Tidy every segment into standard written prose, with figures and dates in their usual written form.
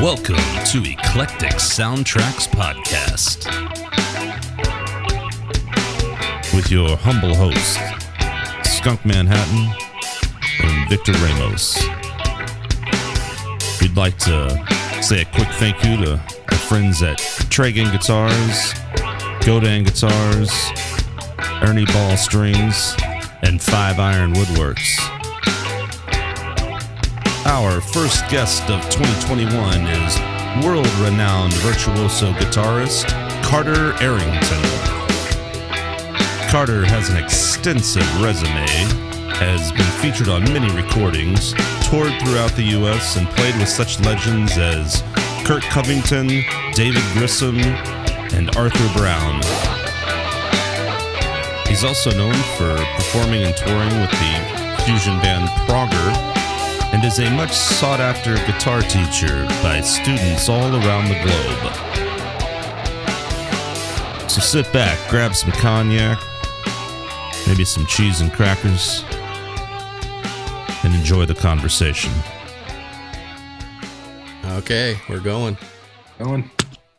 Welcome to Eclectic Soundtrax Podcast with your humble host, Skunk Manhattan and Victor Ramos. We'd like to say a quick thank you to our friends at Tragan Guitars, Godan Guitars, Ernie Ball Strings, and 5 Iron Woodworks. Our first guest of 2021 is world-renowned virtuoso guitarist Carter Arrington. Carter has an extensive resume, has been featured on many recordings, toured throughout the U.S., and played with such legends as Kirk, Covington, David Grissom, and Arthur Brown. He's also known for performing and touring with the fusion band Progger, and is a much sought-after guitar teacher by students all around the globe. So sit back, grab some cognac, maybe some cheese and crackers, and enjoy the conversation. Okay, we're going.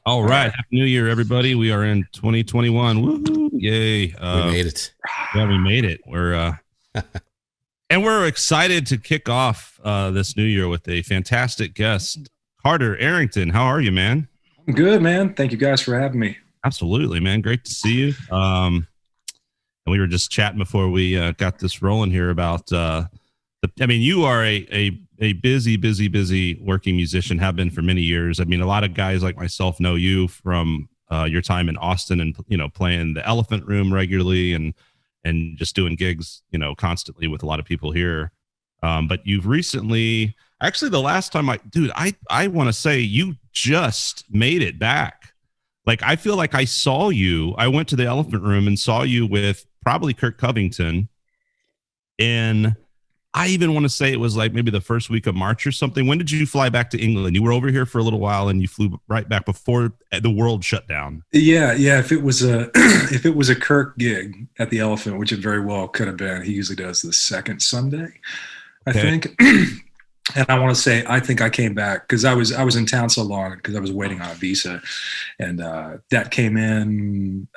All right. Happy New Year, everybody. We are in 2021. Woohoo! Yay. We made it. Yeah, we made it. We're and we're excited to kick off this new year with a fantastic guest, Carter Arrington. How are you, man? I'm good, man. Thank you guys for having me. Absolutely, man. Great to see you. And we were just chatting before we got this rolling here about you are a busy working musician, have been for many years. I mean, a lot of guys like myself know you from your time in Austin and, playing the Elephant Room regularly and just doing gigs, constantly with a lot of people here. But you've recently, actually the last time I want to say you just made it back. Like, I feel like I saw you. I went to the Elephant Room and saw you with probably Kirk Covington. And I even want to say it was like maybe the first week of March or something. When did you fly back to England? You were over here for a little while and you flew right back before the world shut down. Yeah. If it was a Kirk gig at the Elephant, which it very well could have been, he usually does the second Sunday, I think. And I want to say, I think I came back because I was in town so long because I was waiting on a visa, and that came in.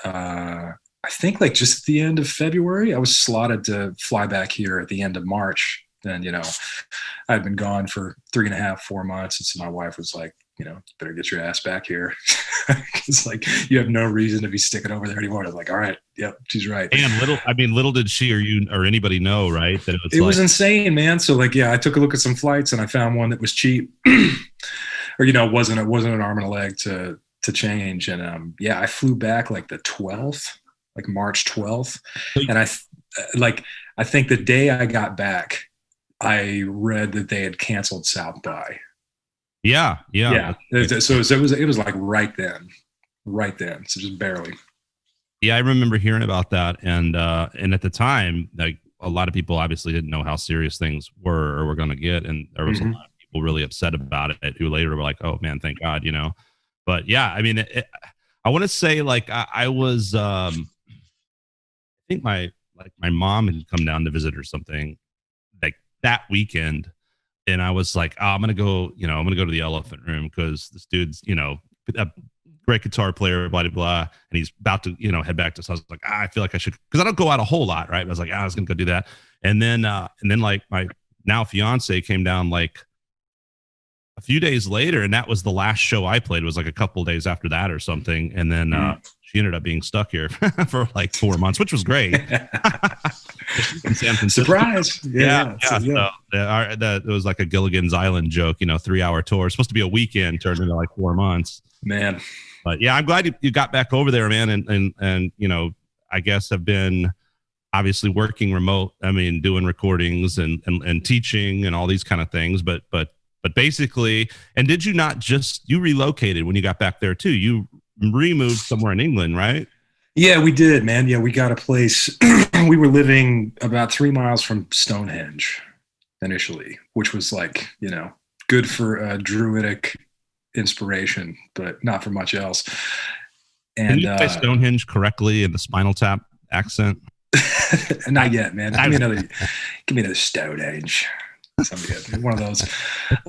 I think like just at the end of February. I was slotted to fly back here at the end of March. And, I'd been gone for 3.5, 4 months. And so my wife was like, better get your ass back here. It's like, you have no reason to be sticking over there anymore. I was like, all right. Yep. She's right. And little did she or you or anybody know, right? That it was insane, man. So like, yeah, I took a look at some flights and I found one that was cheap or, wasn't an arm and a leg to change. And I flew back like the 12th. Like March 12th. And I think the day I got back, I read that they had canceled South by. Yeah. So it was like right then. So just barely. Yeah, I remember hearing about that. And at the time, like a lot of people obviously didn't know how serious things were or were going to get. And there was a lot of people really upset about it who later were like, oh man, thank God, But yeah, I mean, I want to say like I was, I think my mom had come down to visit or something like that weekend. And I was like, I'm going to go, I'm going to go to the Elephant Room because this dude's, a great guitar player, blah, blah, blah. And he's about to, head back to us. So I was like, I feel like I should, because I don't go out a whole lot. Right. I was like, I was going to go do that. And then like my now fiance came down like a few days later. And that was the last show I played. It was like a couple of days after that or something. And then, she ended up being stuck here for like 4 months, which was great. In San Francisco. Surprise. Yeah. So, it was like a Gilligan's Island joke, 3-hour tour. It's supposed to be a weekend, turned into like 4 months. Man. But yeah, I'm glad you got back over there, man. And I guess have been obviously working remote. I mean, doing recordings and teaching and all these kind of things. But basically, and did you not you relocated when you got back there too? You removed somewhere in England, right? Yeah, we did, man. Yeah, we got a place. We were living about 3 miles from Stonehenge initially, which was like, good for druidic inspiration, but not for much else. And can you say Stonehenge correctly in the Spinal Tap accent? Not yet, man. Give me another Stonehenge. Something good. One of those.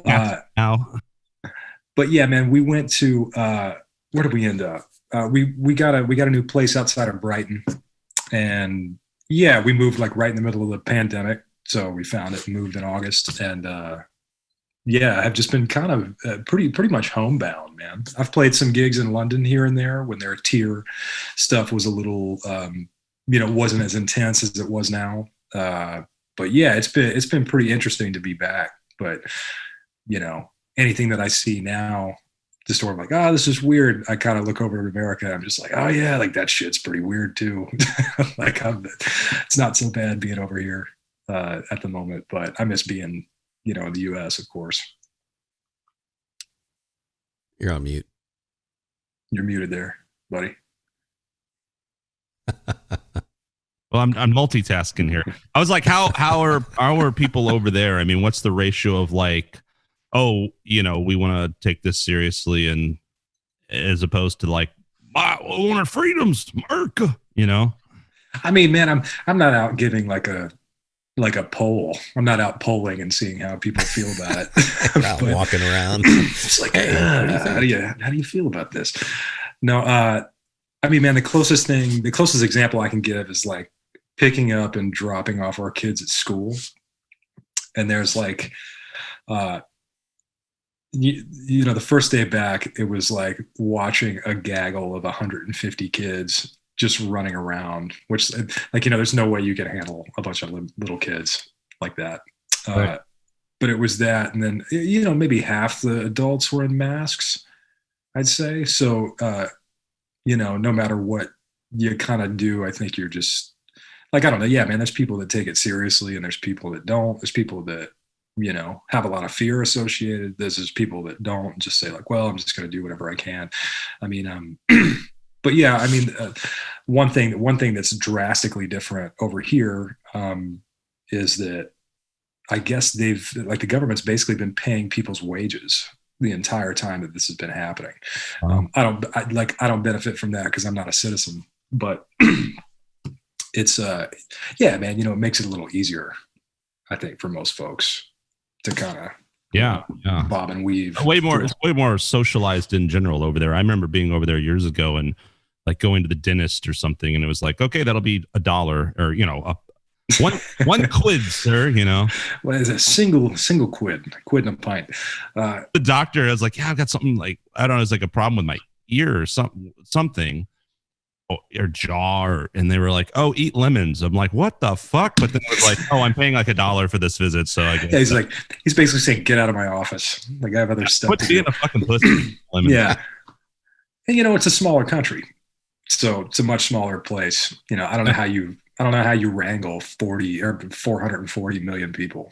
Now. but yeah, man, we went to where did we end up? We got a new place outside of Brighton, and yeah, we moved like right in the middle of the pandemic, so we found it and moved in August, and yeah, I've just been kind of pretty much homebound, man. I've played some gigs in London here and there when their tier stuff was a little, wasn't as intense as it was now. But yeah, it's been pretty interesting to be back. But anything that I see now, just sort of like, oh, this is weird. I kind of look over at America. And I'm just like, oh yeah, like that shit's pretty weird too. Like it's not so bad being over here at the moment, but I miss being in the US, of course. You're on mute. You're muted there, buddy. Well, I'm multitasking here. I was like, how are people over there? I mean, what's the ratio of like, oh, we want to take this seriously, and as opposed to like, I want our freedoms, America, I mean, man, I'm not out giving like a poll. I'm not out polling and seeing how people feel about it. Not walking around. It's like, hey, how do you feel about this? No, I mean, man, the closest example I can give is like picking up and dropping off our kids at school. And there's like, the first day back, it was like watching a gaggle of 150 kids just running around, which like, there's no way you can handle a bunch of little kids like that. Right. But it was that. And then, maybe half the adults were in masks, I'd say. So, no matter what you kind of do, I think you're just like, I don't know. Yeah, man, there's people that take it seriously and there's people that don't. There's people that, have a lot of fear associated. There's people that don't, just say like, well, I'm just going to do whatever I can. I mean, but yeah, I mean, one thing that's drastically different over here is that I guess the government's basically been paying people's wages the entire time that this has been happening. I don't benefit from that because I'm not a citizen, but it's yeah, man, it makes it a little easier, I think, for most folks to kind of bob and weave. It's way more socialized in general over there. I remember being over there years ago and like going to the dentist or something, and it was like, okay, that'll be $1 or one quid, sir. Well, it's a single quid and a pint. The doctor was like, yeah, I've got something like, I don't know, it's like a problem with my ear or something. Or jaw, and they were like, "Oh, eat lemons." I'm like, "What the fuck?" But then it was like, "Oh, I'm paying like $1 for this visit." So I guess he's basically saying, "Get out of my office." Like I have other stuff. Quit being a fucking pussy. Yeah, and it's a smaller country, so it's a much smaller place. I don't know how you wrangle 40 or 440 million people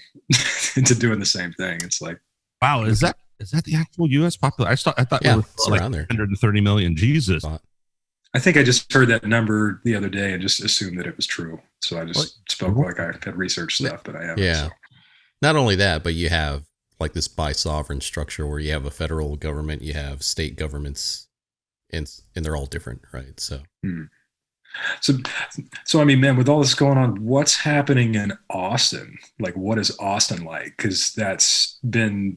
into doing the same thing. It's like, wow, is that the actual U.S. population? I thought it was like around there, 130 million. Jesus. I think I just heard that number the other day and just assumed that it was true. So I just spoke like I had researched stuff that I haven't. Yeah. So. Not only that, but you have like this bi-sovereign structure where you have a federal government, you have state governments, and they're all different, right? So. So I mean, man, with all this going on, what's happening in Austin? Like, what is Austin like? Because that's been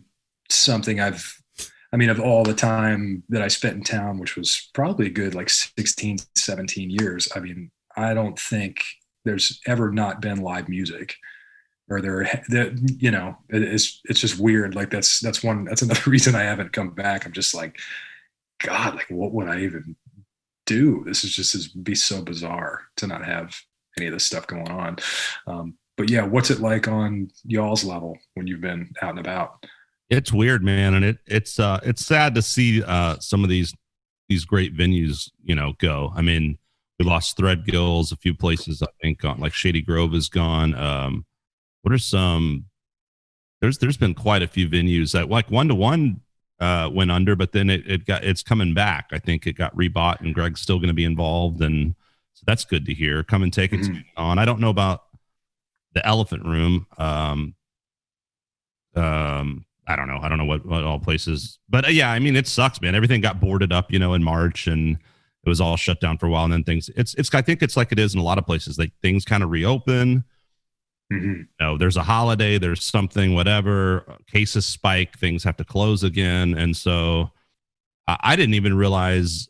something of all the time that I spent in town, which was probably a good like 16, 17 years. I mean, I don't think there's ever not been live music, or it's just weird. Like that's another reason I haven't come back. I'm just like, God, like what would I even do? It'd be so bizarre to not have any of this stuff going on. But yeah, what's it like on y'all's level when you've been out and about? It's weird, man, and it's sad to see some of these great venues, go. I mean, we lost Threadgill's, a few places I think like Shady Grove is gone. What are some? There's been quite a few venues that like 1-to-1 went under, but then it's coming back. I think it got rebought, and Greg's still going to be involved, and so that's good to hear. Come and take it on. I don't know about the Elephant Room. I don't know what all places, but yeah, I mean, it sucks, man. Everything got boarded up, in March, and it was all shut down for a while. And then I think it's like it is in a lot of places, like things kind of reopen, Mm-hmm. You know, there's a holiday, there's something, whatever, cases spike, things have to close again. And so I didn't even realize,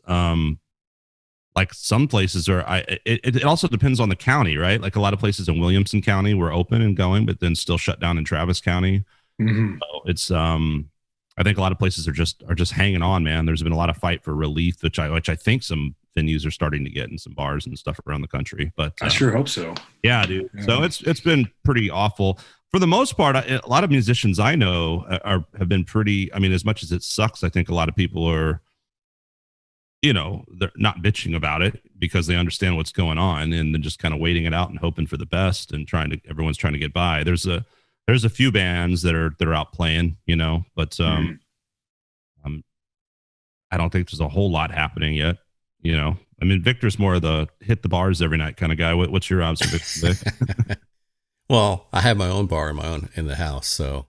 like some places are, it also depends on the county, right? Like a lot of places in Williamson County were open and going, but then still shut down in Travis County. Mm-hmm. So it's, I think a lot of places are just hanging on, man. There's been a lot of fight for relief, which I think some venues are starting to get in some bars and stuff around the country. But I sure hope so. Yeah, dude. Yeah. So it's been pretty awful for the most part. A lot of musicians I know have been pretty. I mean, as much as it sucks, I think a lot of people are, you know, they're not bitching about it because they understand what's going on and then just kind of waiting it out and hoping for the best and everyone's trying to get by. There's a few bands that are out playing, you know, but I don't think there's a whole lot happening yet. You know, I mean, Victor's more of the hit the bars every night kind of guy. What's your observation, Vic? Well, I have my own bar in the house, so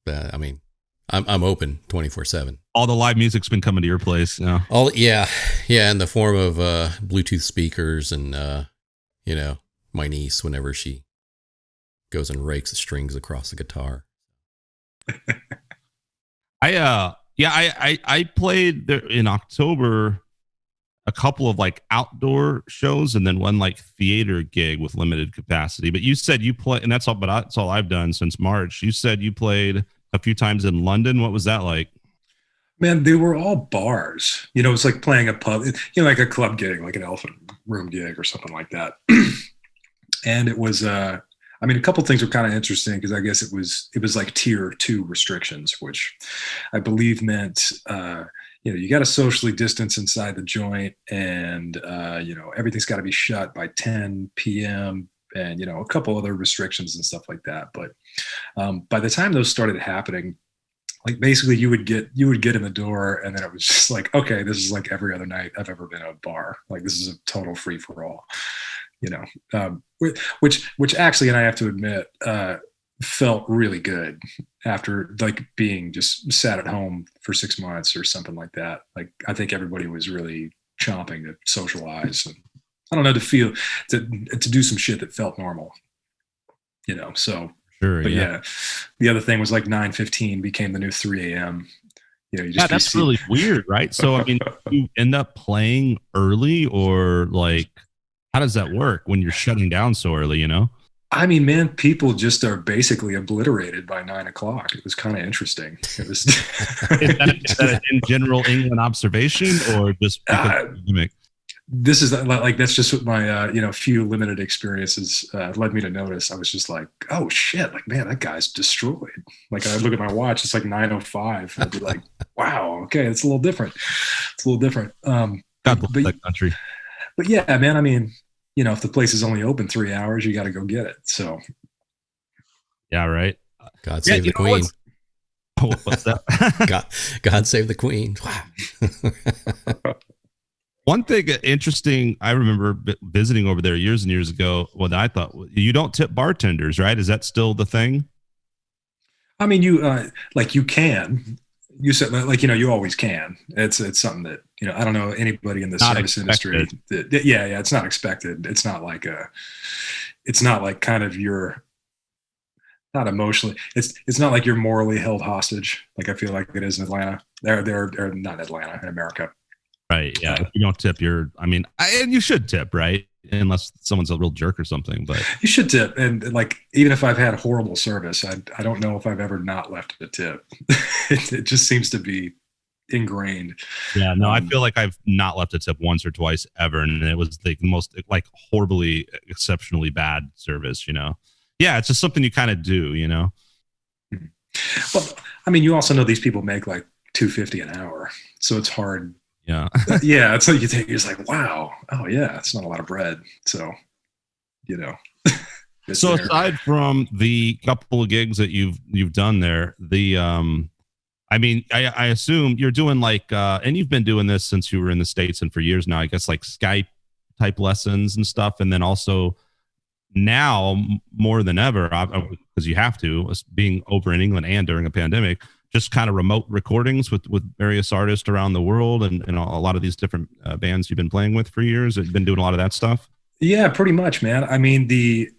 I mean, I'm open 24/7. All the live music's been coming to your place, yeah. Yeah, in the form of Bluetooth speakers and you know, my niece whenever she goes and rakes the strings across the guitar. I played there in October a couple of like outdoor shows and then one like theater gig with limited capacity. But you said you play, and that's all I've done since March. You said you played a few times in London. What was that like? Man, they were all bars. You know, it's like playing a pub, you know, like a club gig, like an Elephant Room gig or something like that. And it was, I mean, a couple of things were kind of interesting because I guess it was like tier 2 restrictions, which I believe meant, you know, you got to socially distance inside the joint and, you know, everything's got to be shut by 10 p.m. and, you know, a couple other restrictions and stuff like that. But by the time those started happening, like basically you would get in the door and then it was just like, okay, this is like every other night I've ever been at a bar. Like this is a total free for all, you know, which actually, and I have to admit, felt really good after like being just sat at home for 6 months or something like that. Like I think everybody was really chomping to socialize and I don't know, to do some shit that felt normal, you know. So sure, but yeah, the other thing was like 9:15 became the new 3 a.m. You know, you just that's really weird, right? So I mean, you end up playing early or like how does that work when you're shutting down so early, you know? I mean, man, people just are basically obliterated by 9 o'clock. It was kind of interesting. It was is that in general England observation or just because of the gimmick? This is like, that's just what my, you know, few limited experiences led me to notice. I was just like, oh shit, like, man, that guy's destroyed. Like I look at my watch, it's like 9:05. I'd be like, wow, okay, it's a little different. God bless that country. But yeah, man, I mean, you know, if the place is only open 3 hours, you got to go get it. So, yeah, right. God save the Queen. What's that? God save the Queen. Wow. One thing interesting, I remember visiting over there years and years ago. Well, I thought you don't tip bartenders, right? Is that still the thing? I mean, you like you can. You said like, you know, you always can. It's something that, you know, I don't know anybody in the service industry. Yeah, it's not expected. It's not like kind of your, not emotionally. It's not like you're morally held hostage. Like I feel like it is in Atlanta. They're not Atlanta, in America. Right. Yeah. If you don't tip, and you should tip, right? Unless someone's a real jerk or something, but you should tip. And like, even if I've had horrible service, I don't know if I've ever not left a tip. It just seems to be ingrained. Yeah, no, I feel like I've not left a tip once or twice ever. And it was the most like horribly, exceptionally bad service, you know? Yeah. It's just something you kind of do, you know? Well, I mean, you also know these people make like $2.50 an hour. So it's hard. Yeah. Yeah. It's like you're just like, wow. Oh yeah. It's not a lot of bread. So, you know. So aside from the couple of gigs that you've done there, I mean, I assume you're doing like, and you've been doing this since you were in the States and for years now, I guess like Skype type lessons and stuff. And then also now more than ever, because you have to, being over in England and during a pandemic, just kind of remote recordings with various artists around the world and a lot of these different bands you've been playing with for years. Have you been doing a lot of that stuff? Yeah, pretty much, man. I mean,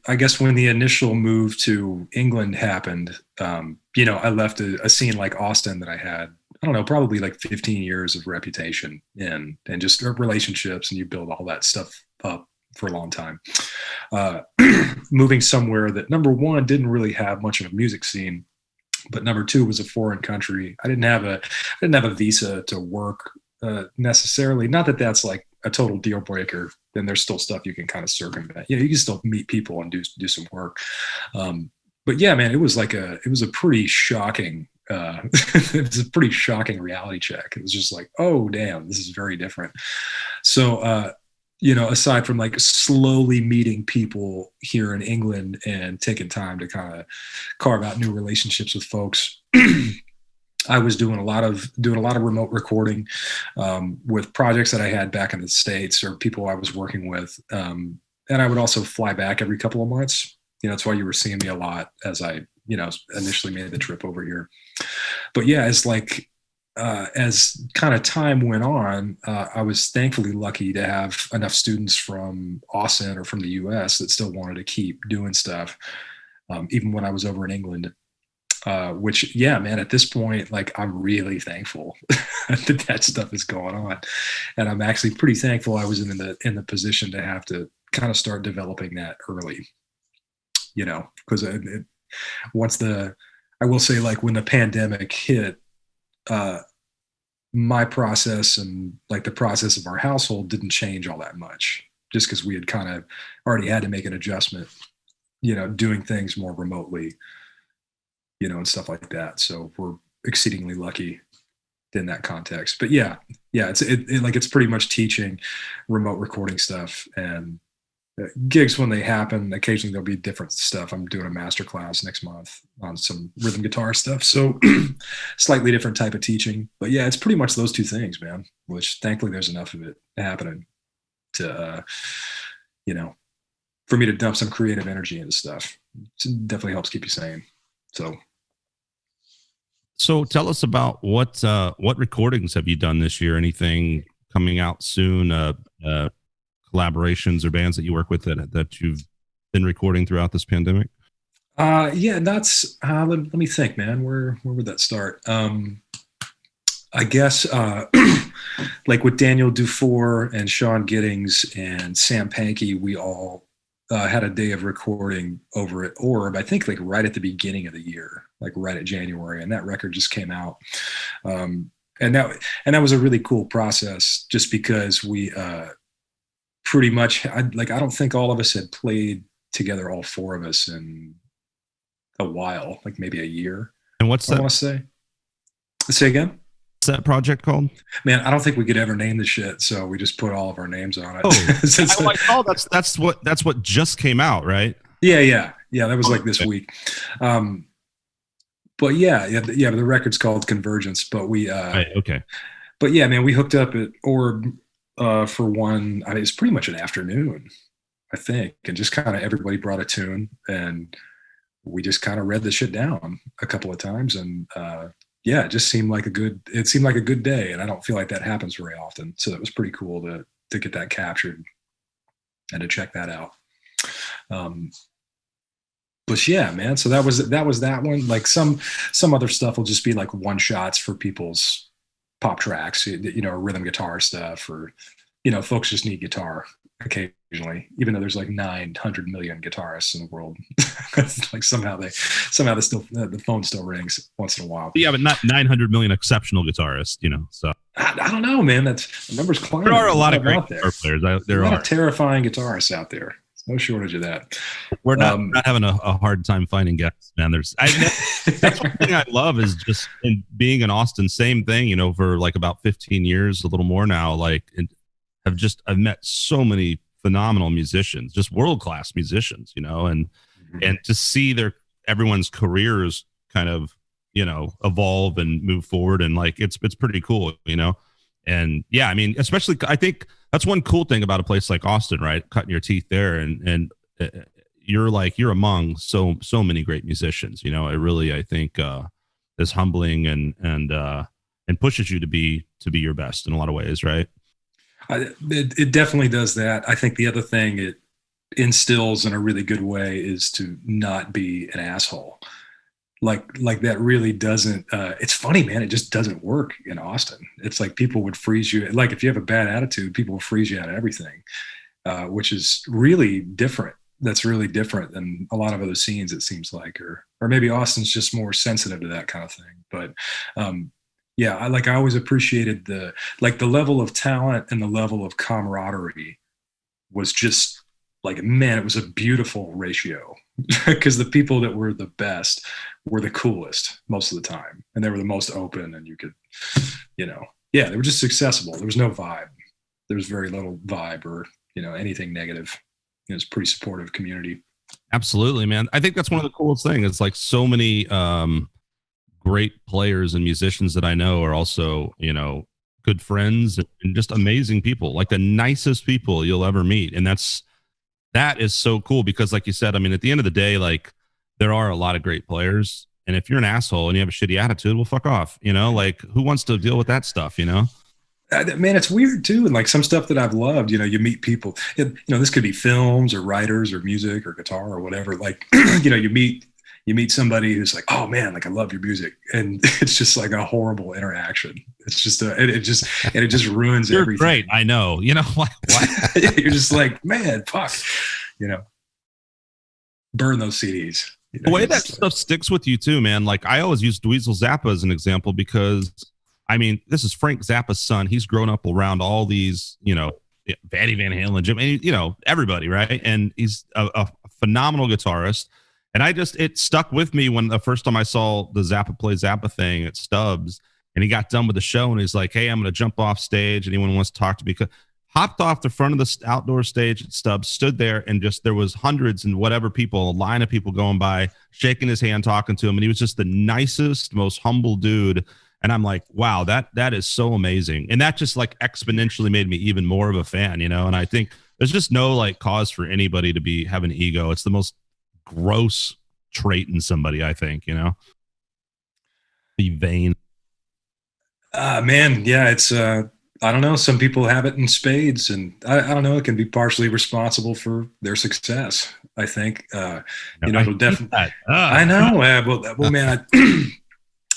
I guess when the initial move to England happened, I left a scene like Austin that I had, I don't know, probably like 15 years of reputation in, and just relationships, and you build all that stuff up for a long time. Uh, Moving somewhere that, number one, didn't really have much of a music scene, but number two was a foreign country. I didn't have a visa to work necessarily. Not that that's like a total deal breaker. Then there's still stuff you can kind of circumvent. Yeah, you can still meet people and do some work. But yeah, man, it was a pretty shocking. It was a pretty shocking reality check. It was just like, oh damn, this is very different. So aside from like slowly meeting people here in England and taking time to kind of carve out new relationships with folks, I was doing a lot of remote recording with projects that I had back in the States or people I was working with. And I would also fly back every couple of months. That's why you were seeing me a lot as I, initially made the trip over here. But yeah, as kind of time went on, I was thankfully lucky to have enough students from Austin or from the US that still wanted to keep doing stuff, even when I was over in England. Which, yeah, man, at this point, like, I'm really thankful that stuff is going on. And I'm actually pretty thankful I was in the position to have to kind of start developing that early, because I will say, like, when the pandemic hit, my process and like the process of our household didn't change all that much, just because we had kind of already had to make an adjustment, doing things more remotely, and stuff like that. So we're exceedingly lucky in that context. But yeah, it's pretty much teaching remote recording stuff, and gigs when they happen. Occasionally there'll be different stuff. I'm doing a master class next month on some rhythm guitar stuff. So slightly different type of teaching. But yeah, it's pretty much those two things, man, which thankfully there's enough of it happening to, for me to dump some creative energy into stuff. It definitely helps keep you sane. So tell us about what recordings have you done this year? Anything coming out soon? Collaborations or bands that you work with that you've been recording throughout this pandemic? Yeah, that's let me think, man. Where would that start? I guess like with Daniel Dufour and Sean Giddings and Sam Pankey, we all had a day of recording over at Orb, I think like right at the beginning of the year, like right at January, and that record just came out. And that was a really cool process, just because we pretty much, I don't think all of us had played together, all four of us, in a while, like maybe a year. And what's that? I want to say again? What's that project called? Man, I don't think we could ever name the shit, so we just put all of our names on it. Oh, that's what just came out, right? Yeah. That was like this week. But yeah, the record's called Convergence. But we, right, okay. But yeah, man, we hooked up at Orb for one. I mean, it's pretty much an afternoon, I think, and just kind of everybody brought a tune, and we just kind of read the shit down a couple of times, and yeah, it just seemed like a good day, and I don't feel like that happens very often. So it was pretty cool to get that captured and to check that out. But yeah, man, so that was that one. Like some other stuff will just be like one shots for people's pop tracks, rhythm guitar stuff, or folks just need guitar occasionally, even though there's like 900 million guitarists in the world. Like somehow the phone still rings once in a while. Yeah, but not 900 million exceptional guitarists, So I don't know, man. The number's climbing. There are a lot of great guitar players. There are a lot of terrifying guitarists out there. There's no shortage of that. We're not having a hard time finding guests, man. That's one thing I love is just in being in Austin. Same thing, for like about 15 years, a little more now. Like, I've met so many phenomenal musicians, just world-class musicians, and to see everyone's careers kind of, evolve and move forward. And like, it's pretty cool, and yeah, I mean, especially I think that's one cool thing about a place like Austin, right? Cutting your teeth there. And you're among so many great musicians, it really, I think, is humbling and pushes you to be your best in a lot of ways. Right. It definitely does that. I think the other thing instills in a really good way is to not be an asshole. Like that really doesn't, it's funny, man. It just doesn't work in Austin. It's like people would freeze you. Like if you have a bad attitude, people will freeze you out of everything, which is really different. That's really different than a lot of other scenes, it seems like, or maybe Austin's just more sensitive to that kind of thing. But yeah, I always appreciated the level of talent and the level of camaraderie was just like, man, it was a beautiful ratio because the people that were the best were the coolest most of the time. And they were the most open, and you could, yeah, they were just accessible. There was no vibe. There was very little vibe or, anything negative. It was a pretty supportive community. Absolutely, man. I think that's one of the coolest things. It's like so many great players and musicians that I know are also, good friends and just amazing people, like the nicest people you'll ever meet. And that is so cool because, like you said, I mean, at the end of the day, like there are a lot of great players. And if you're an asshole and you have a shitty attitude, well, fuck off. Like who wants to deal with that stuff, Man, it's weird too. And like some stuff that I've loved, you meet people, this could be films or writers or music or guitar or whatever. Like, you meet somebody who's like, oh man, like I love your music. And it's just like a horrible interaction. It's just, it just ruins You're everything. Great. I know, like what? You're just like, man, fuck, burn those CDs. The way that stuff sticks with you too, man. Like I always use Dweezil Zappa as an example because I mean, this is Frank Zappa's son. He's grown up around all these, Eddie Van Halen, Jim, everybody, right? And he's a phenomenal guitarist. And it stuck with me when the first time I saw the Zappa Play Zappa thing at Stubbs, and he got done with the show, and he's like, "Hey, I'm going to jump off stage. Anyone wants to talk to me?" Hopped off the front of the outdoor stage at Stubbs, stood there, and just there was hundreds and whatever people, a line of people going by, shaking his hand, talking to him, and he was just the nicest, most humble dude. And I'm like, wow, that is so amazing. And that just like exponentially made me even more of a fan, And I think there's just no like cause for anybody to have an ego. It's the most gross trait in somebody, I think, Be vain. Man, yeah, it's I don't know. Some people have it in spades, and I don't know. It can be partially responsible for their success. I think, it'll definitely. I know. Well, man,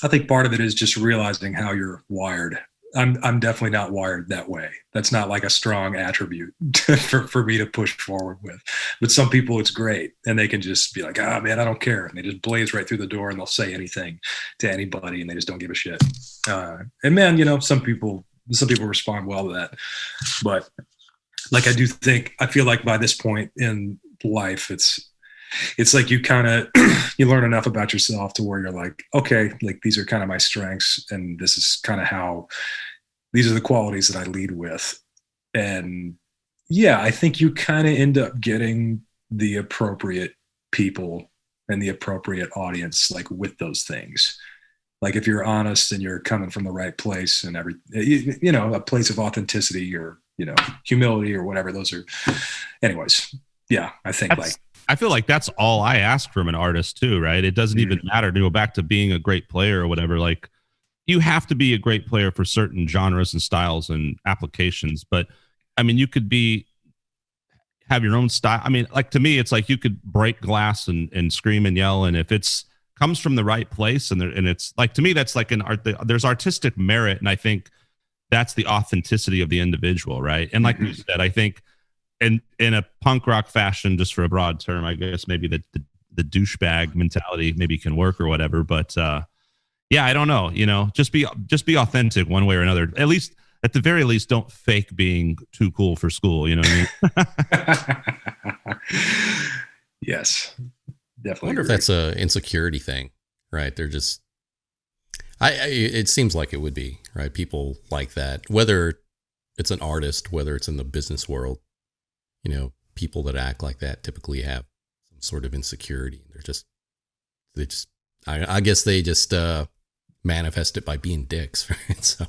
I think part of it is just realizing how you're wired. I'm definitely not wired that way. That's not like a strong attribute for me to push forward with. But some people, it's great, and they can just be like, man, I don't care, and they just blaze right through the door, and they'll say anything to anybody, and they just don't give a shit. And man, some people respond well to that. But like I feel like by this point in life, it's like you kind of you learn enough about yourself to where you're like, okay, like these are kind of my strengths, and this is kind of how these are the qualities that I lead with. And yeah, I think you kind of end up getting the appropriate people and the appropriate audience, like with those things. Like if you're honest and you're coming from the right place and a place of authenticity or, humility or whatever, those are, anyways. Yeah, I think I feel like that's all I ask from an artist too, right? It doesn't even matter to go back to being a great player or whatever. Like you have to be a great player for certain genres and styles and applications. But I mean, you could have your own style. I mean, like to me, it's like you could break glass and scream and yell. And if it's comes from the right place and it's like, to me, that's like an art, there's artistic merit. And I think that's the authenticity of the individual. Right. And like you said, I think, in a punk rock fashion, just for a broad term, I guess maybe the douchebag mentality maybe can work or whatever. But yeah, I don't know. Just be authentic one way or another. At the very least, don't fake being too cool for school. You know what I mean? Yes, definitely. I wonder if that's a insecurity thing, right? They're just. It seems like it would be, right? People like that, whether it's an artist, whether it's in the business world. People that act like that typically have some sort of insecurity. I guess they just manifest it by being dicks, right? So,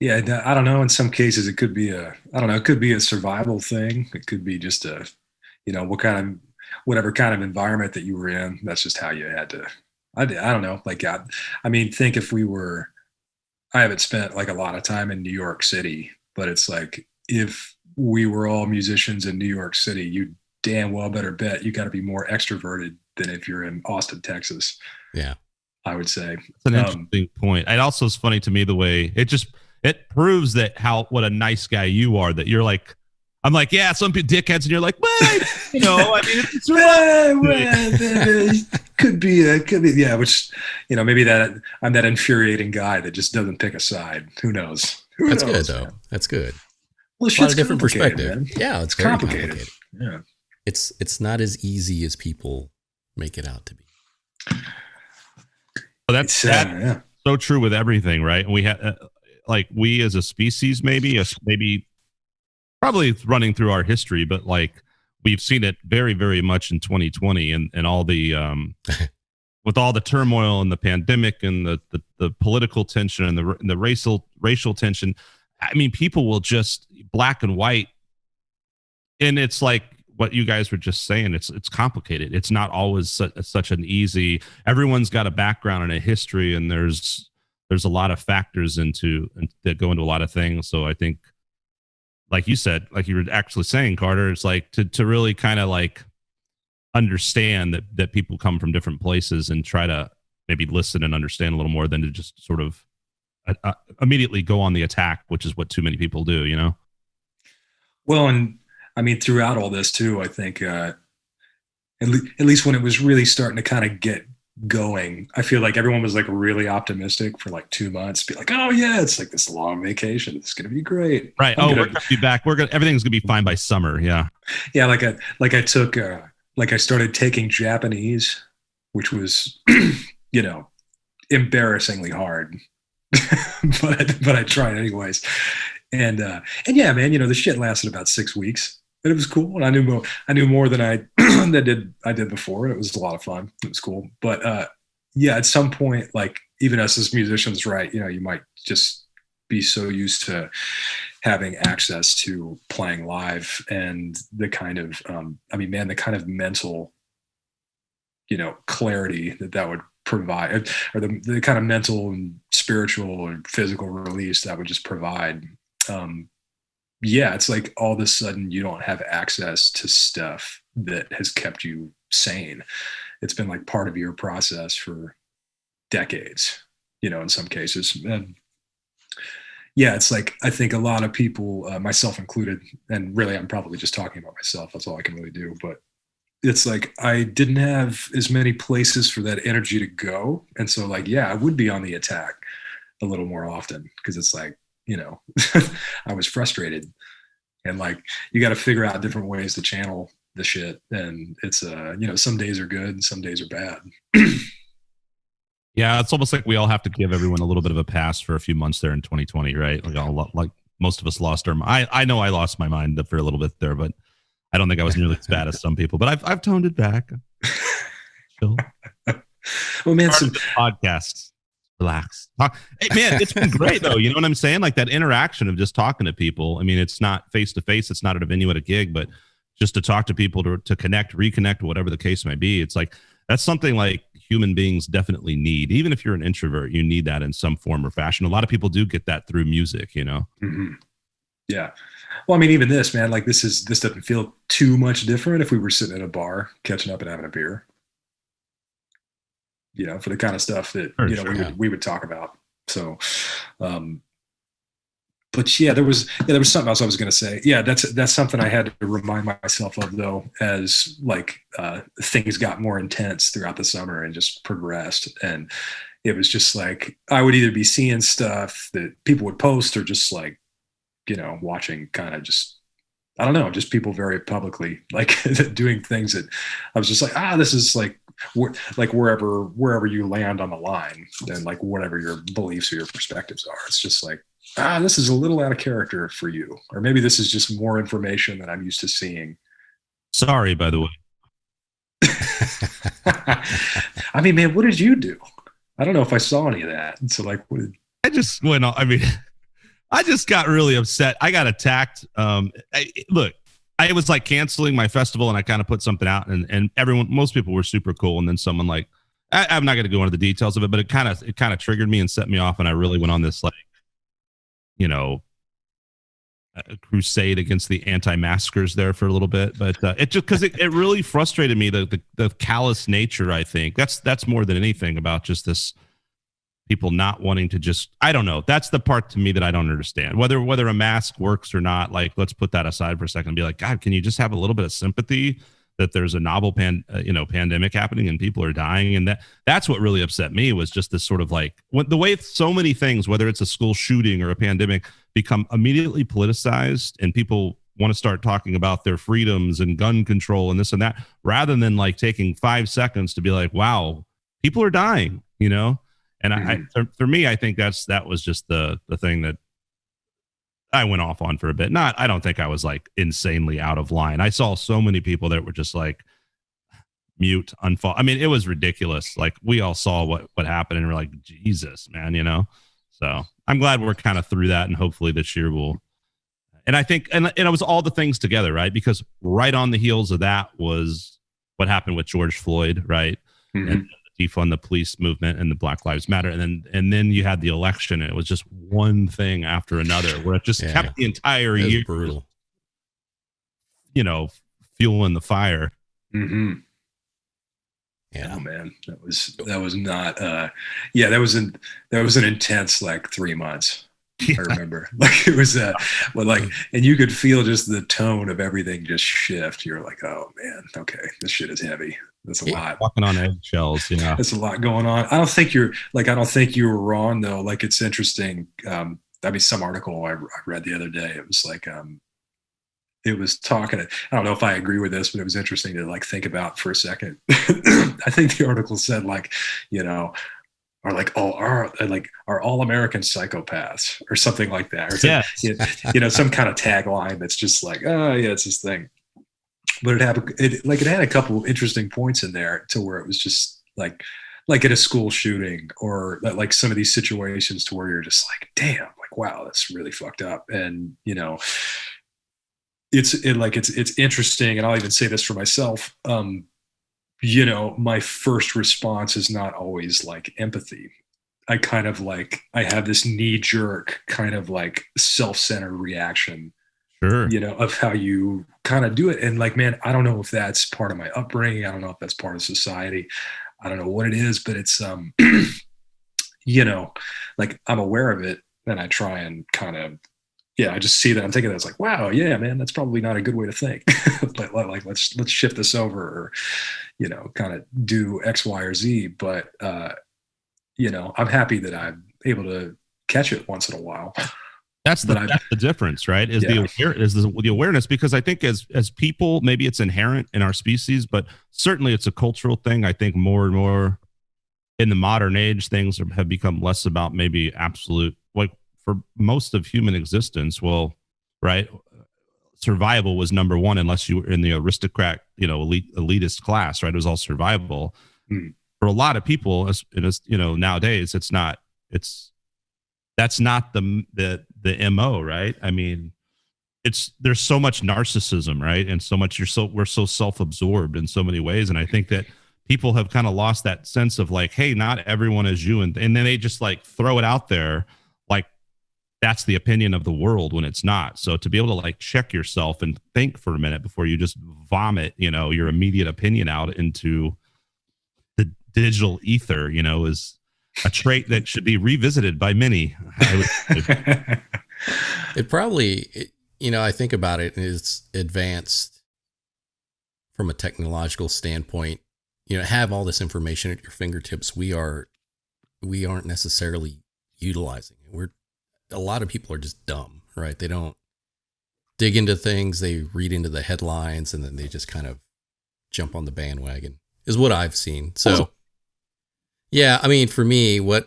yeah, I don't know. In some cases, it could be it could be a survival thing. It could be just whatever kind of environment that you were in. That's just how you had to. I don't know. Like, I mean, think if I haven't spent like a lot of time in New York City, but it's like if we were all musicians in New York City, you damn well better bet you got to be more extroverted than if you're in Austin, Texas. Yeah. I would say. It's an interesting point. It also is funny to me the way it proves that what a nice guy you are, that you're like, I'm like, yeah, some dickheads, and you're like, well, you know, I mean, could be, yeah, which, you know, maybe that I'm that infuriating guy that just doesn't pick a side. Who knows? That's good, though. That's good. Well, it's a different perspective. Man. Yeah, it's very complicated. Yeah. It's not as easy as people make it out to be. Well, that's so true with everything, right? And we had, like, we as a species, maybe probably running through our history, but like we've seen it very, very much in 2020 and all the with all the turmoil and the pandemic and the political tension and the racial tension. I mean, people will just black and white, and it's like what you guys were just saying. It's complicated. It's not always such an easy. Everyone's got a background and a history, and there's a lot of factors that go into a lot of things. So I think, like you said, like you were actually saying, Carter, it's like to really kind of like understand that people come from different places and try to maybe listen and understand a little more than to just sort of immediately go on the attack, which is what too many people do, you know? Well, and I mean, throughout all this too, I think at least when it was really starting to kind of get going, I feel like everyone was like really optimistic for like 2 months, be like, oh yeah, it's like this long vacation, it's gonna be great, right? We're gonna be back, everything's gonna be fine by summer. Yeah I started taking Japanese, which was you know, embarrassingly hard. but I tried anyways, and yeah, man, you know, the shit lasted about 6 weeks. But it was cool, and I knew more than I did before, and it was a lot of fun. It was cool, but yeah, at some point, like even us as musicians, right? You know, you might just be so used to having access to playing live, and the kind of, the kind of mental, you know, clarity that would provide, or the kind of mental and spiritual and physical release that would just provide. Yeah, it's like all of a sudden you don't have access to stuff that has kept you sane. It's been like part of your process for decades, you know, in some cases. And yeah, it's like, I think a lot of people, myself included, and really I'm probably just talking about myself, that's all I can really do, but it's like I didn't have as many places for that energy to go. And so like, yeah, I would be on the attack a little more often, because it's like, you know, I was frustrated, and like, you got to figure out different ways to channel the shit. And it's, you know, some days are good, some days are bad. Yeah. It's almost like we all have to give everyone a little bit of a pass for a few months there in 2020, right? Like most of us lost our mind. I know I lost my mind for a little bit there, but I don't think I was nearly as bad as some people, but I've toned it back. Chill. Well, man, some podcasts. Relax. Hey, man, it's been great though. You know what I'm saying? Like that interaction of just talking to people. I mean, it's not face to face. It's not at a venue at a gig, but just to talk to people, to connect, reconnect, whatever the case may be. It's like, that's something like human beings definitely need. Even if you're an introvert, you need that in some form or fashion. A lot of people do get that through music, you know? Mm-hmm. Yeah. Well, I mean, even this, man, like this doesn't feel too much different if we were sitting at a bar, catching up and having a beer. You know, for the kind of stuff that, you know, we would talk about. So, but yeah, there was something else I was going to say. Yeah, that's something I had to remind myself of though, as like things got more intense throughout the summer and just progressed. And it was just like, I would either be seeing stuff that people would post, or just like, you know, watching kind of just, I don't know, just people very publicly like doing things that I was just like, this is like wherever you land on the line, then like whatever your beliefs or your perspectives are, it's just like, this is a little out of character for you, or maybe this is just more information than I'm used to seeing. Sorry, by the way. I mean, man, what did you do? I don't know if I saw any of that. And so like, I just went on. I mean, I just got really upset. I got attacked. Look, I was like canceling my festival, and I kind of put something out, and most people were super cool. And then someone like, I'm not going to go into the details of it, but it kind of triggered me and set me off. And I really went on this, like, you know, a crusade against the anti-maskers there for a little bit, but it just because it really frustrated me, the callous nature. I think that's more than anything about just this people not wanting to just, I don't know. That's the part to me that I don't understand. Whether a mask works or not, like, let's put that aside for a second and be like, God, can you just have a little bit of sympathy that there's a novel pandemic happening and people are dying? And that's what really upset me, was just this sort of like the way so many things, whether it's a school shooting or a pandemic, become immediately politicized, and people want to start talking about their freedoms and gun control and this and that, rather than like taking 5 seconds to be like, wow, people are dying, you know? And for me, I think that was just the thing that I went off on for a bit. I don't think I was like insanely out of line. I saw so many people that were just like mute, unfollow. I mean, it was ridiculous. Like, we all saw what happened, and we're like, Jesus, man, you know? So I'm glad we're kind of through that, and hopefully this year will. And I think, and it was all the things together, right? Because right on the heels of that was what happened with George Floyd, right? Mm-hmm. And defund the police movement and the Black Lives Matter. And then you had the election, and it was just one thing after another, where it just kept the entire year brutal, you know, fueling the fire. Mm-hmm. Yeah, oh, man, that was not, that was an intense, like, 3 months. Yeah. I remember, like, it was but like, and you could feel just the tone of everything just shift. You're like, oh man, okay, this shit is heavy. That's a lot. Walking on eggshells, you know. That's a lot going on. I don't think you were wrong though. Like, it's interesting. I mean, some article I read the other day, it was like, it was talking, I don't know if I agree with this, but it was interesting to like think about for a second. I think the article said, like, you know, are all American psychopaths or something like that. Or you know, some kind of tagline that's just like, oh yeah, it's this thing. But it had a couple interesting points in there to where it was just like at a school shooting, or like some of these situations to where you're just like, damn, like, wow, that's really fucked up. And, you know, it's interesting. And I'll even say this for myself. You know, my first response is not always like empathy. I kind of like, I have this knee jerk kind of like self-centered reaction, sure, you know, of how you kind of do it. And like, man, I don't know if that's part of my upbringing. I don't know if that's part of society. I don't know what it is, but it's, you know, like, I'm aware of it, and I try and kind of, I just see that. I'm thinking that's like, wow, yeah, man, that's probably not a good way to think. But like, let's shift this over, or, you know, kind of do X, Y, or Z. But, you know, I'm happy that I'm able to catch it once in a while. That's the difference, right? Is the awareness, because I think as people, maybe it's inherent in our species, but certainly it's a cultural thing. I think more and more in the modern age, things have become less about maybe absolute, like, for most of human existence, well, right, survival was number one, unless you were in the aristocrat, you know, elitist class, right? It was all survival. For a lot of people, you know, nowadays, that's not the MO, right? I mean, there's so much narcissism, right? And so much, we're so self-absorbed in so many ways. And I think that people have kind of lost that sense of like, hey, not everyone is you. And then they just like throw it out there like that's the opinion of the world, when it's not. So to be able to like check yourself and think for a minute before you just vomit, you know, your immediate opinion out into the digital ether, you know, is a trait that should be revisited by many. It probably, you know, I think about it, and it's advanced from a technological standpoint. You know, have all this information at your fingertips. We aren't necessarily utilizing it. A lot of people are just dumb, right? They don't dig into things. They read into the headlines, and then they just kind of jump on the bandwagon, is what I've seen. So, yeah, I mean, for me, I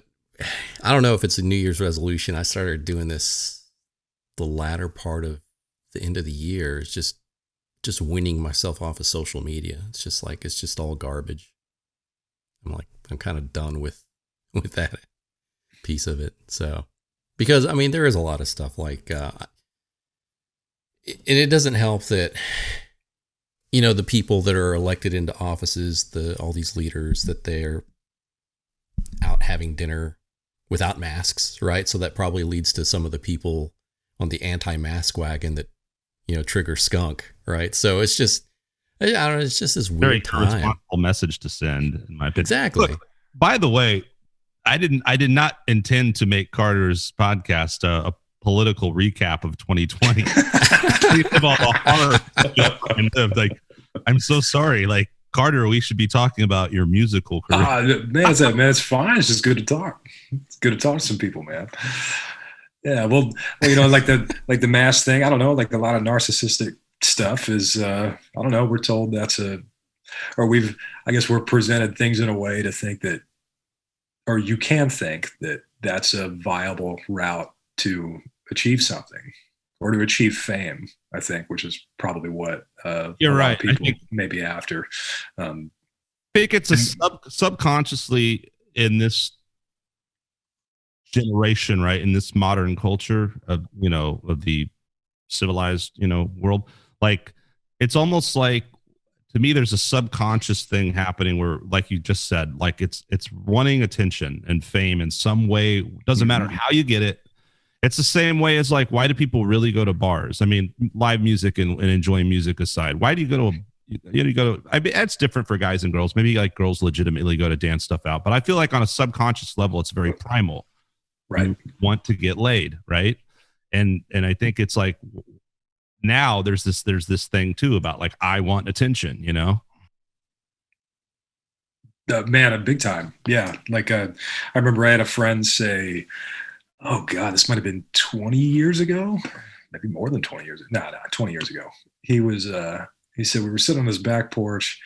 don't know if it's a New Year's resolution. I started doing this the latter part of the end of the year. It's just weaning myself off of social media. It's just all garbage. I'm kind of done with that piece of it. So, because I mean, there is a lot of stuff like, and it doesn't help that, you know, the people that are elected into offices, all these leaders, that they're out having dinner without masks, right? So that probably leads to some of the people on the anti-mask wagon that, trigger skunk, right? So it's just, I don't know, it's just this Very weird time. responsible message to send, in my opinion. Exactly. Look, by the way, I did not intend to make Carter's podcast a political recap of 2020. Of all the horror. Like, I'm so sorry. Like, Carter, we should be talking about your musical career. Man, it's fine. It's just good to talk. It's good to talk to some people, man. Yeah, well, like the mask thing. I don't know. Like a lot of narcissistic stuff is. I don't know. We're told I guess we're presented things in a way to think that, or you can think that that's a viable route to achieve something or to achieve fame, I think, which is probably what you're right. People maybe after. I think it's subconsciously in this generation, right? In this modern culture of the civilized, world. Like, it's almost like, to me, there's a subconscious thing happening where, like you just said, like it's wanting attention and fame in some way. Doesn't matter how you get it. It's the same way as, like, why do people really go to bars? I mean, live music and enjoying music aside, why do you go to, I mean, that's different for guys and girls. Maybe like girls legitimately go to dance stuff out, but I feel like on a subconscious level, it's very primal. Right. You want to get laid. Right. And I think it's like, now there's this thing too about, like, I want attention, Man, a big time. Yeah. Like, I remember I had a friend say, oh God, this might've been 20 years ago, maybe more than 20 years. No, 20 years ago. He said, we were sitting on his back porch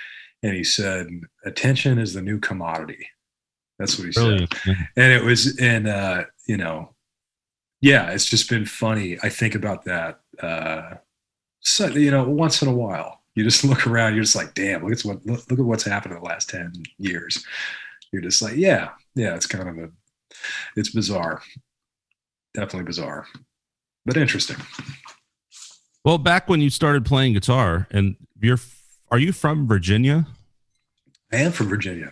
and he said, attention is the new commodity. That's what he said. Yeah. And it was, it's just been funny. I think about that. So, once in a while, you just look around, you're just like, damn, look at what's happened in the last 10 years. You're just like, yeah, it's kind of it's bizarre. Definitely bizarre, but interesting. Well, back when you started playing guitar, and are you from Virginia? I am from Virginia.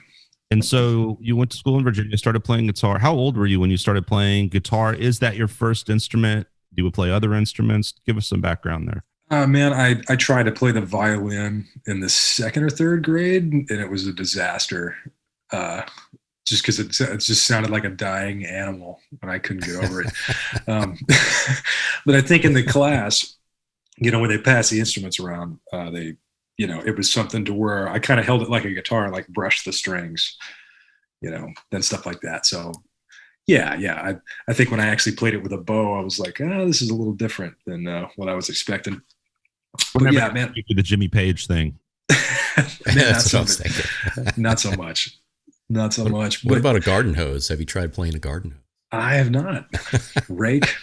And so you went to school in Virginia, started playing guitar. How old were you when you started playing guitar? Is that your first instrument? Do you play other instruments? Give us some background there. Man, I tried to play the violin in the second or third grade, and it was a disaster. Just because it just sounded like a dying animal, and I couldn't get over it. But I think in the class, when they pass the instruments around, it was something to where I kind of held it like a guitar and, like, brushed the strings, and stuff like that. So yeah. I think when I actually played it with a bow, I was like, this is a little different than what I was expecting. But yeah, man, the Jimmy Page thing. Not so much. What about a garden hose? Have you tried playing a garden hose? I have not. Rake.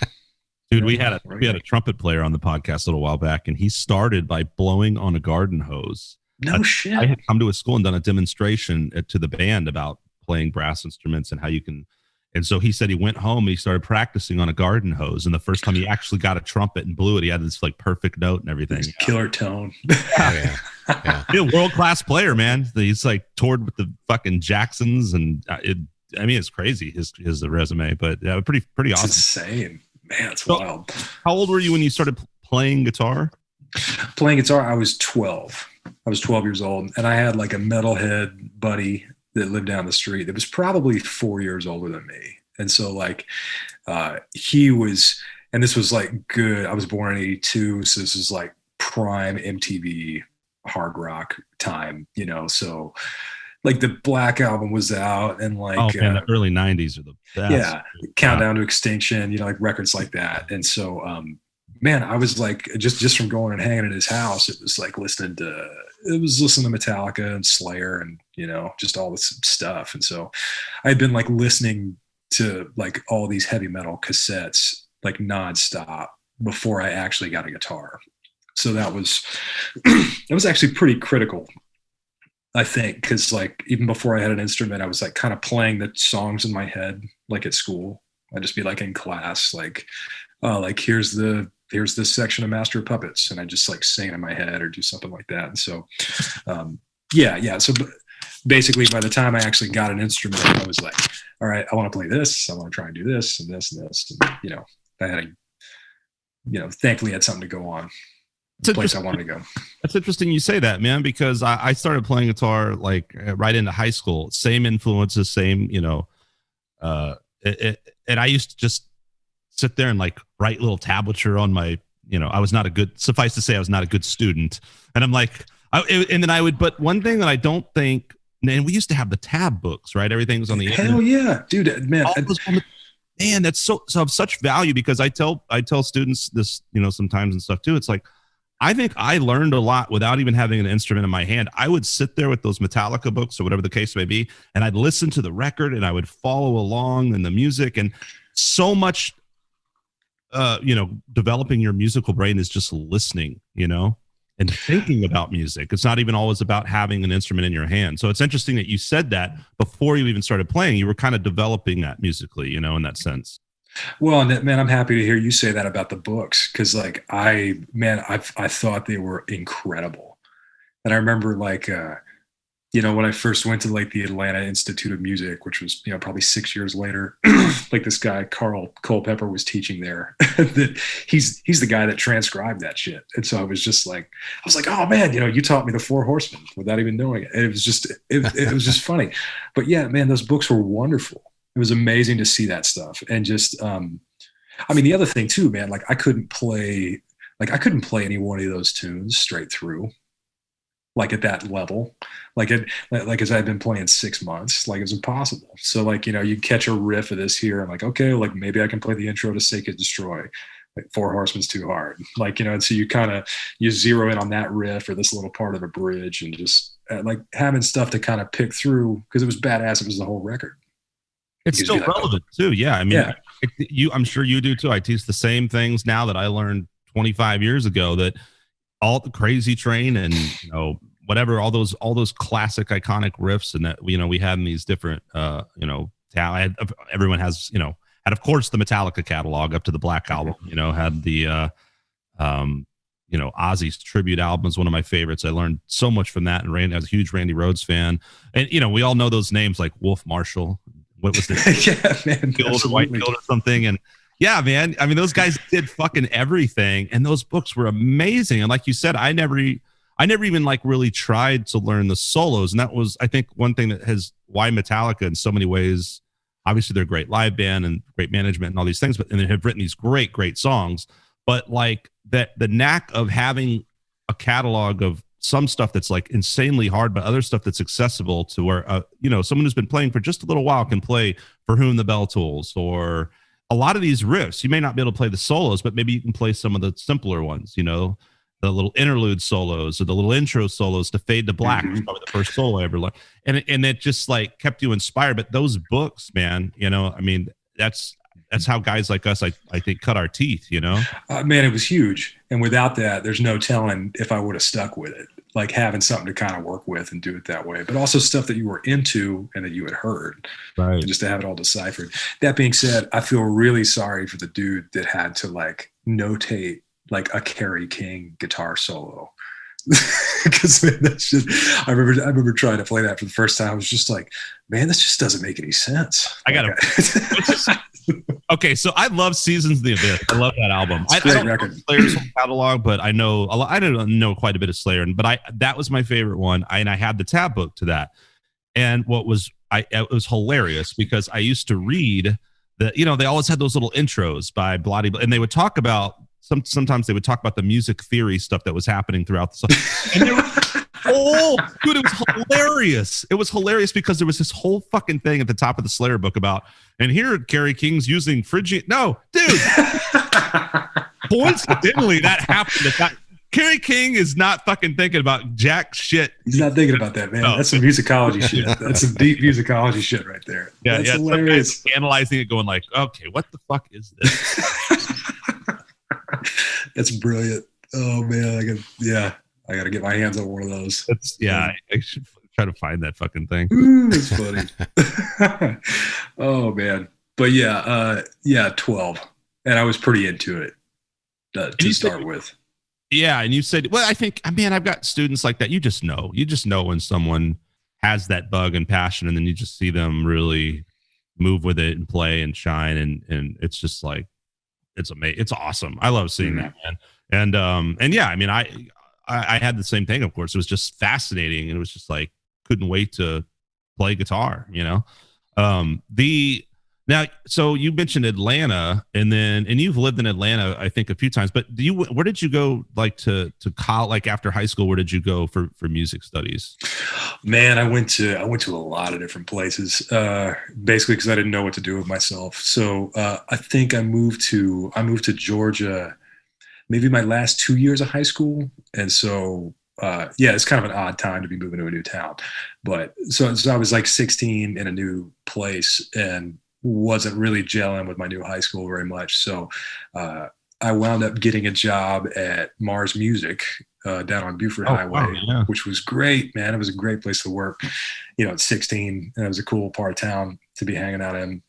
Dude, we had a trumpet player on the podcast a little while back, and he started by blowing on a garden hose. No shit. I had come to a school and done a demonstration to the band about playing brass instruments and how you can. And so he said he went home and he started practicing on a garden hose. And the first time he actually got a trumpet and blew it, he had this, like, perfect note and everything. Killer tone. Yeah. He's a world-class player, man. He's, like, toured with the fucking Jacksons, and it's crazy, his resume, but yeah, pretty awesome. It's insane, man. It's wild. How old were you when you started playing guitar? Playing guitar, I was 12. I was 12 years old, and I had, like, a metalhead buddy that lived down the street that was probably 4 years older than me. And so, like, he was, and this was, like, good. I was born in 82. So this is, like, prime MTV hard rock time, so, like, the Black Album was out, and, like, the early 90s are the best. Yeah. Countdown to Extinction, like, records like that. And so, man, I was, like, just from going and hanging at his house, it was like listening to Metallica and Slayer and, just all this stuff. And so I'd been, like, listening to, like, all these heavy metal cassettes, like, nonstop before I actually got a guitar. So that was actually pretty critical, I think, because, like, even before I had an instrument, I was, like, kind of playing the songs in my head, like, at school. I'd just be, like, in class, like, here's this section of Master of Puppets, and I just, like, sing in my head or do something like that. And so, yeah. So basically, by the time I actually got an instrument, I was like, all right, I want to play this. I want to try and do this and this and this. And, I had thankfully had something to go on. The place I wanted to go. That's interesting you say that, man, because I started playing guitar like right into high school. Same influences, same, and I used to just sit there and like write little tablature on my, I was not a good, suffice to say, I was not a good student. And I'm like, but one thing that I don't think, and we used to have the tab books, right? Everything was on the Hell yeah, dude, man. Man, that's so of such value, because I tell students this, sometimes and stuff too. It's like, I think I learned a lot without even having an instrument in my hand. I would sit there with those Metallica books or whatever the case may be, and I'd listen to the record and I would follow along in the music. And so much, developing your musical brain is just listening, and thinking about music. It's not even always about having an instrument in your hand. So it's interesting that you said that before you even started playing, you were kind of developing that musically, in that sense. Well, man, I'm happy to hear you say that about the books, because like I thought they were incredible. And I remember like when I first went to like the Atlanta Institute of Music, which was probably 6 years later, like this guy Carl Culpepper was teaching there. he's the guy that transcribed that shit. And so I was like, oh man, you taught me the Four Horsemen without even knowing it. And it was just funny. But yeah, man, those books were wonderful. It was amazing to see that stuff. And just, the other thing too, man, like I couldn't play any one of those tunes straight through, like at that level, like as I'd been playing 6 months, like it was impossible. So like, you'd catch a riff of this here. I'm like, okay, like maybe I can play the intro to Sacred Destroy. Like Four Horsemen's too hard. Like, and so you zero in on that riff or this little part of a bridge, and just like having stuff to kind of pick through, because it was badass. It was the whole record. It's still relevant too. Yeah. I'm sure you do too. I teach the same things now that I learned 25 years ago, that all the Crazy Train and, whatever, all those classic iconic riffs, and that, we had in these different, everyone has, and of course the Metallica catalog up to the Black Album, had the, Ozzy's tribute album is one of my favorites. I learned so much from that. And I was a huge Randy Rhoads fan. And, we all know those names like Wolf Marshall. What was it? Yeah, man. Guild or White Guild or something. And yeah, man. Those guys did fucking everything. And those books were amazing. And like you said, I never even like really tried to learn the solos. And that was, I think, one thing that has why Metallica in so many ways, obviously they're a great live band and great management and all these things, and they have written these great, great songs. But like that, the knack of having a catalog of some stuff that's like insanely hard, but other stuff that's accessible to where, someone who's been playing for just a little while can play For Whom the Bell Tolls, or a lot of these riffs. You may not be able to play the solos, but maybe you can play some of the simpler ones, the little interlude solos or the little intro solos to Fade to Black, which is probably the first solo I ever learned. And it just like kept you inspired. But those books, man, that's how guys like us, I think, cut our teeth, Man, it was huge. And without that, there's no telling if I would have stuck with it, like having something to kind of work with and do it that way, but also stuff that you were into and that you had heard, right? And just to have it all deciphered. That being said, I feel really sorry for the dude that had to like notate like a Kerry King guitar solo. Because that's just, I remember trying to play that for the first time. I was just like, man, this just doesn't make any sense. Okay, so I love Seasons of the Abyss. I love that album. I don't know Slayer's whole catalog, but I know a lot. I don't know quite a bit of Slayer, but that was my favorite one. I had the tab book to that, and it was hilarious because I used to read they always had those little intros by Bloody, and they would talk about. Sometimes they would talk about the music theory stuff that was happening throughout the song. And dude, it was hilarious. It was hilarious because there was this whole fucking thing at the top of the Slayer book about, and here Kerry King's using Phrygian. No, dude. Coincidentally, that happened. Kerry King is not fucking thinking about jack shit. He's not thinking about that, man. No. That's some musicology shit. That's some deep musicology shit right there. Yeah, that's hilarious. Analyzing it, going like, okay, what the fuck is this? That's brilliant. Oh man, I gotta get my hands on one of those. I should try to find that fucking thing. Ooh, that's funny. Oh man, but 12, and I was pretty into it to start with. Yeah, and you said, well, I think, man, I've got students like that. You just know when someone has that bug and passion, and then you just see them really move with it and play and shine, and it's just like, it's amazing. It's awesome. I love seeing that, man. And yeah, I mean, I had the same thing. Of course, it was just fascinating, and it was just like couldn't wait to play guitar. Now, so you mentioned Atlanta, and you've lived in Atlanta, I think, a few times. But where did you go, like to college, like after high school? Where did you go for music studies? Man, I went to a lot of different places, basically because I didn't know what to do with myself. So I think I moved to Georgia, maybe my last 2 years of high school, and so yeah, it's kind of an odd time to be moving to a new town. But so I was like 16 in a new place and wasn't really gelling with my new high school very much. So I wound up getting a job at Mars Music down on Buford Highway, which was great, man. It was a great place to work, at 16, and it was a cool part of town to be hanging out in.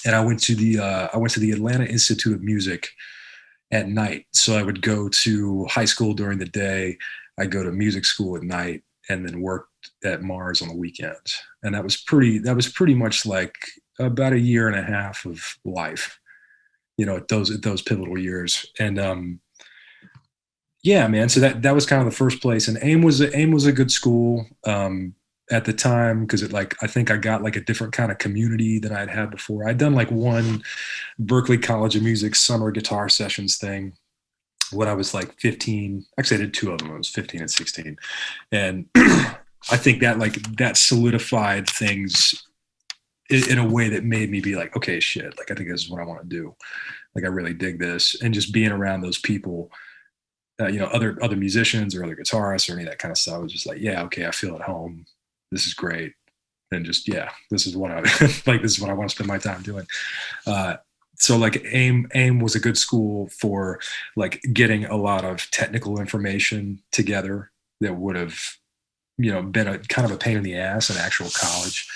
And I went to the Atlanta Institute of Music at night. So I would go to high school during the day. I'd go to music school at night, and then worked at Mars on the weekends. And that was pretty much like about a year and a half of life, at those pivotal years. And yeah, man. So that was kind of the first place. And AIM was a good school at the time, because I think I got like a different kind of community than I'd had before. I'd done like one Berklee College of Music summer guitar sessions thing when I was like 15. Actually, I did two of them. I was 15 and 16. And I think that solidified things in a way that made me be like, okay, shit, like I think this is what I want to do. Like I really dig this. And just being around those people, other musicians or other guitarists or any of that kind of stuff, I was just like, yeah, okay, I feel at home. This is great. And just, yeah, this is what I this is what I want to spend my time doing. So like AIM was a good school for like getting a lot of technical information together that would have, been a kind of a pain in the ass in actual college,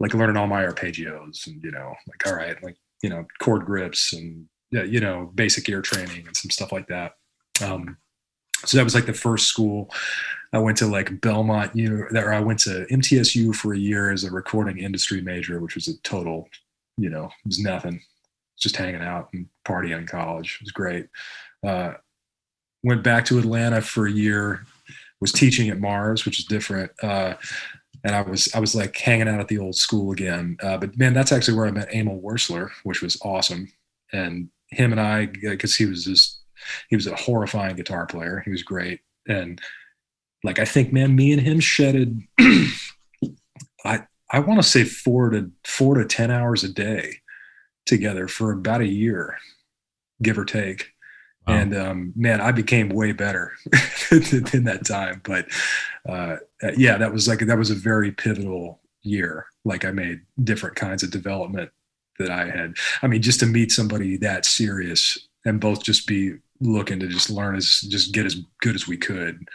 like learning all my arpeggios and, like, all right, like, chord grips and, basic ear training and some stuff like that. So that was like the first school. I went to like Belmont, I went to MTSU for a year as a recording industry major, which was a total, it was nothing. Just hanging out and partying in college. It was great. Went back to Atlanta for a year, was teaching at Mars, which is different. And I was like hanging out at the old school again. But man, that's actually where I met Emil Wursler, which was awesome. And him and I, because he was a horrifying guitar player. He was great. And like, I think, man, me and him shedded, I want to say 4 to 10 hours a day together for about a year, give or take. Wow. And man, I became way better in that time. But yeah, that was a very pivotal year. Like I made different kinds of development that I had. I mean, just to meet somebody that serious and both just be looking to just learn just get as good as we could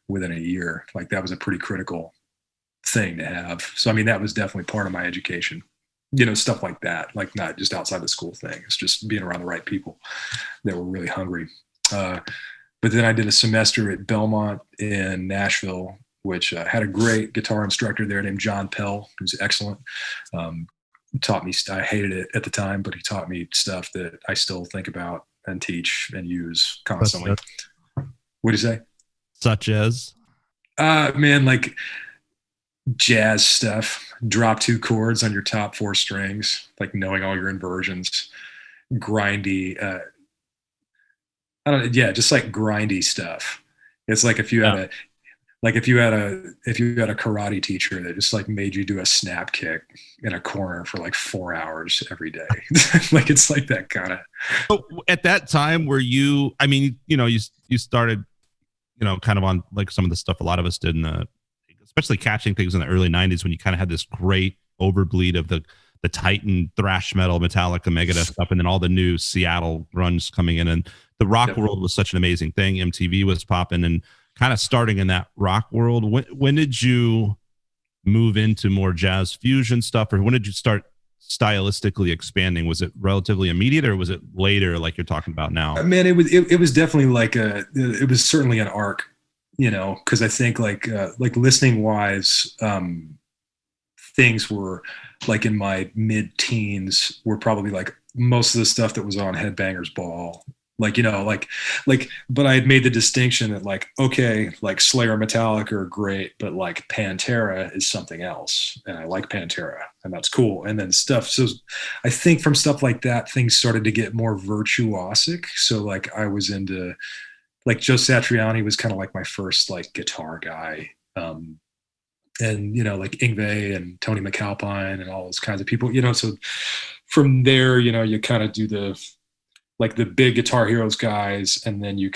within a year. Like that was a pretty critical thing to have. So, I mean, that was definitely part of my education. Stuff like that, like not just outside the school thing. It's just being around the right people that were really hungry. But then I did a semester at Belmont in Nashville, which had a great guitar instructor there named John Pell, who's excellent. Taught me, I hated it at the time, but he taught me stuff that I still think about and teach and use constantly. What do you say? Such as? Man, like jazz stuff. Drop 2 chords on your top 4 strings, like knowing all your inversions, grindy. Just like grindy stuff. It's like if you had a karate teacher that just like made you do a snap kick in a corner for like 4 hours every day. Like it's like that kind of. So at that time, were you? I mean, you started, kind of on like some of the stuff a lot of us did especially catching things in the early 90s when you kind of had this great overbleed of the Titan thrash metal, Metallica, Megadeth stuff, and then all the new Seattle grunge coming in, and the rock world was such an amazing thing. MTV was popping and kind of starting in that rock world. When did you move into more jazz fusion stuff, or when did you start stylistically expanding? Was it relatively immediate, or was it later, like you're talking about now? Man, it was definitely it was certainly an arc. Because I think like listening wise, things were like in my mid-teens were probably like most of the stuff that was on Headbangers Ball. Like, but I had made the distinction that like, okay, like Slayer and Metallica are great, but like Pantera is something else. And I like Pantera and that's cool. And then stuff. So I think from stuff like that, things started to get more virtuosic. So like I was into like Joe Satriani was kind of like my first like guitar guy. And, like Yngwie and Tony McAlpine and all those kinds of people, so from there, you kind of do the big Guitar Heroes guys. And then I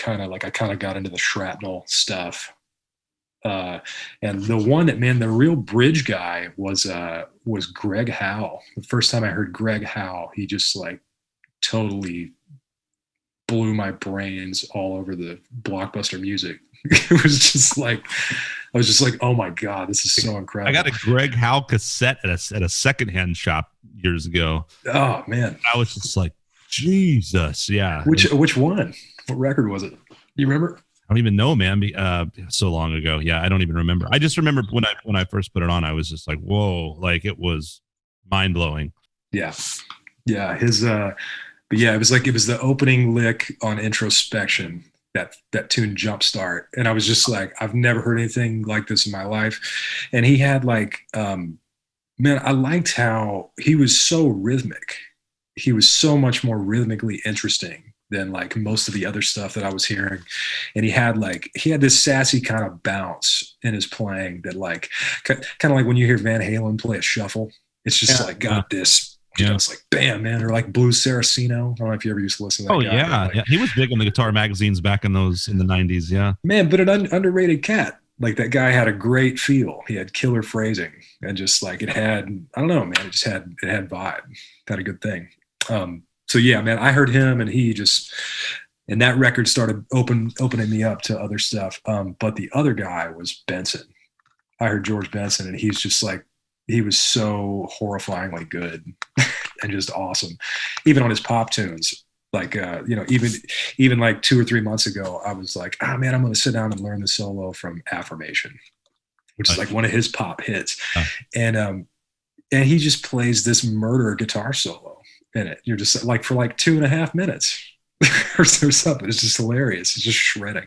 kind of got into the Shrapnel stuff. And the one that, man, the real bridge guy was Greg Howe. The first time I heard Greg Howe, he just like totally blew my brains all over the Blockbuster music. It was just like, I was just like, oh my God, this is so incredible. I got a Greg Howe cassette at a secondhand shop years ago. Oh man. I was just like, Jesus. Yeah. Which one? What record was it? You remember? I don't even know, man. So long ago. Yeah. I don't even remember. I just remember when I first put it on, I was just like, whoa, like it was mind blowing. Yeah. Yeah. But yeah, it was the opening lick on Introspection, that tune Jumpstart. And I was just like, I've never heard anything like this in my life. And he had like, man, I liked how he was so rhythmic. He was so much more rhythmically interesting than like most of the other stuff that I was hearing. And he had this sassy kind of bounce in his playing that like, kind of like when you hear Van Halen play a shuffle, it's just like got this. It's like bam, man, or like Blues Saraceno. I don't know if you ever used to listen to that. Oh guy, yeah, like, yeah, he was big in the guitar magazines back in the 90s. Yeah, man, but an underrated cat. Like that guy had a great feel. He had killer phrasing, and just like it had, I don't know, man, it had vibe. Had a good thing. So yeah, man, I heard him, and and that record started opening me up to other stuff. But the other guy was Benson. I heard George Benson, and he's just like, he was so horrifyingly good and just awesome. Even on his pop tunes, like, even like 2 or 3 months ago, I was like, oh man, I'm going to sit down and learn the solo from Affirmation, which is like one of his pop hits. And he just plays this murder guitar solo in it. You're just like, for like 2.5 minutes or something. It's just hilarious. It's just shredding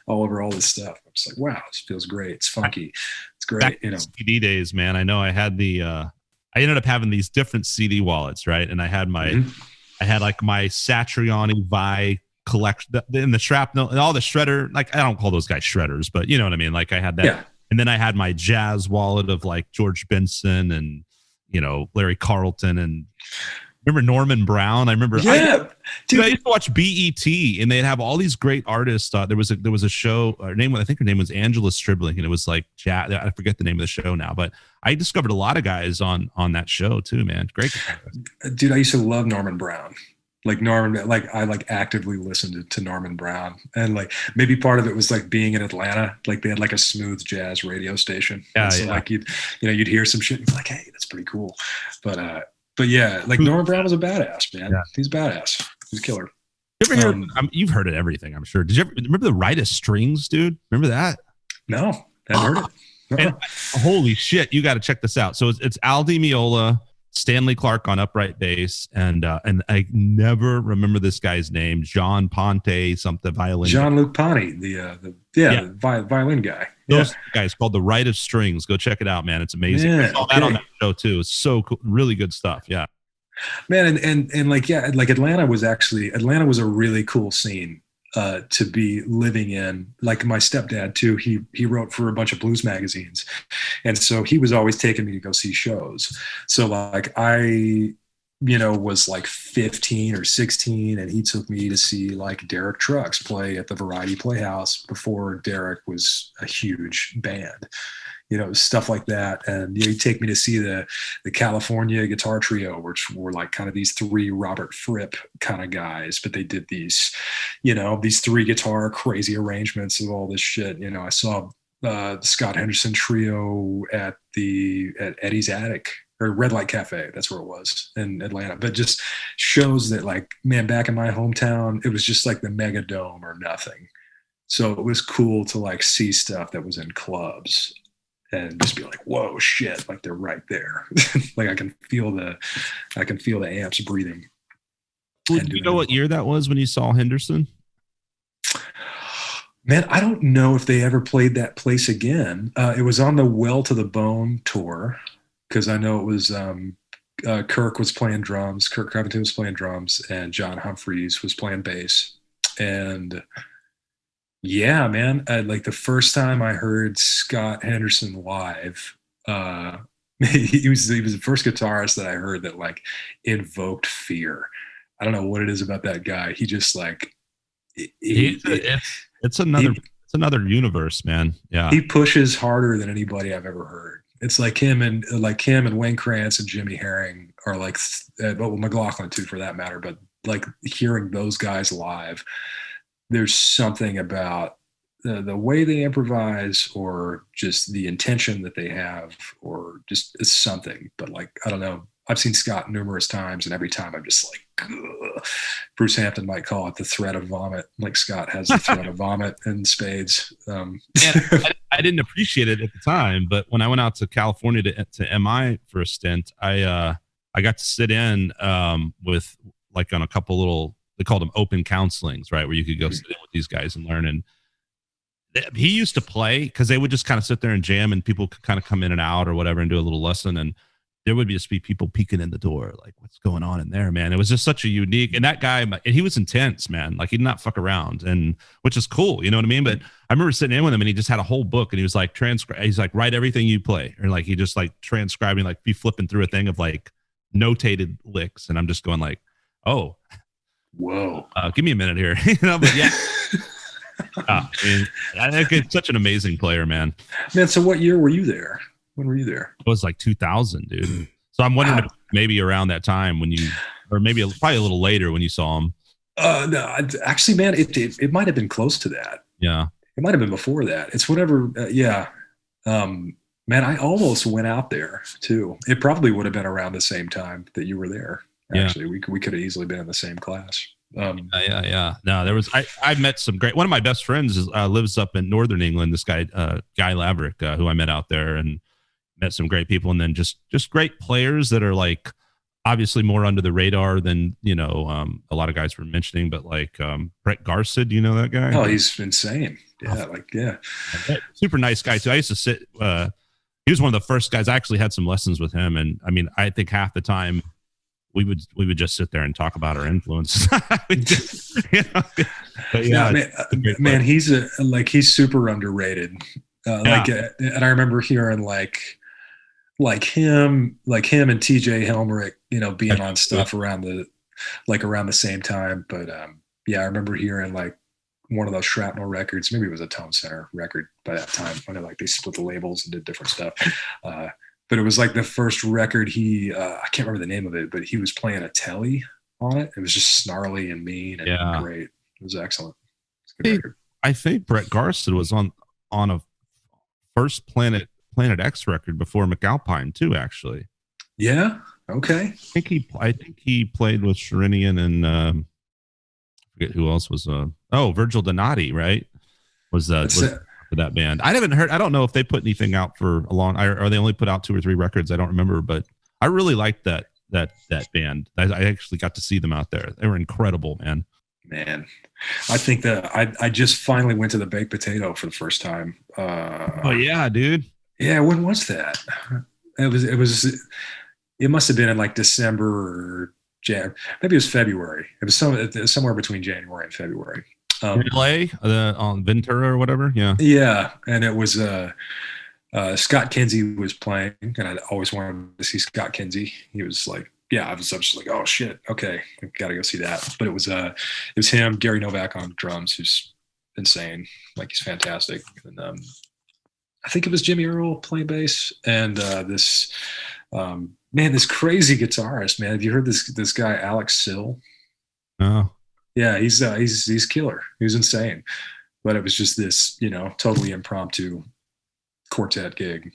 all over all this stuff. I'm just like, wow, this feels great. It's funky. It's great. Back CD days, man. I know I had I ended up having these different CD wallets, right? And I had I had like my Satriani Vi collection in the Shrapnel and all the shredder. Like I don't call those guys shredders, but you know what I mean? Like I had that. Yeah. And then I had my jazz wallet of like George Benson and, Larry Carlton and remember Norman Brown? I remember. Yeah, dude. I used to watch BET, and they'd have all these great artists. There was a show. I think her name was Angela Stribling, and it was like jazz. I forget the name of the show now, but I discovered a lot of guys on that show too, man. Great. Dude, I used to love Norman Brown. Like Norman, like I like actively listened to Norman Brown, and like maybe part of it was like being in Atlanta. Like they had like a smooth jazz radio station. Yeah, so like you'd hear some shit and be like, hey, that's pretty cool. But yeah, like Norman Brown was a badass, man. Yeah. He's a badass. He's a killer. You ever hear? You've heard of everything, I'm sure. Did you ever remember the Rite of Strings, dude? Remember that? No, I haven't heard it. And, holy shit, you got to check this out. So it's Al Di Meola, Stanley Clark on upright bass, and I never remember this guy's name. John Ponte, something violin. Jean-Luc Ponty, the violin guy. Those guys called the Rite of Strings. Go check it out, man. It's amazing. Yeah, I saw that on that show too. It's so cool. Really good stuff. Yeah, man. And like, yeah, like Atlanta was a really cool scene to be living in. Like my stepdad too, he wrote for a bunch of blues magazines, and so he was always taking me to go see shows. So like I was like 15 or 16, and he took me to see like Derek Trucks play at the Variety Playhouse before Derek was a huge band, stuff like that. And he'd take me to see the California Guitar Trio, which were like kind of these 3 Robert Fripp kind of guys, but they did these 3 guitar crazy arrangements of all this shit. I saw the Scott Henderson Trio at Eddie's Attic. Or Red Light Cafe, that's where it was in Atlanta. But just shows that, like, man, back in my hometown, it was just like the Mega Dome or nothing. So it was cool to like see stuff that was in clubs and just be like, whoa, shit, like they're right there. Like I can feel the amps breathing. Do you know what year that was when you saw Henderson? Man, I don't know if they ever played that place again. It was on the Well to the Bone tour, because I know it was Kirk was playing drums, Kirk Covington was playing drums, and John Humphreys was playing bass. And yeah, man, like the first time I heard Scott Henderson live, he was the first guitarist that I heard that like invoked fear. I don't know what it is about that guy. He just like it's another universe, man. Yeah, he pushes harder than anybody I've ever heard. It's like him and Wayne Krantz and Jimmy Herring are like, well, McLaughlin too, for that matter. But like hearing those guys live, there's something about the way they improvise, or just the intention that they have, or just it's something. But like, I don't know. I've seen Scott numerous times, and every time I'm just like, ugh. Bruce Hampton might call it the threat of vomit. Like Scott has the threat of vomit in spades. I didn't appreciate it at the time, but when I went out to California to MI for a stint, I got to sit in with like on a couple little, they called them open counselings, right, where you could go sit in with these guys and learn. And he used to play, because they would just kind of sit there and jam, and people could kind of come in and out or whatever and do a little lesson, and there would just be people peeking in the door, like, what's going on in there, man? It was just such a unique, and that guy, and he was intense, man. Like, he did not fuck around, and which is cool, you know what I mean? But I remember sitting in with him, and he just had a whole book, and he was like, he's like, write everything you play, or like, he just like transcribing, like, be flipping through a thing of like notated licks, and I'm just going like, oh, whoa, give me a minute here, you know? But yeah. I mean, I think it's such an amazing player, man. Man, so what year were you there? When were you there? It was like 2000, dude. So I'm wondering if maybe around that time when you, or maybe probably a little later when you saw him. No, actually, man, it might have been close to that. Yeah. It might have been before that. It's whatever. Yeah. Man, I almost went out there too. It probably would have been around the same time that you were there. Actually, we could have easily been in the same class. Yeah. No, there was, I met some great, one of my best friends lives up in Northern England. This guy, Guy Laverick, who I met out there, and met some great people, and then just great players that are like obviously more under the radar than, you know, a lot of guys were mentioning, but like Brett Garcid, you know that guy? Oh, he's insane. Yeah. Yeah. Super nice guy too. I used to sit, he was one of the first guys. I actually had some lessons with him. And I mean, I think half the time we would just sit there and talk about our influences. Man, he's super underrated. And I remember hearing like him and TJ Helmrich, you know, being on stuff around the same time. But I remember hearing like one of those Shrapnel records. Maybe it was a Tone Center record by that time. I know like they split the labels and did different stuff. But it was like the first record I can't remember the name of it, but he was playing a telly on it. It was just snarly and mean and great. It was excellent. It's a good record. I think Brett Garcid was on a first Planet X record before McAlpine too, actually. Yeah. Okay. I think he played with Sherinian and I forget who else was. Virgil Donati, right? Was for that band. I haven't heard. I don't know if they put anything out for a long. Or they only put out 2 or 3 records. I don't remember, but I really liked that band. I actually got to see them out there. They were incredible, man. Man, I think that I just finally went to the Baked Potato for the first time. Oh yeah, dude. Yeah, when was that? It must have been in like December or Maybe it was February. It was somewhere between January and February. LA on Ventura or whatever. Yeah. Yeah, and it was Scott Kinsey was playing, and I always wanted to see Scott Kinsey. He was like, yeah, I was just like, oh shit, okay, I gotta go see that. But it was him, Gary Novak on drums, who's insane. Like he's fantastic. And I think it was Jimmy Earl playing bass, and this crazy guitarist, man. Have you heard this guy Alex Sill? No. Yeah, he's killer. He was insane. But it was just this, totally impromptu quartet gig,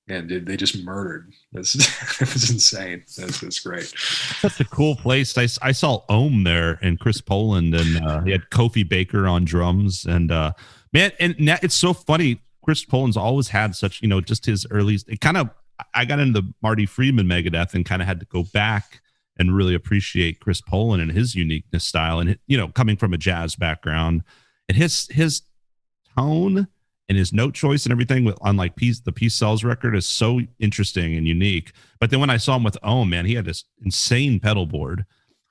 and they just murdered. It was insane. That's great. Such a cool place. I saw Ohm there and Chris Poland, and he had Kofi Baker on drums, and man, and it's so funny. Chris Poland's always had such, just his early, I got into the Marty Friedman Megadeth and kind of had to go back and really appreciate Chris Poland and his uniqueness style. And, coming from a jazz background and his tone and his note choice and everything on like the Peace Sells record is so interesting and unique. But then when I saw him with Ohm, man, he had this insane pedal board.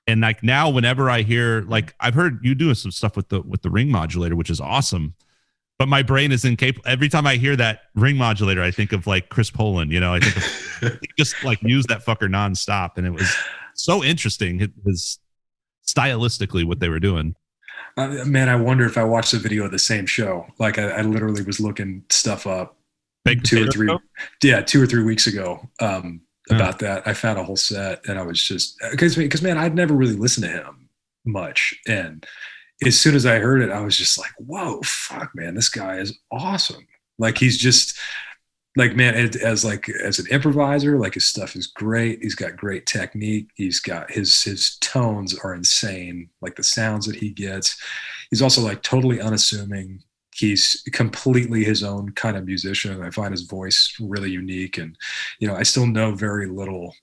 And like now, whenever I hear, like I've heard you doing some stuff with the ring modulator, which is awesome. But my brain is incapable. Every time I hear that ring modulator, I think of like Chris Poland. I think of, just like use that fucker nonstop, and it was so interesting. It was stylistically what they were doing. Man, I wonder if I watched the video of the same show. Like I literally was looking stuff up 2 or 3 weeks ago about that. I found a whole set, and I was just because man, I'd never really listened to him much, and as soon as I heard it, I was just like, whoa, fuck, man, this guy is awesome. Like, he's just like, man, as an improviser, like his stuff is great. He's got great technique. He's got his tones are insane. Like the sounds that he gets. He's also like totally unassuming. He's completely his own kind of musician. I find his voice really unique. And, I still know very little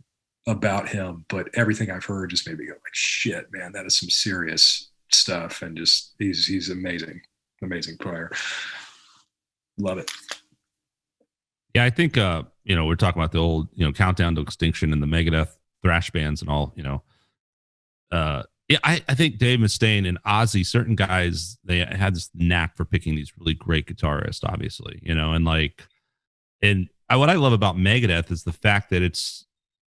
about him, but everything I've heard just made me go like, shit, man, that is some serious stuff. And just he's amazing player. Love it. Yeah, I think we're talking about the old Countdown to Extinction and the Megadeth thrash bands and all. I think Dave Mustaine and Ozzy, certain guys, they had this knack for picking these really great guitarists, obviously, and what I love about Megadeth is the fact that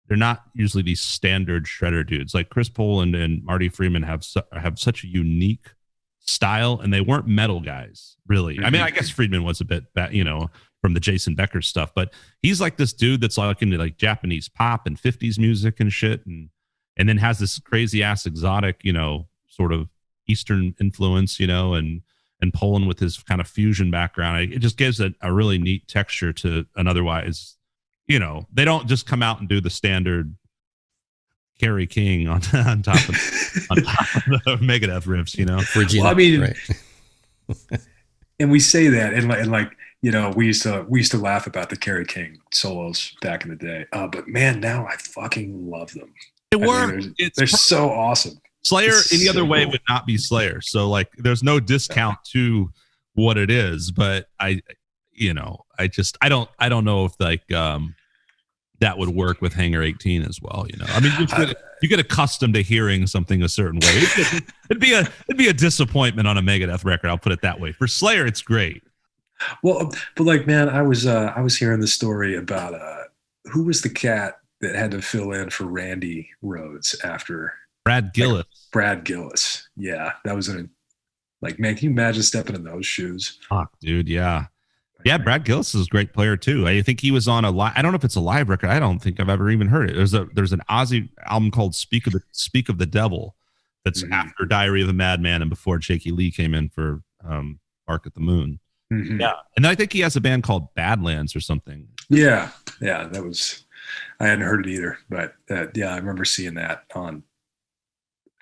they're not usually these standard shredder dudes. Like Chris Poland and Marty Friedman have such a unique style, and they weren't metal guys, really. I mean, I guess Friedman was a bit, from the Jason Becker stuff, but he's like this dude that's like into like Japanese pop and 50s music and shit, and then has this crazy ass exotic, sort of Eastern influence, and Poland with his kind of fusion background. It just gives a really neat texture to an otherwise. They don't just come out and do the standard Kerry King on top of the Megadeth riffs, Virginia, well, I mean, right. And we say that, and we used to laugh about the Kerry King solos back in the day. But man, now I fucking love them. It works. They're so awesome. Slayer any other way would not be Slayer. So like, there's no discount to what it is, but I don't know if like that would work with Hangar 18 as well. I mean, you get accustomed to hearing something a certain way. It'd be a disappointment on a Megadeth record. I'll put it that way. For Slayer, it's great. Well, but like, man, I was hearing the story about who was the cat that had to fill in for Randy Rhoads after Brad Gillis. Brad Gillis. Yeah, that was like, man, can you imagine stepping in those shoes? Fuck, dude. Yeah. Yeah, Brad Gillis is a great player too. I think he was on I don't know if it's a live record. I don't think I've ever even heard it. There's an Ozzy album called Speak of the Devil that's after Diary of a Madman and before Jakey Lee came in for Bark at the Moon. Mm-hmm. Yeah, and I think he has a band called Badlands or something. Yeah, that was. I hadn't heard it either, but yeah, I remember seeing that on.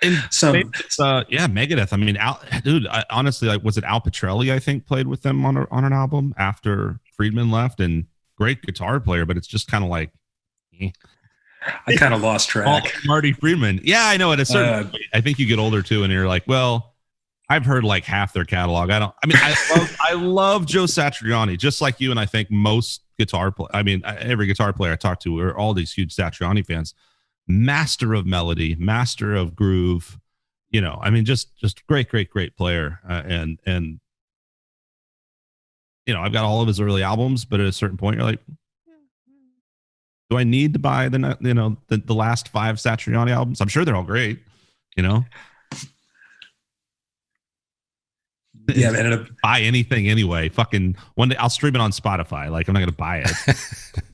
And Megadeth. I mean, dude, honestly, like, was it Al Pitrelli? I think played with them on an album after Friedman left, and great guitar player, but it's just kind of like, I kind of lost track. Marty Friedman. Yeah, I know. At a certain point, I think you get older too, and you're like, well, I've heard like half their catalog. I love Joe Satriani, just like you, and I think most every guitar player I talk to are all these huge Satriani fans. Master of melody, master of groove, just great player. And I've got all of his early albums, but at a certain point you're like, do I need to buy the last 5 Satriani albums? I'm sure they're all great, Yeah, man. Buy anything anyway. Fucking one day I'll stream it on Spotify. Like, I'm not gonna buy it.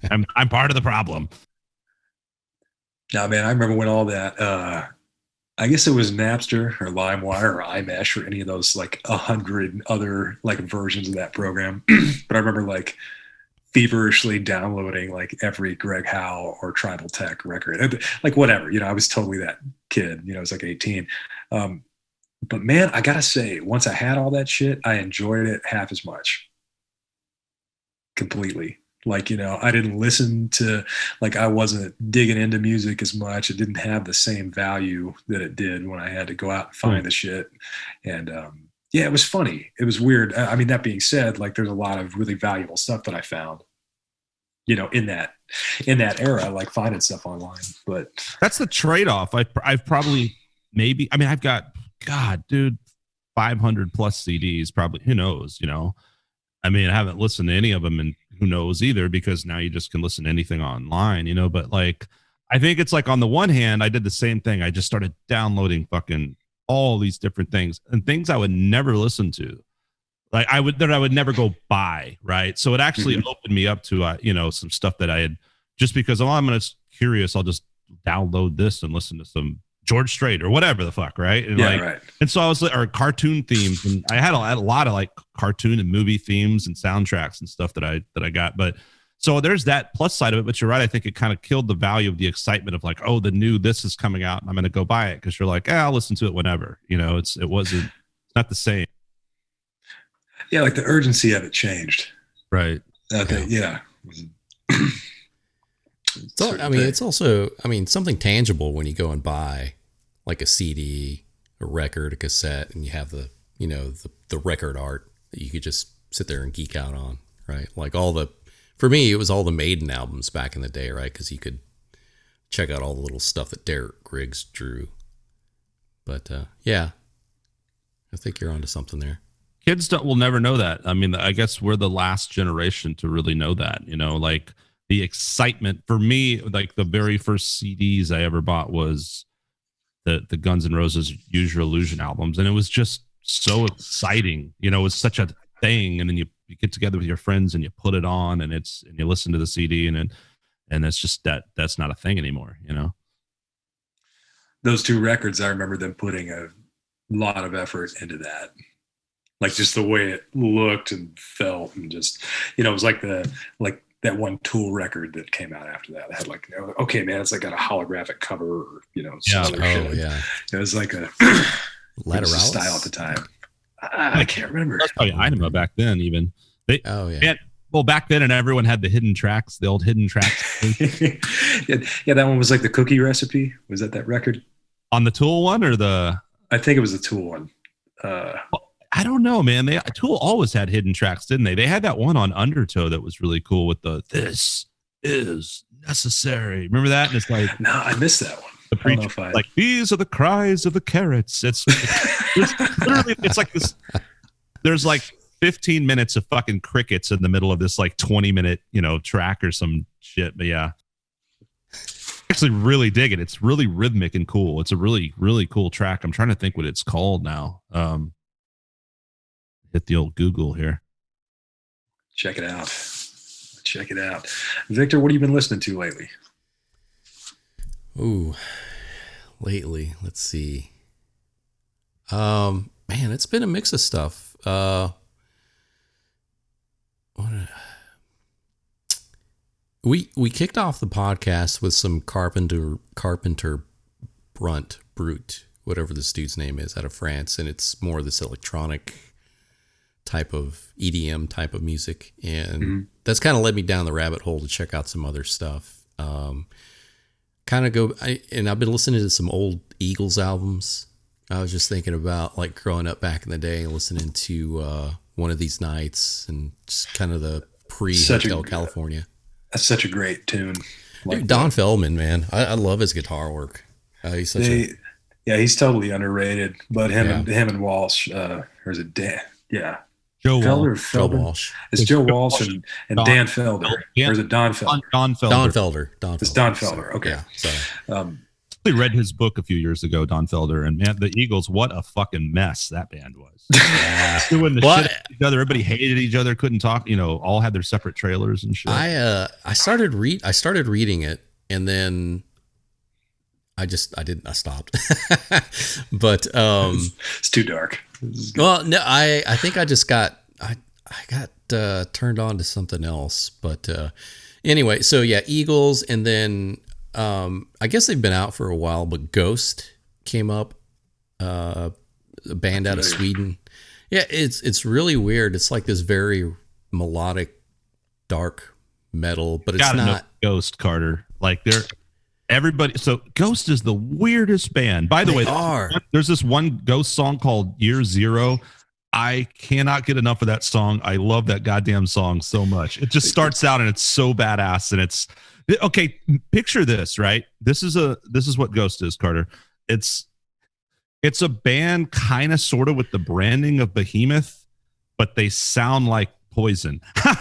I'm part of the problem. No, man, I remember when all that, I guess it was Napster or LimeWire or iMesh or any of those like 100 other like versions of that program. But I remember like feverishly downloading like every Greg Howe or Tribal Tech record, like whatever, I was totally that kid, I was like 18. But man, I gotta say, once I had all that shit, I enjoyed it half as much. completely. Like, I didn't listen to, like, I wasn't digging into music as much. It didn't have the same value that it did when I had to go out and find the shit. And yeah, it was funny. It was weird. I mean, that being said, like, there's a lot of really valuable stuff that I found, in that era, like finding stuff online. But that's the trade-off. I've probably I've got, God, dude, 500 plus CDs, probably. Who knows? I mean, I haven't listened to any of them, and who knows either, because now you just can listen to anything online, but like, I think it's like, on the one hand, I did the same thing. I just started downloading fucking all these different things and things I would never listen to. Like I would never go buy. Right. So it actually opened me up to, some stuff that I had, just because, I'm curious. I'll just download this and listen to some George Strait or whatever the fuck, right? And right. And so I was like, or cartoon themes, and I had a lot of like cartoon and movie themes and soundtracks and stuff that I got. But so there's that plus side of it. But you're right. I think it kind of killed the value of the excitement of like, oh, this is coming out and I'm going to go buy it, because you're like, I'll listen to it whenever. It's not the same. Yeah, like the urgency of it changed. Right. Yeah. So, it's also, something tangible when you go and buy like a CD, a record, a cassette, and you have the, the record art that you could just sit there and geek out on, right? Like for me, it was all the Maiden albums back in the day, right? Because you could check out all the little stuff that Derek Griggs drew. But yeah, I think you're onto something there. Kids will never know that. I mean, I guess we're the last generation to really know that, like the excitement for me, like the very first CDs I ever bought was the Guns N' Roses Use Your Illusion albums. And it was just so exciting. It was such a thing. And then you get together with your friends and you put it on and you listen to the CD and it's just that's not a thing anymore, Those two records, I remember them putting a lot of effort into that. Like just the way it looked and felt, and just, it was like that one Tool record that came out after that. It had like, okay, man, it's like got a holographic cover, or, some other shit. Yeah. It was like a Lateralis style at the time. I can't remember. That's probably Inema back then, even. Well, back then, and everyone had the hidden tracks, the old hidden tracks. Yeah, that one was like the cookie recipe. Was that record? On the Tool one or the? I think it was the Tool one. I don't know, man. Tool always had hidden tracks, didn't they? They had that one on Undertow that was really cool with the "This is necessary." Remember that? And it's like, no, I missed that one. The preacher, like, these are the cries of the carrots. It's literally, it's like this. There's like 15 minutes of fucking crickets in the middle of this like 20-minute, track or some shit. But yeah, actually really dig it. It's really rhythmic and cool. It's a really, really cool track. I'm trying to think what it's called now. Hit the old Google here. Check it out. Victor, what have you been listening to lately? Ooh, lately, let's see. Man, it's been a mix of stuff. We kicked off the podcast with some Carpenter Brut, whatever this dude's name is, out of France, and it's more this electronic type of EDM type of music, and that's kind of led me down the rabbit hole to check out some other stuff. And I've been listening to some old Eagles albums. I was just thinking about like growing up back in the day and listening to One of These Nights and just kind of the pre-Hotel California. That's such a great tune. Dude, Don Feldman, man, I love his guitar work. He's totally underrated. But him and Walsh, or is it Dan? Yeah. Joe Walsh. It's Joe Walsh and Dan Felder. Or is it Don Felder? Don Felder. It's Don Felder. Okay. Yeah, sorry. I read his book a few years ago, Don Felder, and man, the Eagles, what a fucking mess that band was. Doing the shit at each other. Everybody hated each other, couldn't talk, all had their separate trailers and shit. I started reading it, and then I stopped. But it's too dark. Well, no, I think I just got turned on to something else. But anyway, so yeah, Eagles, and then I guess they've been out for a while, but Ghost came up, a band out of Sweden. Yeah, it's really weird. It's like this very melodic dark metal, but it's Gotta know not. Ghost, Carter. Like everybody. So Ghost is the weirdest band. By the way, there's this one Ghost song called Year Zero. I cannot get enough of that song. I love that goddamn song so much. It just starts out and it's so badass. And it's okay. Picture this, right? This is what Ghost is, Carter. It's a band kind of sort of with the branding of Behemoth, but they sound like Poison.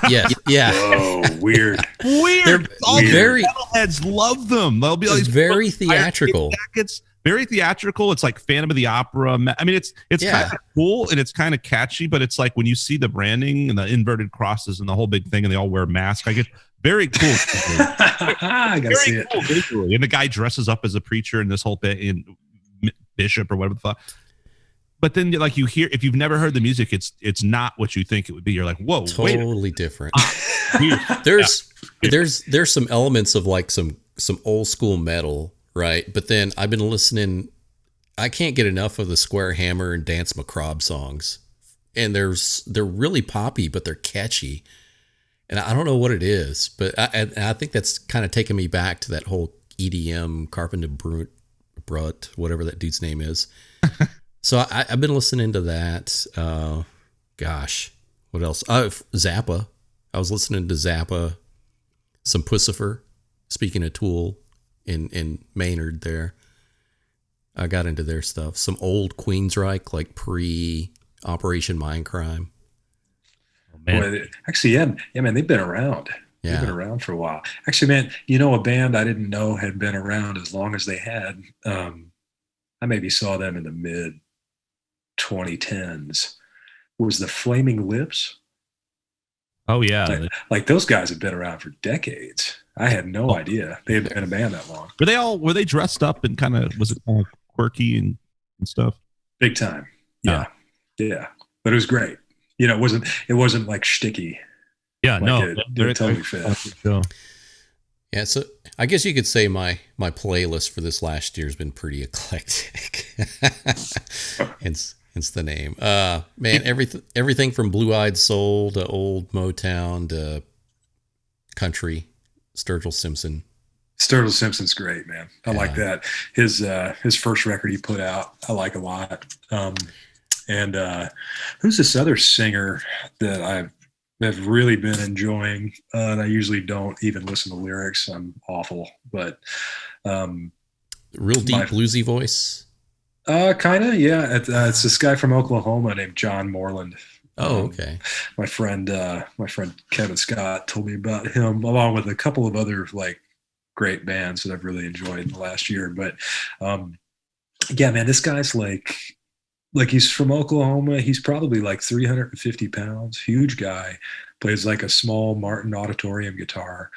Yes. Yeah. Oh, weird. They're all very metalheads love them. They'll be like very theatrical. Jackets, very theatrical. It's like Phantom of the Opera. I mean, it's kind of cool and it's kind of catchy, but it's like when you see the branding and the inverted crosses and the whole big thing, and they all wear masks. I get very cool. I gotta see it. Cool visually. And the guy dresses up as a preacher in this whole bit in bishop or whatever the fuck. But then, like, you hear, if you've never heard the music, it's not what you think it would be. You're like, whoa, totally different. There's some elements of like some old school metal, right? But then I've been listening. I can't get enough of the Square Hammer and Dance Macabre songs, and they're really poppy, but they're catchy. And I don't know what it is, but I think that's kind of taken me back to that whole EDM Carpenter Brut, whatever that dude's name is. So I've been listening to that. Gosh, what else? Zappa. I was listening to Zappa, some Pussifer. Speaking of Tool in Maynard there. I got into their stuff. Some old Queensryche, like pre-Operation Mindcrime. Oh, man. Boy, actually, yeah, man, they've been around. Yeah. They've been around for a while. Actually, man, a band I didn't know had been around as long as they had. I maybe saw them in the mid 2010s. Was the Flaming Lips? Oh yeah, like those guys have been around for decades. I had no idea they had been a band that long. Were they dressed up and kind of, was it kind of quirky and stuff? Big time. Yeah. But it was great. It wasn't like shticky. Yeah, like it totally fit. Yeah, so I guess you could say my playlist for this last year has been pretty eclectic. Hence the name. Man, everything from Blue-Eyed Soul to old Motown to country. Sturgill Simpson. Sturgill Simpson's great, man. I like that. His first record he put out, I like a lot. And who's this other singer that I've really been enjoying? And I usually don't even listen to lyrics. I'm awful, but real deep bluesy voice. Kind of, yeah. It's this guy from Oklahoma named John Moreland. Oh, okay. My friend Kevin Scott told me about him, along with a couple of other like great bands that I've really enjoyed in the last year. But yeah, man, this guy's like he's from Oklahoma. He's probably like 350 pounds, huge guy, plays like a small Martin Auditorium guitar.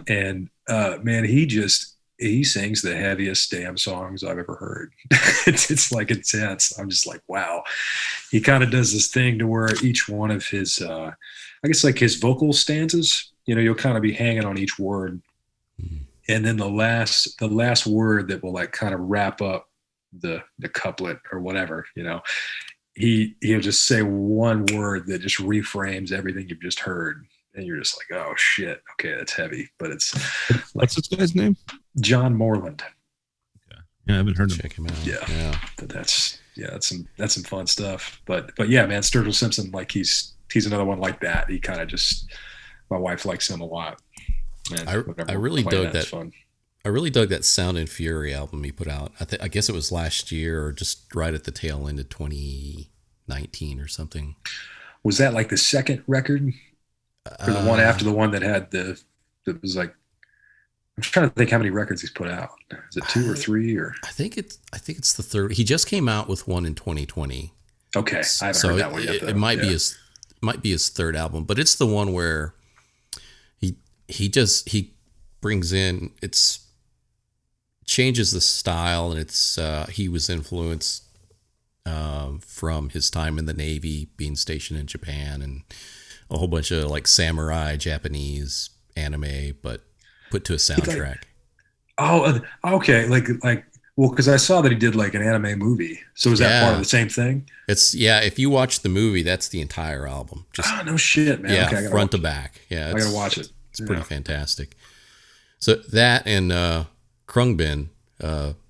And man, he sings the heaviest damn songs I've ever heard. It's like intense. I'm just like, wow. He kind of does this thing to where each one of his, I guess like his vocal stanzas, you'll kind of be hanging on each word. And then the last word that will like kind of wrap up the couplet or whatever, he'll just say one word that just reframes everything you've just heard. And you're just like, oh shit, okay, that's heavy. But it's what's this guy's name? John Moreland. Okay. Yeah, I haven't heard Check him out. Yeah. But that's some fun stuff. But yeah, man, Sturgill Simpson, like he's another one like that. He kind of just, my wife likes him a lot. Man, I really dug that. Fun. I really dug that Sound and Fury album he put out. I guess it was last year or just right at the tail end of 2019 or something. Was that like the second record? Or the one after the one that had that was like, I'm trying to think how many records he's put out. Is it 2 or 3 or? I think it's the third. He just came out with one in 2020. Okay, I haven't heard that one yet. It might be his third album, but it's the one where he brings in, changes the style, and it's he was influenced from his time in the Navy, being stationed in Japan, and a whole bunch of like samurai Japanese anime, but put to a soundtrack. Oh, okay. Like Well, because I saw that he did like an anime movie. So is that part of the same thing? It's if you watch the movie, that's the entire album. Just no shit, man. Yeah, okay, front to back. Yeah, I gotta watch it. It's pretty fantastic. So that and Krungbin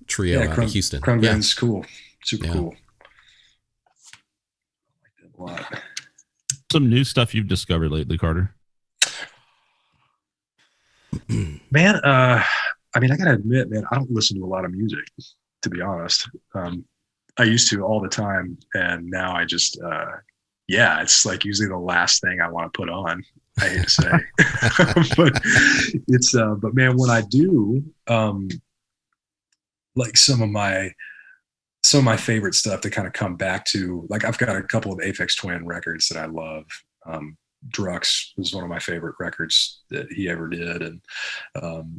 trio out of Houston. Krungbin's cool. Super cool. I like that a lot. Some new stuff you've discovered lately, Carter? Man, I mean, I gotta admit, man, I don't listen to a lot of music, to be honest. I used to all the time, and now I just, it's like usually the last thing I want to put on. I hate to say, but man, when I do, like some of my favorite stuff to kind of come back to, like I've got a couple of Aphex Twin records that I love. Drux was one of my favorite records that he ever did, and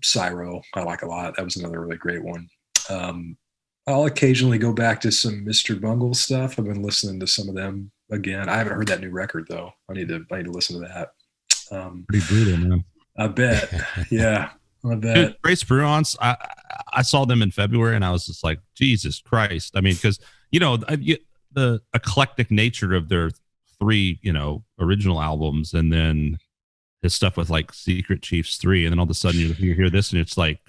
Cyro I like a lot. That was another really great one. I'll occasionally go back to some Mr. Bungle stuff. I've been listening to some of them again. I haven't heard that new record though. I need to listen to that. Pretty brutal, man. I bet. Yeah, I bet. Dude, Grace Bruance, I saw them in February, and I was just like, Jesus Christ. I mean, because the eclectic nature of their 3, original albums, and then his stuff with like Secret Chiefs 3, and then all of a sudden you hear this, and it's like,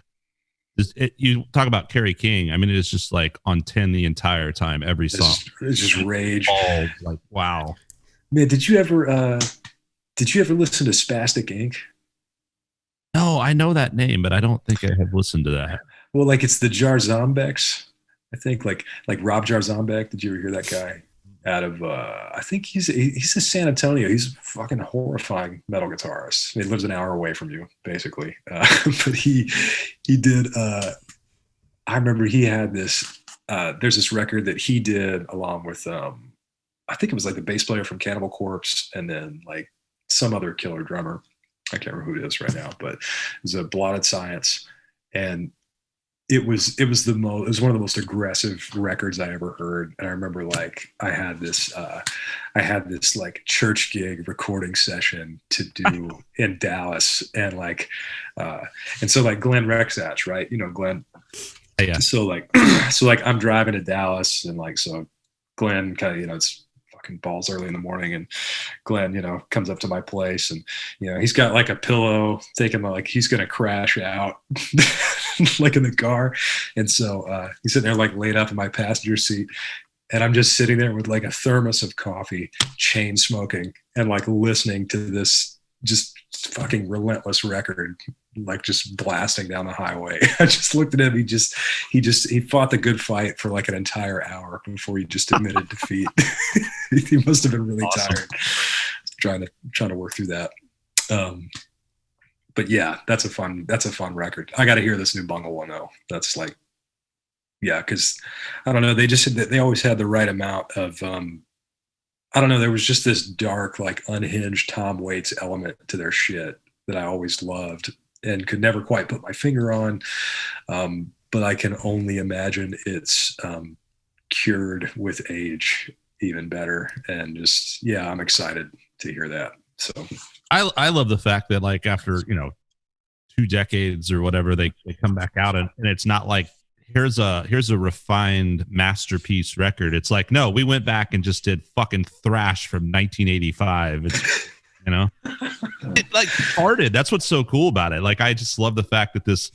you talk about Kerry King. I mean, it is just like on 10 the entire time, every song. It's just rage. All like, wow. Man, did you ever listen to Spastic Inc.? No, I know that name, but I don't think I have listened to that. Well, like it's the Jarzombecs, I think, like Rob Jarzombeck. Did you ever hear that guy? Out of I think he's in San Antonio. He's a fucking horrifying metal guitarist. He lives an hour away from you, basically. But he did. I remember he had this. There's this record that he did along with I think it was like the bass player from Cannibal Corpse, and then like some other killer drummer. I can't remember who it is right now, but it was a Blotted Science, and it was one of the most aggressive records I ever heard. And I remember like I had this like church gig recording session to do in Dallas, and like and so like Glenn Rexach, right? Glenn. Yeah. So like I'm driving to Dallas, and like so Glenn kind of it's fucking balls early in the morning, and Glenn comes up to my place, and he's got like a pillow, thinking like he's gonna crash out like in the car. And so he's sitting there like laid up in my passenger seat, and I'm just sitting there with like a thermos of coffee, chain smoking, and like listening to this just fucking relentless record, like just blasting down the highway. I just looked at him. He fought the good fight for like an entire hour before he just admitted defeat. He must have been really tired trying to work through that. But yeah, that's a fun record. I got to hear this new Bungle one though. That's like, yeah, because I don't know. They always had the right amount of I don't know. There was just this dark, like unhinged Tom Waits element to their shit that I always loved and could never quite put my finger on. But I can only imagine it's cured with age even better. And just, yeah, I'm excited to hear that. So I love the fact that like after 2 decades or whatever, they come back out and it's not like here's a refined masterpiece record. It's like, no, we went back and just did fucking thrash from 1985. It's it like started. That's what's so cool about it. Like I just love the fact that this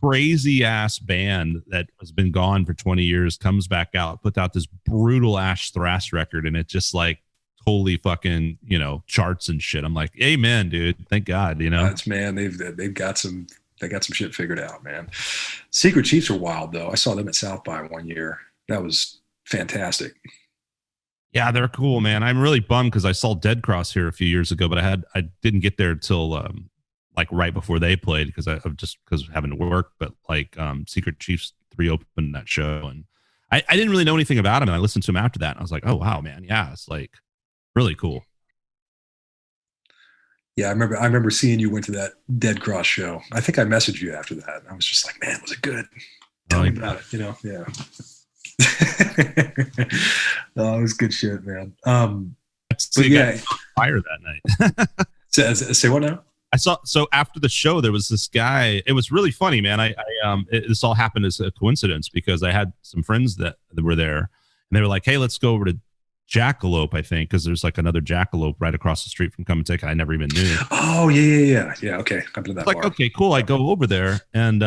crazy ass band that has been gone for 20 years comes back out, puts out this brutal ass thrash record, and it just like totally fucking charts and shit. I'm like, amen, dude. Thank God. That's, man, they've got some shit figured out, man. Secret Chiefs are wild though. I saw them at South by one year. That was fantastic. Yeah, they're cool, man. I'm really bummed because I saw Dead Cross here a few years ago, but I didn't get there till like right before they played because of having to work. But like Secret Chiefs 3 opened that show, and I didn't really know anything about them, and I listened to them after that, and I was like, oh wow, man, yeah, it's like really cool. Yeah, I remember seeing you went to that Dead Cross show. I think I messaged you after that. I was just like, man, was it good? Tell me about it. Yeah. Oh, it was good shit, man. But yeah, fire that night. Say what now? So after the show, there was this guy. It was really funny, man. This all happened as a coincidence because I had some friends that were there, and they were like, "Hey, let's go over to Jackalope," I think, because there's like another Jackalope right across the street from Come and Take It. I never even knew. Oh yeah. Okay, I've been to that. Like, bar. Okay, cool. I go over there, and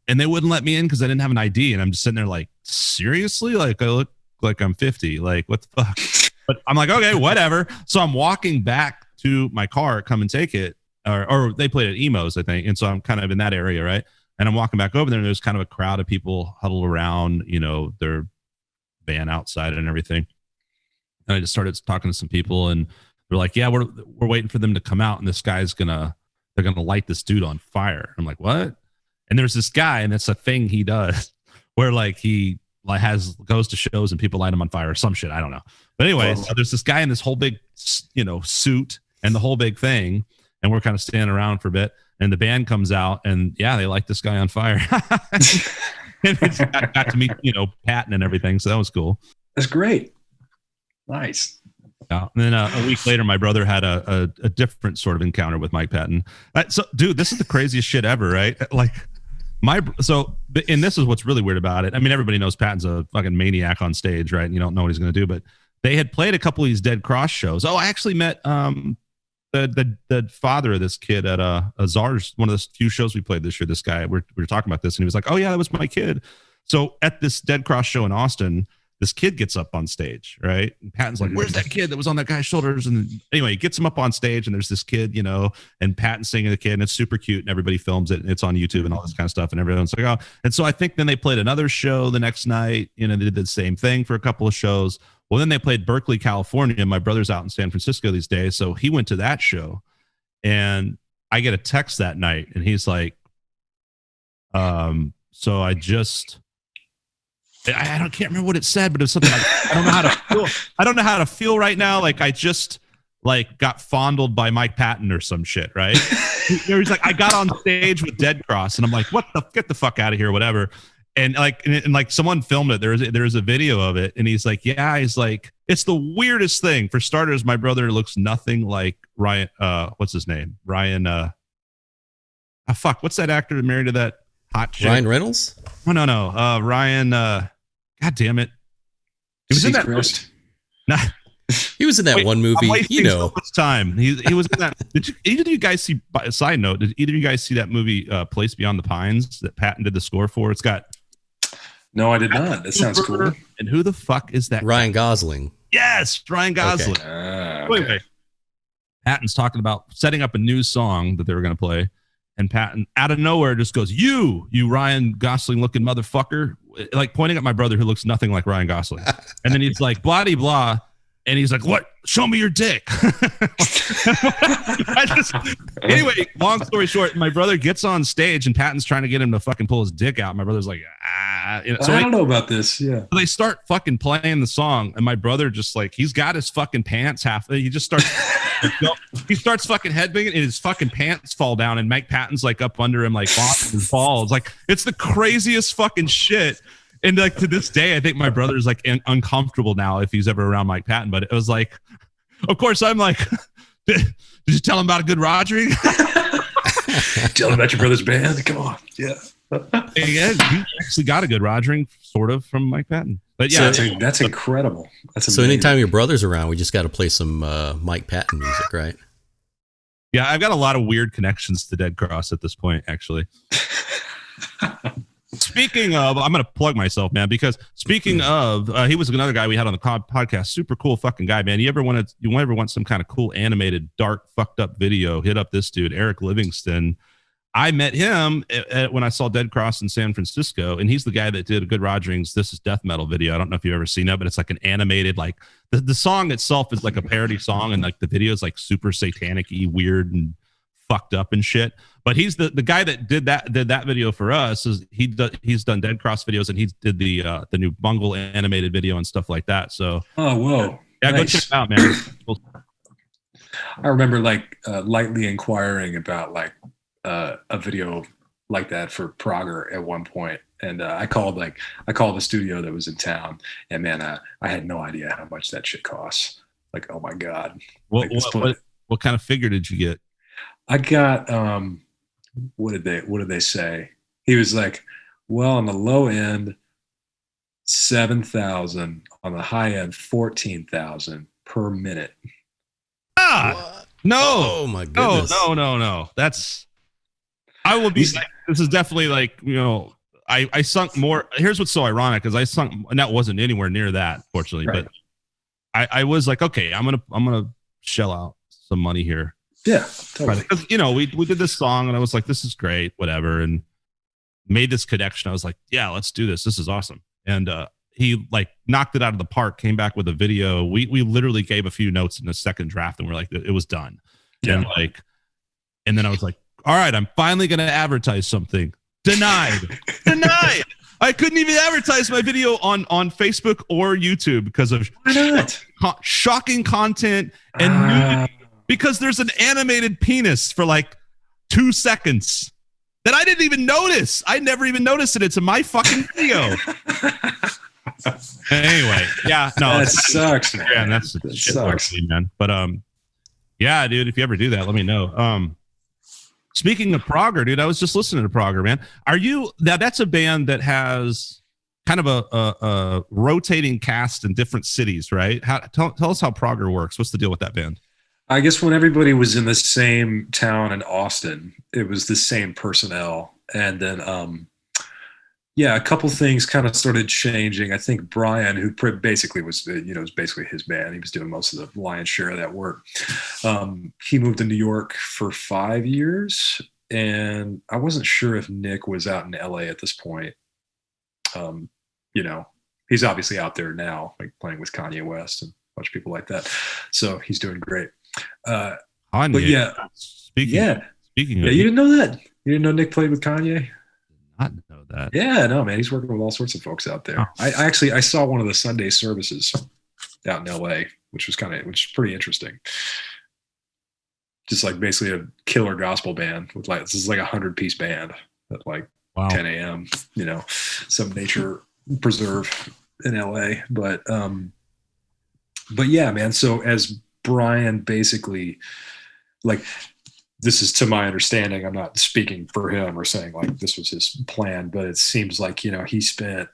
they wouldn't let me in because I didn't have an ID, and I'm just sitting there like, seriously, like I look like I'm 50, like what the fuck? But I'm like, okay, whatever. So I'm walking back to my car, Come and Take It, or they played at Emo's, I think, and so I'm kind of in that area, right? And I'm walking back over there, and there's kind of a crowd of people huddled around, their van outside and everything. And I just started talking to some people, and they're like, "Yeah, we're waiting for them to come out, and this guy's they're gonna light this dude on fire." I'm like, "What?" And there's this guy, and it's a thing he does where like he goes to shows and people light him on fire or some shit. I don't know. But anyway, so there's this guy in this whole big, suit and the whole big thing. And we're kind of standing around for a bit, and the band comes out, and yeah, they light this guy on fire. And it's got to meet, Patton and everything. So that was cool. That's great. Nice. Yeah. And then a week later, my brother had a different sort of encounter with Mike Patton. So, dude, this is the craziest shit ever, right? Like, and this is what's really weird about it. I mean, everybody knows Patton's a fucking maniac on stage, right? And you don't know what he's going to do, but they had played a couple of these Dead Cross shows. Oh, I actually met the father of this kid at Czar's, one of the few shows we played this year. This guy, we were talking about this, and he was like, "Oh yeah, that was my kid." So at this Dead Cross show in Austin, this kid gets up on stage, right? And Patton's like, "Where's that kid that was on that guy's shoulders?" And anyway, he gets him up on stage, and there's this kid, and Patton singing the kid, and it's super cute, and everybody films it, and it's on YouTube and all this kind of stuff, and everyone's like, "Oh." And so I think then they played another show the next night, they did the same thing for a couple of shows. Well, then they played Berklee, California. My brother's out in San Francisco these days, so he went to that show, and I get a text that night, and he's like, "So I can't remember what it said, but it was something like, I don't know how to feel. I don't know how to feel right now. Like I just got fondled by Mike Patton or some shit, right?" He's like, "I got on stage with Dead Cross," and I'm like, get the fuck out of here, whatever. And someone filmed it. There's a video of it, and he's like, "Yeah," he's like, "It's the weirdest thing. For starters, my brother looks nothing like Ryan. What's his name? Ryan. What's that actor married to that hot chick? Ryan Reynolds? Oh, no. Ryan. God damn it. He was in that. He was in that one movie. So much time. He was in that. Did either of you guys see? Side note: did either of you guys see that movie, Place Beyond the Pines, that Patton did the score for? It's got. No, I did not. That sounds cool. And who the fuck is that? Ryan Gosling. Yes, Ryan Gosling. Okay. Anyway, Patton's talking about setting up a new song that they were going to play, and Patton out of nowhere just goes, "You Ryan Gosling looking motherfucker," like pointing at my brother who looks nothing like Ryan Gosling, and then he's like, "Blah de blah." And he's like, "What? Show me your dick." Anyway, long story short, my brother gets on stage and Patton's trying to get him to fucking pull his dick out. My brother's like, So I don't know about this. Yeah. So they start fucking playing the song, and my brother just he's got his fucking pants he just starts, he starts fucking headbanging, and his fucking pants fall down, and Mike Patton's up under him, his balls. It's the craziest fucking shit. And to this day, I think my brother's uncomfortable now if he's ever around Mike Patton. But it was of course, I'm like, did you tell him about a good rogering? Tell him about your brother's band. Come on, yeah. Yeah, he actually got a good rogering, sort of, from Mike Patton. But yeah, that's incredible. That's so anytime your brother's around, we just got to play some Mike Patton music, right? Yeah, I've got a lot of weird connections to Dead Cross at this point, actually. Speaking of, I'm going to plug myself, man, because speaking of, he was another guy we had on the podcast. Super cool fucking guy, man. You ever want some kind of cool animated, dark, fucked up video? Hit up this dude, Eric Livingston. I met him when I saw Dead Cross in San Francisco, and he's the guy that did a Good Rogerings This Is Death Metal video. I don't know if you've ever seen it, but it's an animated, the song itself is a parody song, and the video is super satanic-y, weird, and fucked up and shit. But he's the guy that did that video for us. He's done Dead Cross videos, and he did the new Bungle animated video and stuff like that. So whoa, yeah, nice. Go check it out, man. I remember lightly inquiring about a video like that for Prager at one point, and I called the studio that was in town, and man, I had no idea how much that shit costs. Oh my god. What kind of figure did you get? I got what did they say? He was like, well, on the low end, 7,000, on the high end, 14,000 per minute. What? No, Oh my goodness. No. I will be like, this is definitely like, I sunk more. Here's what's so ironic is I sunk, and that wasn't anywhere near that, fortunately, right. But I was like, okay, I'm gonna shell out some money here. Yeah, totally. Because we did this song, and I was like, this is great, whatever, and made this connection. I was like, yeah, let's do this. This is awesome. And he like knocked it out of the park. Came back with a video. We literally gave a few notes in the second draft, and we're like, it was done. Yeah. And then I was like, all right, I'm finally gonna advertise something. Denied. I couldn't even advertise my video on Facebook or YouTube because of shocking content and nudity, because there's an animated penis for like 2 seconds that I didn't even notice. I never even noticed it. It's in my fucking video. Anyway, yeah, no, that sucks, man. Yeah, that sucks, man. But yeah, dude, if you ever do that, let me know. Speaking of Prager, dude, I was just listening to Prager, man. Are you that's a band that has kind of a rotating cast in different cities, right? Tell us how Prager works. What's the deal with that band? I guess when everybody was in the same town in Austin, it was the same personnel. And then, a couple things kind of started changing. I think Brian, who basically was, was basically his band. He was doing most of the lion's share of that work. He moved to New York for 5 years. And I wasn't sure if Nick was out in LA at this point. He's obviously out there now, like playing with Kanye West and a bunch of people like that. So he's doing great. Kanye. But yeah, speaking of, you didn't know that? You didn't know Nick played with Kanye? Not know that. Yeah, no, man, he's working with all sorts of folks out there. Oh. I saw one of the Sunday services out in LA, which was pretty interesting. Just like basically a killer gospel band with this is like 100-piece band at like 10 a.m. Some nature preserve in LA, but yeah, man. So as Brian basically, like, this is to my understanding, I'm not speaking for him or saying like this was his plan, but it seems like, he spent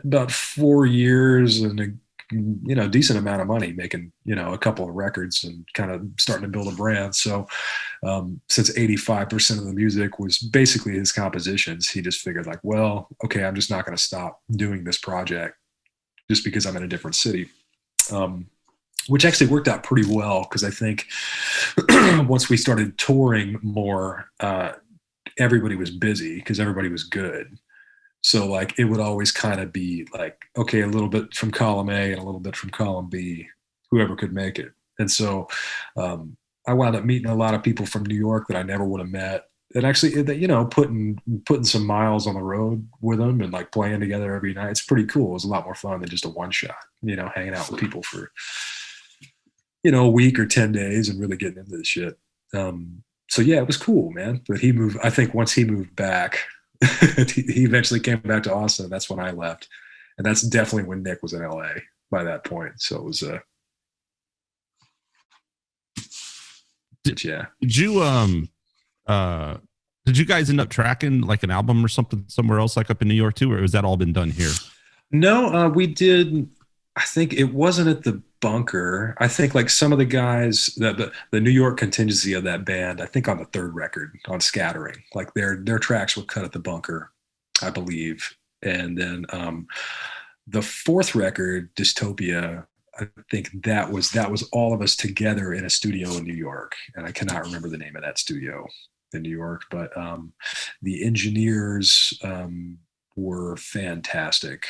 about 4 years and a decent amount of money making, a couple of records and kind of starting to build a brand. So since 85% of the music was basically his compositions, he just figured like, well, okay, I'm just not going to stop doing this project just because I'm in a different city. Which actually worked out pretty well, because I think once we started touring more, everybody was busy because everybody was good. So like it would always kind of be like, okay, a little bit from column A and a little bit from column B, whoever could make it. And so I wound up meeting a lot of people from New York that I never would have met. And actually, putting some miles on the road with them and like playing together every night, it's pretty cool. It was a lot more fun than just a one shot, hanging out with people for a week or 10 days and really getting into the shit. So yeah, it was cool, man. But I think once he moved back, he eventually came back to Austin. That's when I left. And that's definitely when Nick was in LA by that point. So it was, yeah. Did you guys end up tracking like an album or something somewhere else, like up in New York too? Or was that all been done here? No, we did. I think it wasn't at the Bunker. I think like some of the guys, the New York contingency of that band, I think on the third record on Scattering, like their tracks were cut at the Bunker, I believe. And then the fourth record, Dystopia, I think that was all of us together in a studio in New York. And I cannot remember the name of that studio in New York, but the engineers were fantastic.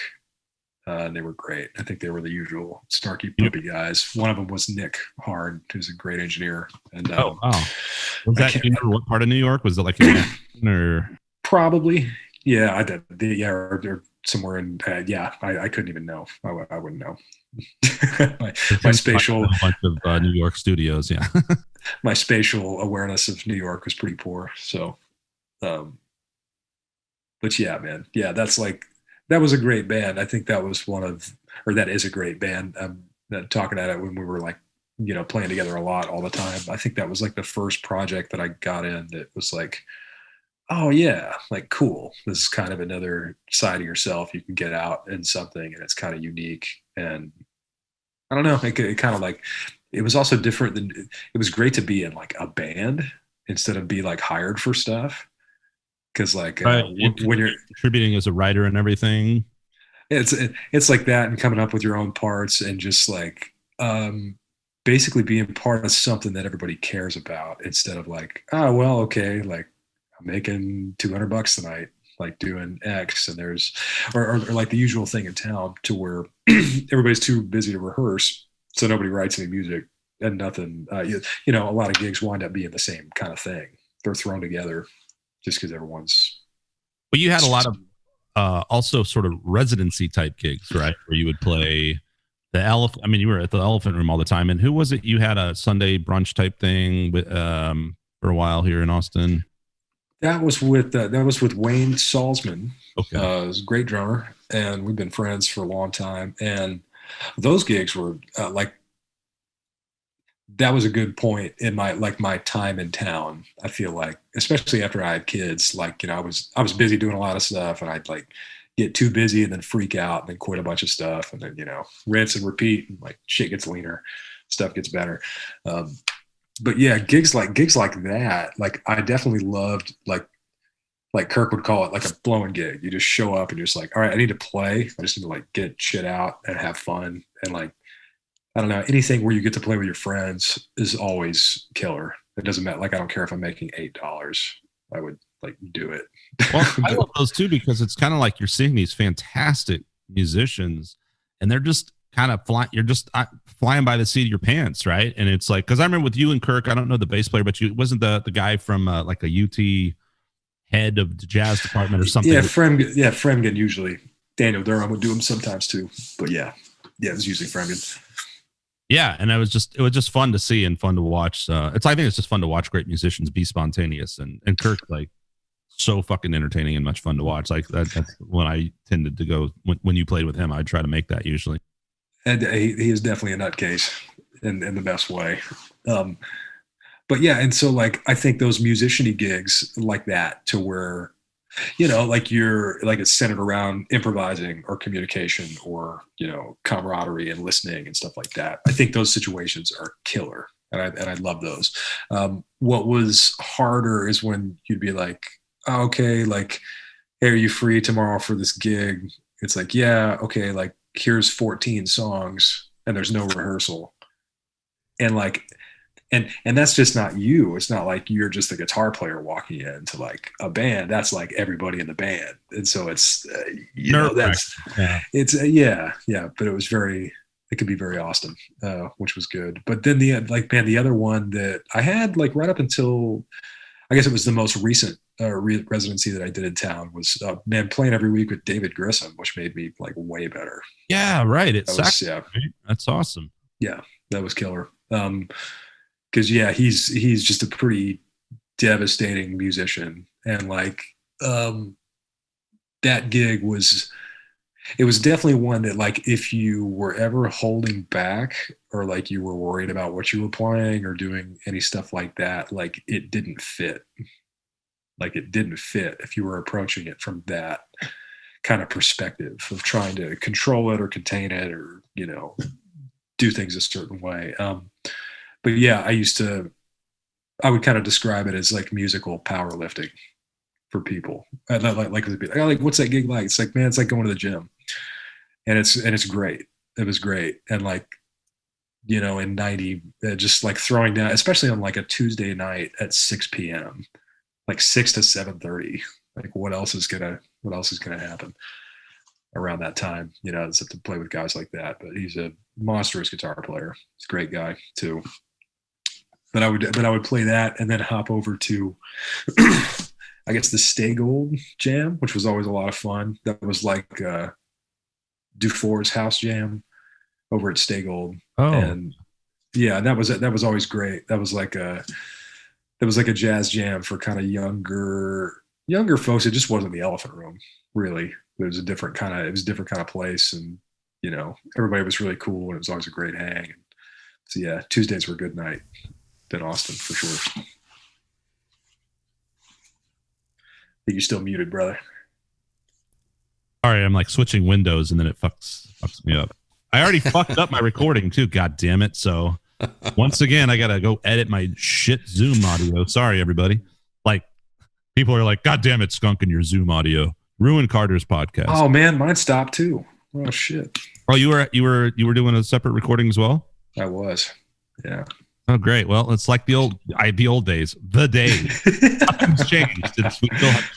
They were great. I think they were the usual snarky puppy guys. One of them was Nick Hard, who's a great engineer. And was that what part of New York? Was it like in Manhattan or probably? Yeah, I did. Or somewhere in. I couldn't even know. I wouldn't know. my spatial a bunch of New York studios. Yeah, my spatial awareness of New York was pretty poor. So, but yeah, man. Yeah, that was a great band. I think that was that is a great band. Talking at it when we were like playing together a lot all the time. I think that was like the first project that I got in that was like, oh yeah, like cool. This is kind of another side of yourself. You can get out in something and it's kind of unique. And I don't know, it kind of like, it was also different than, it was great to be in like a band instead of be like hired for stuff. Cause like right. when you're contributing as a writer and everything, it's like that, and coming up with your own parts and just like, basically being part of something that everybody cares about instead of like, oh, well, okay. Like I'm making $200 tonight, like doing X, and there's, or like the usual thing in town to where everybody's too busy to rehearse. So nobody writes any music and nothing, a lot of gigs wind up being the same kind of thing. They're thrown together just because everyone's. But you had a lot of also sort of residency type gigs, right? Where you would play the Elephant. I mean, you were at the Elephant Room all the time. And who was it? You had a Sunday brunch type thing with, for a while here in Austin. That was with Wayne Salzman. Okay, he's a great drummer, and we've been friends for a long time. And those gigs were like, that was a good point in my time in town. I feel like, especially after I had kids, like, I was busy doing a lot of stuff, and I'd like get too busy and then freak out and then quit a bunch of stuff. And then, rinse and repeat, and like shit gets leaner, stuff gets better. But yeah, gigs like that, like I definitely loved, like Kirk would call it like a blowing gig. You just show up and you're just like, all right, I need to play. I just need to like get shit out and have fun. And like, I don't know, anything where you get to play with your friends is always killer. It doesn't matter. Like, I don't care if I'm making $8. I would like do it. Well, I love those too, because it's kind of like you're seeing these fantastic musicians and they're just kind of you're just flying by the seat of your pants, right? And it's like, because I remember with you and Kirk, I don't know the bass player, but you wasn't the guy from like a UT head of the jazz department or something. Yeah, Fremgen usually. Daniel Durham would do them sometimes too, but yeah, it was usually Fremgen. Yeah, and it was just fun to see and fun to watch. I think it's just fun to watch great musicians be spontaneous, and Kirk, like, so fucking entertaining and much fun to watch. Like that's when I tended to go when you played with him. I'd try to make that usually. And he is definitely a nutcase in the best way. But yeah, and so like I think those musician-y gigs like that, to where, like you're like it's centered around improvising or communication or, camaraderie and listening and stuff like that. I think those situations are killer. And I love those. What was harder is when you'd be like, oh, okay, like, hey, are you free tomorrow for this gig? It's like, yeah, okay, like here's 14 songs and there's no rehearsal. And like, and that's just not you. It's not like you're just a guitar player walking into like a band. That's like everybody in the band. And so it's, it's but it could be very awesome, which was good. But then the other one that I had like right up until, I guess it was the most recent residency that I did in town was playing every week with David Grissom, which made me like way better. Yeah, right. Right? That's awesome. Yeah, that was killer. Because he's just a pretty devastating musician, and like that gig was definitely one that like if you were ever holding back or like you were worried about what you were playing or doing any stuff like that, like it didn't fit. Like it didn't fit if you were approaching it from that kind of perspective of trying to control it or contain it or do things a certain way. But yeah, I would kind of describe it as like musical powerlifting for people. Like, what's that gig like? It's like, man, it's like going to the gym, and it's great. It was great. And like, in 90, just like throwing down, especially on like a Tuesday night at 6 p.m., like 6 to 7:30, like what else is gonna happen around that time, except to play with guys like that. But he's a monstrous guitar player. He's a great guy too. But I would play that and then hop over to, I guess, the Stay Gold jam, which was always a lot of fun. That was like Dufour's house jam over at Stay Gold. Oh, and yeah, that was always great. That was like a jazz jam for kind of younger folks. It just wasn't the Elephant Room, really. It was a different kind of place, and everybody was really cool, and it was always a great hang. So yeah, Tuesdays were a good night in Austin for sure. Are you still muted, brother? Sorry, I'm like switching windows and then it fucks me up. I already fucked up my recording too. God damn it. So once again, I got to go edit my shit Zoom audio. Sorry, everybody. Like people are like, God damn it, Skunk, in your Zoom audio. Ruin Carter's podcast. Oh man, mine stopped too. Oh shit. Oh, you were doing a separate recording as well? I was. Yeah. Oh, great. Well, it's like the old days. The days. Nothing's changed. We still have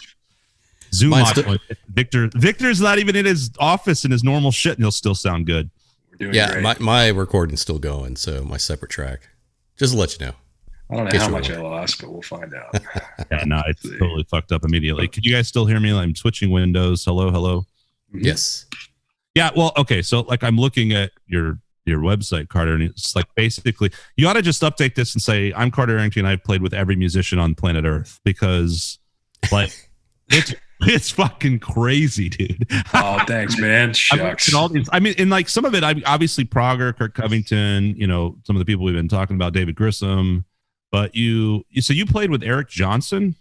Zoom audio. Victor's not even in his office in his normal shit, and he'll still sound good. Yeah, my recording's still going, so my separate track. Just to let you know. I don't know how much I lost, but we'll find out. Yeah, no, it's totally fucked up immediately. Can you guys still hear me? I'm switching windows. Hello. Mm-hmm. Yes. Yeah, well, okay. So like I'm looking at your website, Carter, and it's like basically you ought to just update this and say, I'm Carter Arrington. I've played with every musician on planet Earth, because like it's fucking crazy, dude. Oh, thanks, man. Shucks. I mean, and like some of it, obviously Prager, Kirk, Covington, some of the people we've been talking about, David Grissom. But you played with Eric Johnson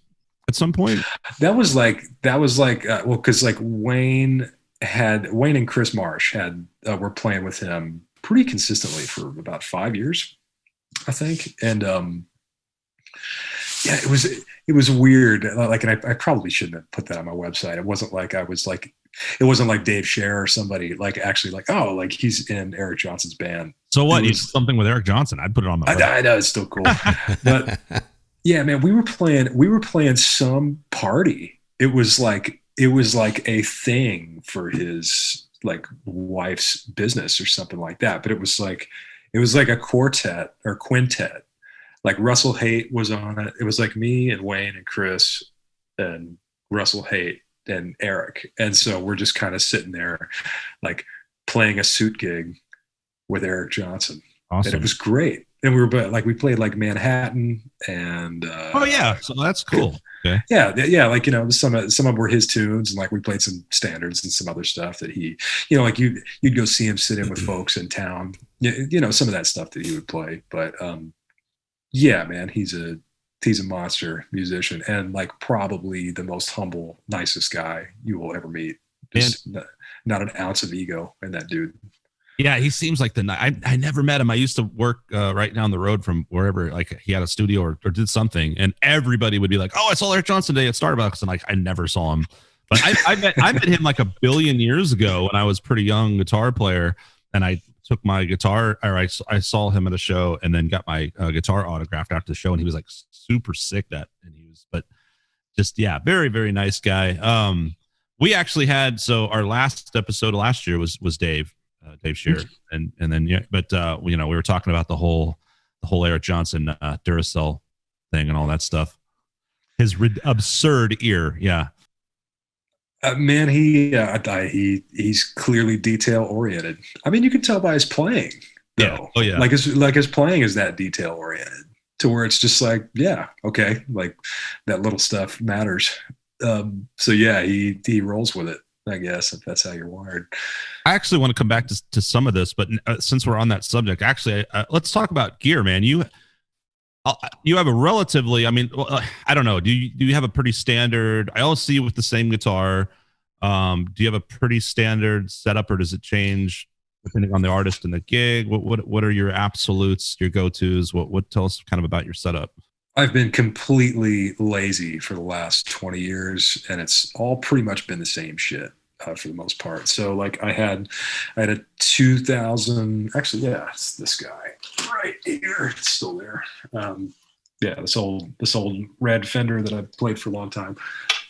at some point? That was like well, because like Wayne and Chris Marsh were playing with him pretty consistently for about 5 years, I think. And yeah, it was weird. Like, and I probably shouldn't have put that on my website. It wasn't like it wasn't like Dave Scher or somebody like actually like, oh, like he's in Eric Johnson's band. So what? You something with Eric Johnson? I'd put it on my website. I know, it's still cool. But yeah, man, we were playing some party. It was like a thing for his like wife's business or something like that. But it was like a quartet or quintet. Like Russell Haight was on it. It was like me and Wayne and Chris and Russell Haight and Eric. And so we're just kind of sitting there like playing a suit gig with Eric Johnson. Awesome. And it was great. And we played like Manhattan and oh yeah, so that's cool. Okay. Yeah, like some of them were his tunes, and like we played some standards and some other stuff that he, like you'd go see him sit in with folks in town, some of that stuff that he would play. But yeah, man, he's a monster musician, and like probably the most humble, nicest guy you will ever meet. Just not an ounce of ego in that dude. Yeah, he seems like I never met him. I used to work right down the road from wherever, like he had a studio or did something, and everybody would be like, "Oh, I saw Eric Johnson today at Starbucks," and like I never saw him, but I met him like a billion years ago when I was a pretty young guitar player, and I took my guitar, or I saw him at a show, and then got my guitar autographed after the show, and he was like super sick but just very, very nice guy. We actually had our last episode of last year was Dave Shearer, and then we were talking about the whole Eric Johnson Duracell thing and all that stuff. His absurd ear, man, he's clearly detail oriented. I mean, you can tell by his playing, though. Yeah. Oh yeah, like his playing is that detail oriented to where it's just like, yeah, okay, like that little stuff matters. So yeah, he rolls with it, I guess, if that's how you're wired. I actually want to come back to some of this, but since we're on that subject, actually, let's talk about gear, man. You have a relatively, I mean, I don't know. Do you have a pretty standard? I always see you with the same guitar. Do you have a pretty standard setup, or does it change depending on the artist and the gig? What are your absolutes, your go-tos? What tell us kind of about your setup? I've been completely lazy for the last 20 years, and it's all pretty much been the same shit for the most part. So like I had a 2000, actually, yeah, it's this guy right here. It's still there. This old red Fender that I've played for a long time.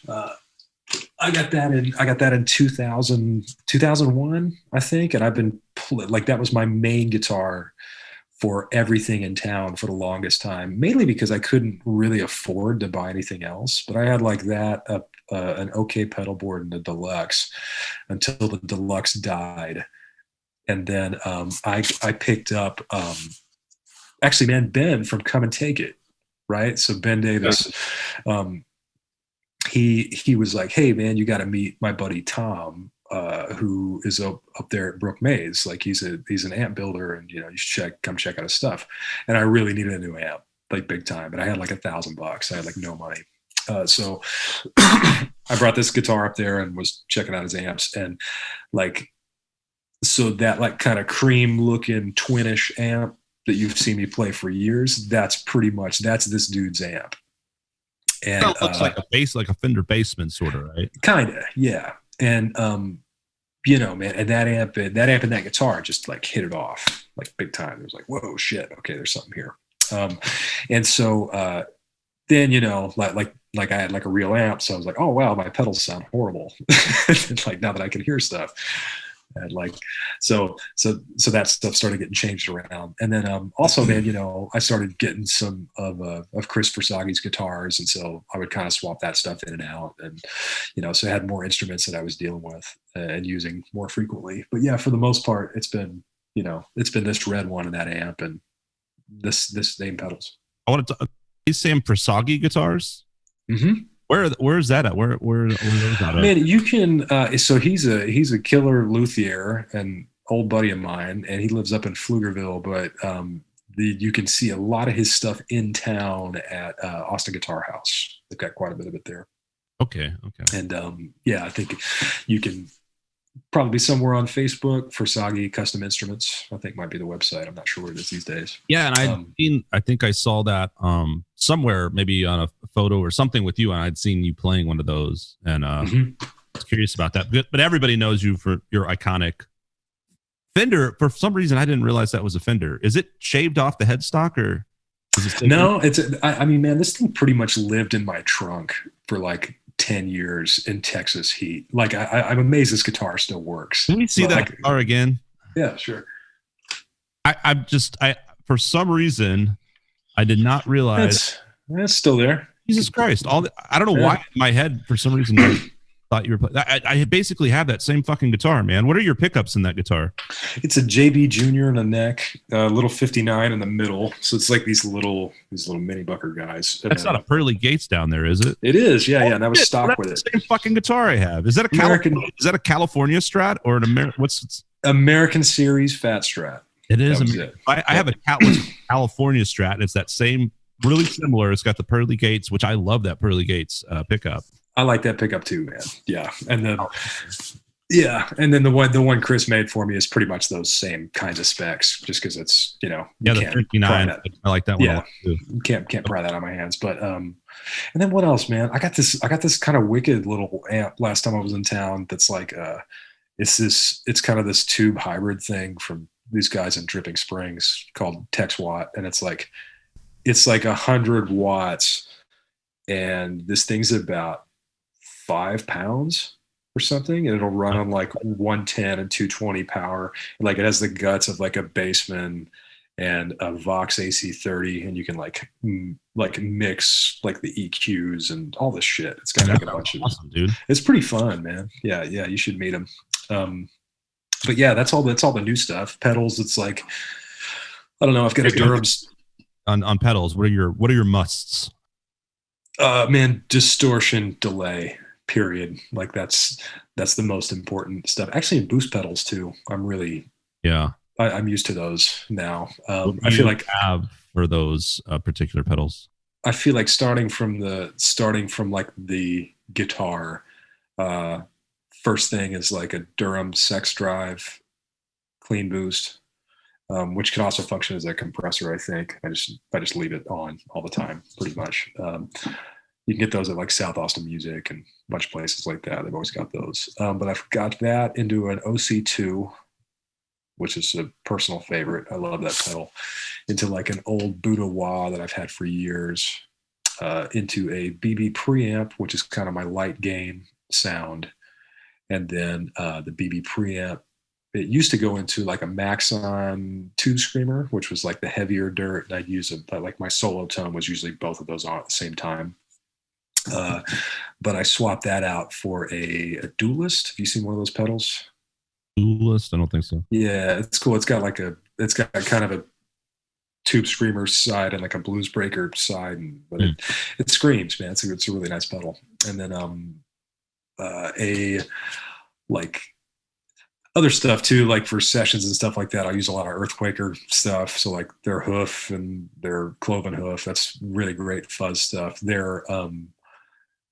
I got that in 2001, I think. And I've been like, that was my main guitar for everything in town for the longest time, mainly because I couldn't really afford to buy anything else. But I had like that, an OK pedal board and a Deluxe until the Deluxe died. And then I picked up, actually, man, Ben from Come and Take It, right? So Ben Davis, he was like, hey, man, you got to meet my buddy Tom who is up there at Brook Mays. Like he's an amp builder, and you should come check out his stuff. And I really needed a new amp, like big time. And I had like $1,000. I had like no money. So I brought this guitar up there and was checking out his amps, and like, so that like kind of cream looking twinish amp that you've seen me play for years, that's this dude's amp. And it looks like a Fender Bassman sort of, right? Kind of, yeah. And man, and that amp and that guitar just like hit it off like big time. It was like, whoa, shit, okay, there's something here. And so then like I had like a real amp, so I was like, oh wow, my pedals sound horrible. Like now that I can hear stuff. And like so that stuff started getting changed around. And then also, man, I started getting some of Chris Versagi's guitars, and so I would kind of swap that stuff in and out, and so I had more instruments that I was dealing with and using more frequently. But yeah, for the most part, it's been this red one and that amp and this name pedals. I want to these Sam Versagi guitars. Mm-hmm. Where's that at? Where is that at? Man, you can. So he's a killer luthier and old buddy of mine, and he lives up in Pflugerville. But you can see a lot of his stuff in town at Austin Guitar House. They've got quite a bit of it there. Okay. And yeah, I think you can probably somewhere on Facebook. Versagi Custom Instruments, I think, might be the website. I'm not sure where it is these days. Yeah, and I think I saw that somewhere, maybe on a photo or something with you, and I'd seen you playing one of those, and I was curious about that. But everybody knows you for your iconic Fender. For some reason, I didn't realize that was a Fender. Is it shaved off the headstock, or is it no? I mean, man, this thing pretty much lived in my trunk for like 10 years in Texas heat. Like I'm amazed this guitar still works. Can we see that guitar again? Yeah, sure. I for some reason I did not realize that's still there. Jesus Christ! I don't know why in my head for some reason I thought you were. I basically have that same fucking guitar, man. What are your pickups in that guitar? It's a JB Junior in the neck, a little 59 in the middle. So it's like these little mini bucker guys. That's not a Pearly Gates down there, is it? It is, yeah. And that was stock with it. Same fucking guitar I have. Is that a California Strat or an American? American Series Fat Strat? It is. I have a California Strat. And it's that same, really similar. It's got the Pearly Gates, which I love that Pearly Gates pickup. I like that pickup too, man. Yeah, and then the one Chris made for me is pretty much those same kinds of specs, just because it's the 59. I like that one. Yeah, too. Can't pry that on my hands. But and then what else, man? I got this kind of wicked little amp last time I was in town. That's like it's kind of this tube hybrid thing from these guys in Dripping Springs called Tex Watt, and it's like 100 watts, and this thing's about 5 pounds or something, and it'll run on like 110 and 220 power. And like it has the guts of like a Bassman and a Vox AC30, and you can like mix like the EQs and all this shit. It's got like a bunch awesome, dude. It's pretty fun, man. Yeah, you should meet him. But yeah, that's all the new stuff. Pedals, it's like, I don't know, I've got a Durham's on pedals. What are your musts? Man, distortion, delay, period. Like that's the most important stuff. Actually, in boost pedals too. I'm used to those now. I feel like for those particular pedals, I feel like starting from like the guitar, first thing is like a Durham Sex Drive clean boost, which can also function as a compressor. I think I just leave it on all the time, pretty much. You can get those at like South Austin Music and a bunch of places like that. They've always got those. But I've got that into an OC2, which is a personal favorite. I love that pedal. Into like an old Buddha wah that I've had for years. Into a BB preamp, which is kind of my light gain sound. And then the BB preamp, it used to go into like a Maxon Tube Screamer, which was like the heavier dirt. And I'd use like my solo tone was usually both of those on at the same time. But I swapped that out for a Duelist. Have you seen one of those pedals? Duelist? I don't think so. Yeah, it's cool. It's got kind of a Tube Screamer side and like a Blues Breaker side, but it screams, man. It's a really nice pedal. And then a like other stuff too, like for sessions and stuff like that. I use a lot of Earthquaker stuff. So like their hoof and their cloven hoof, that's really great fuzz stuff. Their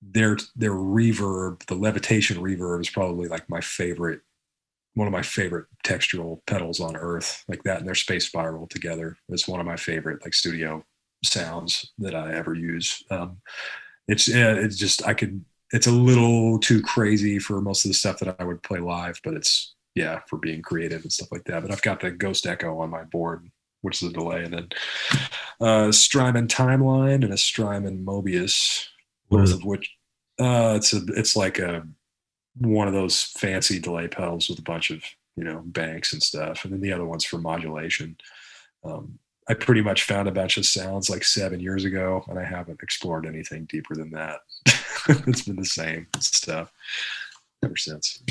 reverb, the levitation reverb, is probably like one of my favorite textural pedals on earth. Like that and their Space Spiral together is one of my favorite like studio sounds that I ever use. It's just it's a little too crazy for most of the stuff that I would play live, but it's for being creative and stuff like that. But I've got the Ghost Echo on my board, which is a delay, and then Strymon Timeline and a Strymon Mobius, both of which it's like one of those fancy delay pedals with a bunch of banks and stuff, and then the other one's for modulation. I pretty much found a bunch of sounds like 7 years ago, and I haven't explored anything deeper than that. It's been the same stuff ever since.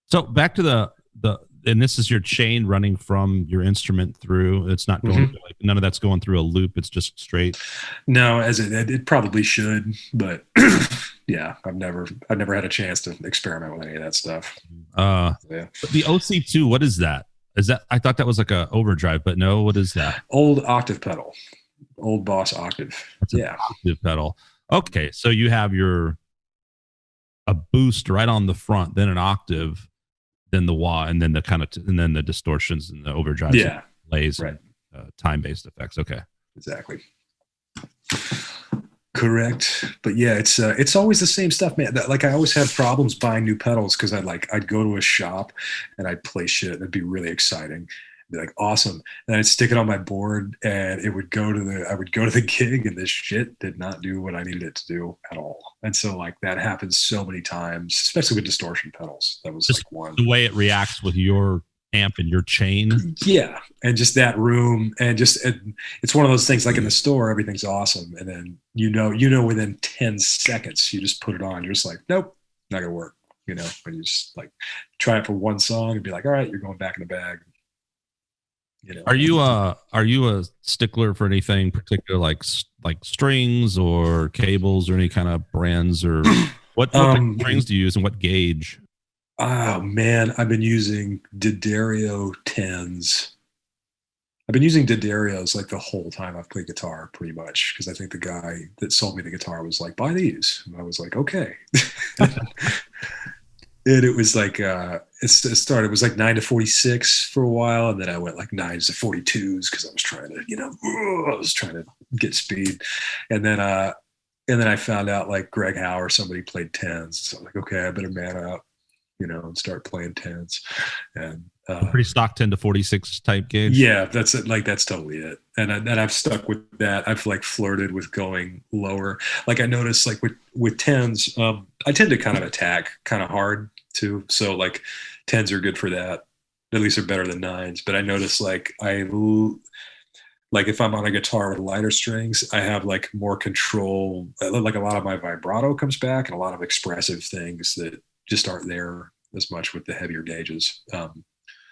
So back to the and this is your chain running from your instrument through. It's not going through, like, none of that's going through a loop. It's just straight. No, as it probably should, but yeah, I've never had a chance to experiment with any of that stuff. The OC2, what is that? Is that, I thought that was like a overdrive, but no, what is that? Old octave pedal, old Boss octave. That's octave pedal. Okay, so you have a boost right on the front, then an octave, then the wah, and then the distortions and the overdrives, delays, right? Time-based effects. Okay, exactly. Correct. But yeah, it's always the same stuff, man. Like I always had problems buying new pedals because I'd go to a shop and I'd play shit and it'd be really exciting. Be like, awesome. And I'd stick it on my board and I would go to the gig and this shit did not do what I needed it to do at all. And so like that happens so many times, especially with distortion pedals. That was just like one. The way it reacts with your amp and your chain. Yeah. And just that room and it's one of those things like in the store, everything's awesome. And then, within 10 seconds, you just put it on. You're just like, nope, not gonna work. And you just like try it for one song and be like, all right, you're going back in the bag. Are you a stickler for anything particular, like strings or cables or any kind of brands, or what strings do you use and what gauge? Oh man, I've been using D'Addario 10s. I've been using D'Addarios like the whole time I've played guitar, pretty much, because I think the guy that sold me the guitar was like, buy these. And I was like, okay. And it was like it was like 9 to 46 for a while, and then I went like 9s to 42s because I was trying to get speed, and then I found out like Greg Howe or somebody played 10s, so I'm like, okay, I better man up, and start playing 10s, and pretty stock 10 to 46 type gauge. Yeah, that's it. Like that's totally it, and I've stuck with that. I've like flirted with going lower. Like I noticed like with 10s, I tend to kind of attack kind of hard too. So like 10s are good for that. At least they're better than 9s. But I notice like if I'm on a guitar with lighter strings, I have like more control. Like a lot of my vibrato comes back and a lot of expressive things that just aren't there as much with the heavier gauges.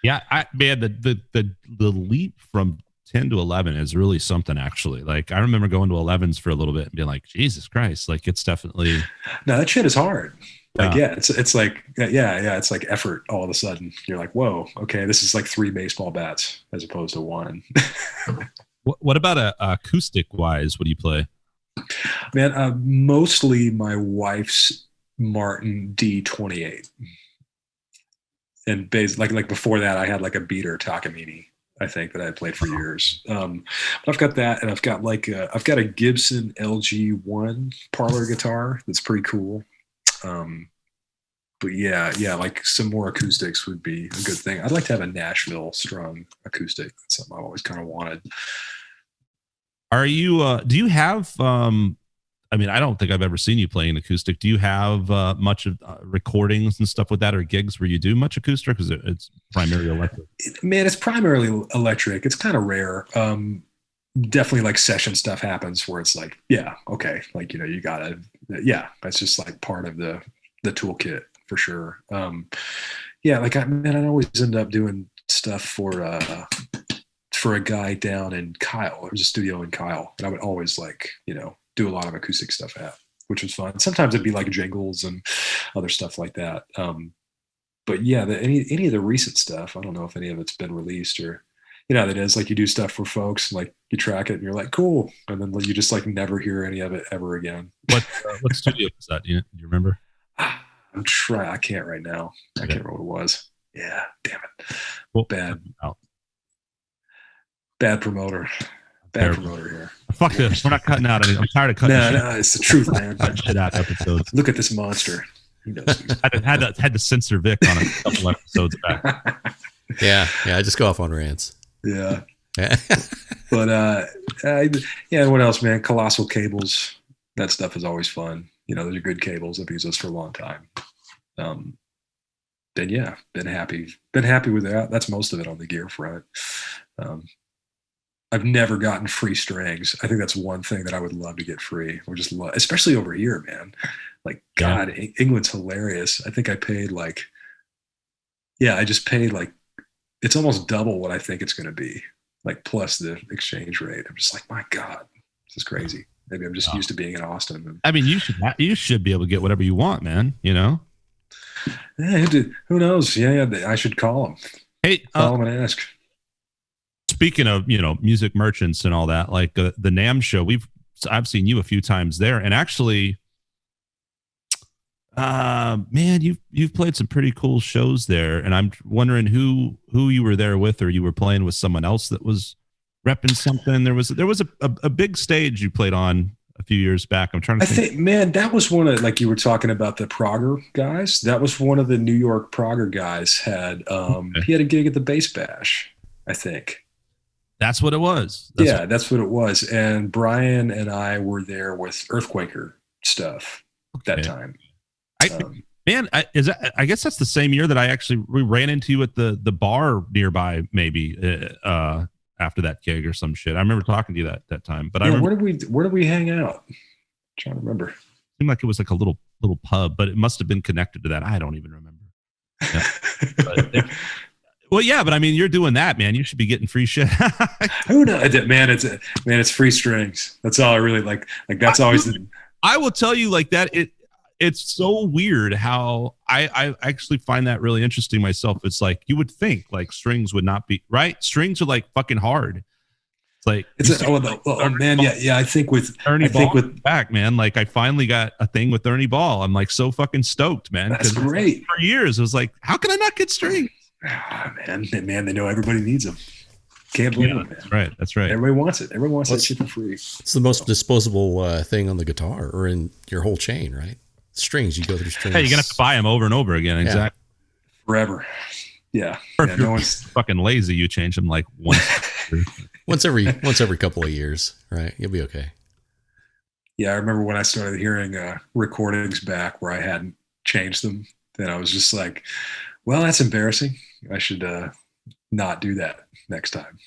Yeah, the leap from 10 to 11 is really something, actually. Like I remember going to 11s for a little bit and being like, Jesus Christ, like it's definitely. No, that shit is hard. Like, it's like, it's like effort all of a sudden. You're like, whoa, okay, this is like 3 baseball bats as opposed to 1. What about acoustic wise? What do you play? Man, mostly my wife's Martin D28. And like before that, I had like a beater Takamine, I think, that I played for years. But I've got that, and I've got a Gibson LG1 parlor guitar that's pretty cool. But yeah, like some more acoustics would be a good thing. I'd like to have a Nashville strung acoustic. That's something I've always kind of wanted. Are you? Do you have? I mean, I don't think I've ever seen you playing acoustic. Do you have much of recordings and stuff with that, or gigs where you do much acoustic? Because it's primarily electric. Man, it's primarily electric. It's kind of rare. Definitely like session stuff happens where it's like, yeah, okay, like you gotta, that's just like part of the toolkit for sure. Yeah, like I always end up doing stuff for a guy down in Kyle. There was a studio in Kyle, and I would always like do a lot of acoustic stuff at, which was fun. Sometimes it'd be like jingles and other stuff like that. but yeah, any of the recent stuff, I don't know if any of it's been released or, you know, that is like you do stuff for folks, and like you track it and you're like, cool. And then you just like never hear any of it ever again. What studio was that? Do you remember? I can't right now. I can't remember what it was. Yeah. Damn it. Well, bad promoter. Bad promoter here. Fuck this. We're not cutting out anything. I'm tired of cutting. No, it's the truth, man. Shit out episodes. Look at this monster. He knows. had to censor Vic on a couple episodes back. Yeah. I just go off on rants. Yeah. But yeah. What else, man? Colossal cables. That stuff is always fun. You know, those are good cables. I've used those for a long time. Then yeah, been happy with that. That's most of it on the gear front. I've never gotten free strings. I think that's one thing that I would love to get free, or just love, especially over here, man. Like, God, England's hilarious. I think I paid I just paid it's almost double what I think it's going to be, like plus the exchange rate. I'm just like, my God, this is crazy. Maybe I'm just used to being in Austin. I mean, you should be able to get whatever you want, man. You know? Yeah, who knows? Yeah, I should call him. Hey, call him and ask. Speaking of, you know, music merchants and all that, like the NAMM show, I've seen you a few times there, and actually, man, you've played some pretty cool shows there, and I'm wondering who you were there with, or you were playing with someone else that was repping something. There was a big stage you played on a few years back. I'm trying to think, man, that was one of, like you were talking about the Prager guys. That was one of the New York Prager guys had. He had a gig at the Bass Bash, I think. That's what it was. That's what it was. And Brian and I were there with Earthquaker stuff that time. I guess that's the same year that we ran into you at the bar nearby, maybe after that gig or some shit. I remember talking to you that time. But where did we hang out? I'm trying to remember. It seemed like it was like a little pub, but it must have been connected to that. I don't even remember. Yeah. Well, yeah, but I mean, you're doing that, man. You should be getting free shit. Who knows, man? It's free strings. That's all I really like. Like that's always. I will tell you, like that. It's so weird how I actually find that really interesting myself. It's like you would think like strings would not be right. Strings are like fucking hard. It's like man, yeah. I think with Ernie Ball back, man. Like I finally got a thing with Ernie Ball. I'm like so fucking stoked, man. That's great. Like, for years, I was like, how can I not get strings? Man, they know everybody needs them. Can't believe it, man. That's right. Everybody wants it. Everyone wants that shit for free. It's the most disposable thing on the guitar or in your whole chain, right? Strings, you go through strings. Hey, you're gonna have to buy them over and over again. Yeah. Exactly. Forever. Yeah. Or if you're fucking lazy, you change them like once. once every couple of years, right? You'll be okay. Yeah, I remember when I started hearing recordings back where I hadn't changed them, then I was just like, well, that's embarrassing. I should not do that next time.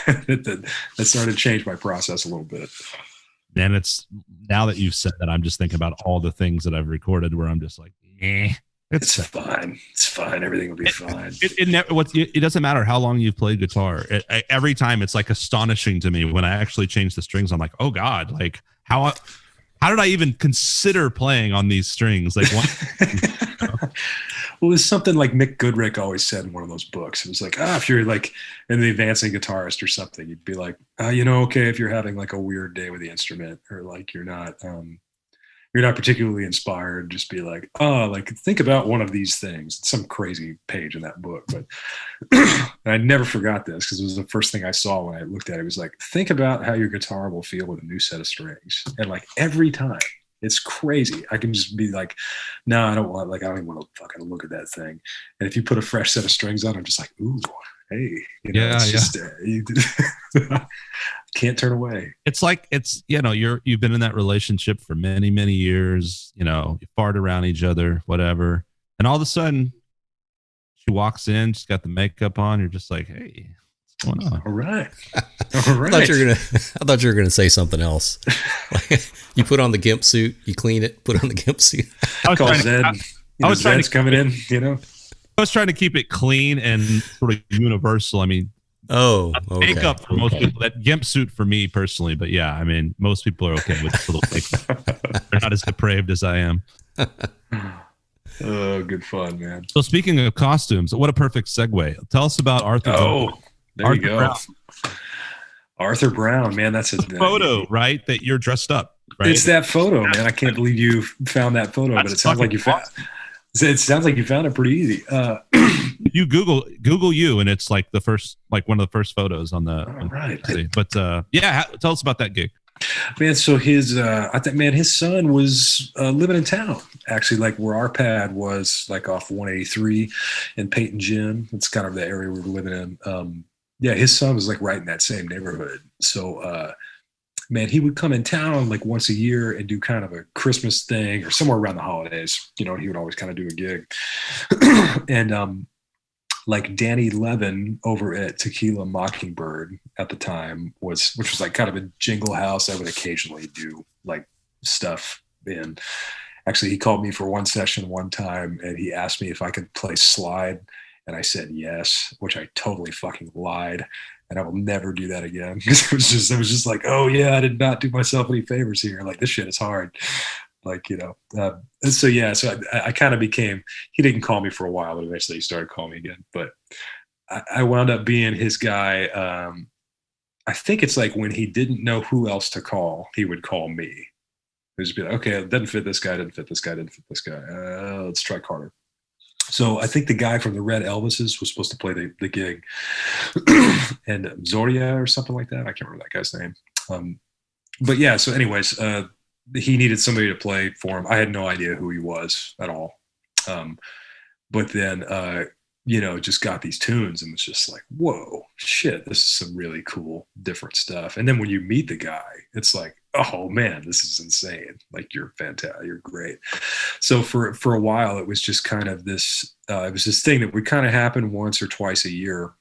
that started to change my process a little bit. And it's now that you've said that, I'm just thinking about all the things that I've recorded where I'm just like, it's fine. It's fine. Everything will be fine. It doesn't matter how long you've played guitar. Every time it's like astonishing to me when I actually change the strings. I'm like, oh God, like how did I even consider playing on these strings? Like, Well, it's something like Mick Goodrick always said in one of those books. It was like, if you're like an advancing guitarist or something, you'd be like, okay, if you're having like a weird day with the instrument or like you're not particularly inspired, just be like, like think about one of these things. It's some crazy page in that book. But I never forgot this because it was the first thing I saw when I looked at it. It was like, think about how your guitar will feel with a new set of strings. And like every time. It's crazy. I can just be like, no, I don't even want to fucking look at that thing. And if you put a fresh set of strings on, I'm just like, ooh, hey, just can't turn away. It's like, you've been in that relationship for many, many years, you fart around each other, whatever. And all of a sudden she walks in, she's got the makeup on. You're just like, hey, what's going on? All right. I thought you were gonna say something else. You put on the gimp suit, you clean it, put on the gimp suit. Zed's coming in, I was trying to keep it clean and sort of universal. I mean, makeup for most people, that gimp suit for me personally, but yeah, I mean, most people are okay with a little makeup. They're not as depraved as I am. Oh, good fun, man. So speaking of costumes, what a perfect segue. Tell us about Arthur. There Arthur you go. Brown. Arthur Brown, man, that's a photo, right? That you're dressed up, right? It's that photo, man. I can't believe you found that photo, but it sounds like you found. It sounds like you found it pretty easy. You Google you, and it's like one of the first photos on the. Right. But tell us about that gig. Man, so his son was living in town, actually, like where our pad was, like off 183 in Peyton Gym. It's kind of the area we were living in. His son was like right in that same neighborhood. So, man, he would come in town like once a year and do kind of a Christmas thing or somewhere around the holidays. He would always kind of do a gig. And like Danny Levin over at Tequila Mockingbird at the time which was like kind of a jingle house. I would occasionally do like stuff in. Actually, he called me for one session one time and he asked me if I could play slide. And I said yes, which I totally fucking lied. And I will never do that again. Because it was just like, oh yeah, I did not do myself any favors here. Like, this shit is hard. Like, so I kind of became, he didn't call me for a while, but eventually he started calling me again. But I wound up being his guy. I think it's like when he didn't know who else to call, he would call me. He would just be like, okay, it doesn't fit this guy, didn't fit this guy, didn't fit this guy. Let's try Carter. So I think the guy from the Red Elvises was supposed to play the gig. And Zoria or something like that. I can't remember that guy's name. But yeah, so anyways, he needed somebody to play for him. I had no idea who he was at all. But then, just got these tunes and was just like, whoa, shit, this is some really cool, different stuff. And then when you meet the guy, it's like, oh man, this is insane. Like, you're fantastic. You're great. So for a while, it was just kind of this, it was this thing that would kind of happen once or twice a year.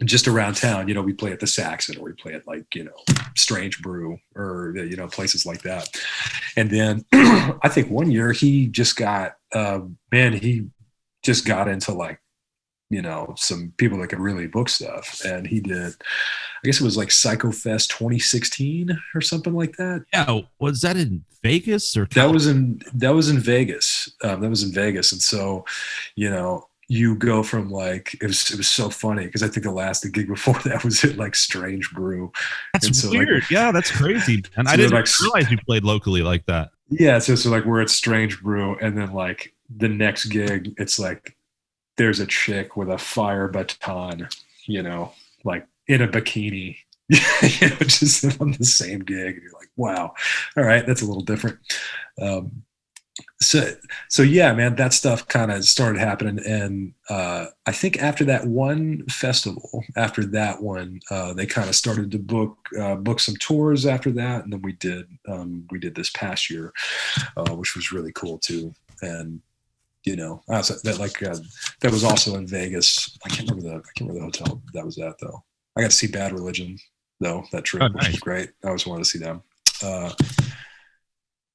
Just around town, we play at the Saxon or we play at like, Strange Brew or, places like that. And then I think one year he just got, into like, some people that could really book stuff. And he did, I guess it was like Psycho Fest 2016 or something like that. Yeah. Was that in Vegas or? That was in Vegas. That was in Vegas. And so, you go from like, it was so funny because I think the gig before that was at like Strange Brew. That's weird. Like, yeah, that's crazy. And so I didn't realize you played locally like that. Yeah. So like we're at Strange Brew and then like the next gig, it's like there's a chick with a fire baton, like in a bikini, just on the same gig. And you're like, wow, all right, that's a little different. So yeah, man, that stuff kind of started happening. And I think after that one festival, they kind of started to book some tours after that. And then we did this past year, which was really cool too. And, that was also in Vegas. I can't remember the hotel that was at though. I got to see Bad Religion though, that trip, which was great. I always wanted to see them.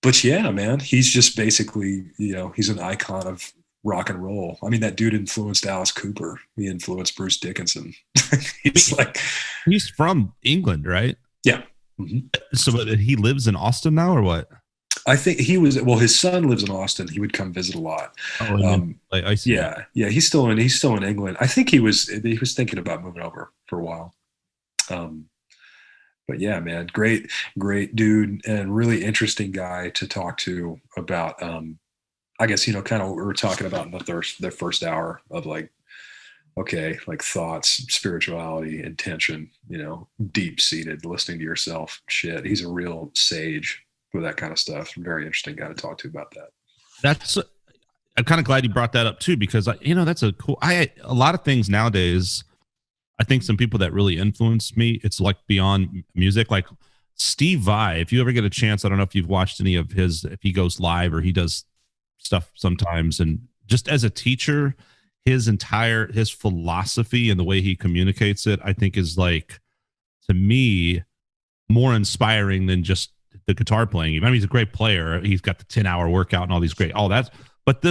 But yeah, man, he's just basically, he's an icon of rock and roll. I mean, that dude influenced Alice Cooper. He influenced Bruce Dickinson. He's from England, right? Yeah. Mm-hmm. So he lives in Austin now or what? I think his son lives in Austin. He would come visit a lot. Oh, I see. Yeah. Yeah. He's still in England. I think he was thinking about moving over for a while. But yeah, man, great dude and really interesting guy to talk to about, I guess, kind of what we were talking about in the first hour of like, okay, like thoughts, spirituality, intention, deep seated, listening to yourself shit. He's a real sage with that kind of stuff. Very interesting guy to talk to about that. I'm kind of glad you brought that up too, because that's a lot of things nowadays. I think some people that really influenced me, it's like beyond music, like Steve Vai. If you ever get a chance, I don't know if you've watched any of his, if he goes live or he does stuff sometimes. And just as a teacher, his philosophy and the way he communicates it, I think is like, to me, more inspiring than just the guitar playing. I mean, he's a great player. He's got the 10-hour workout and all these but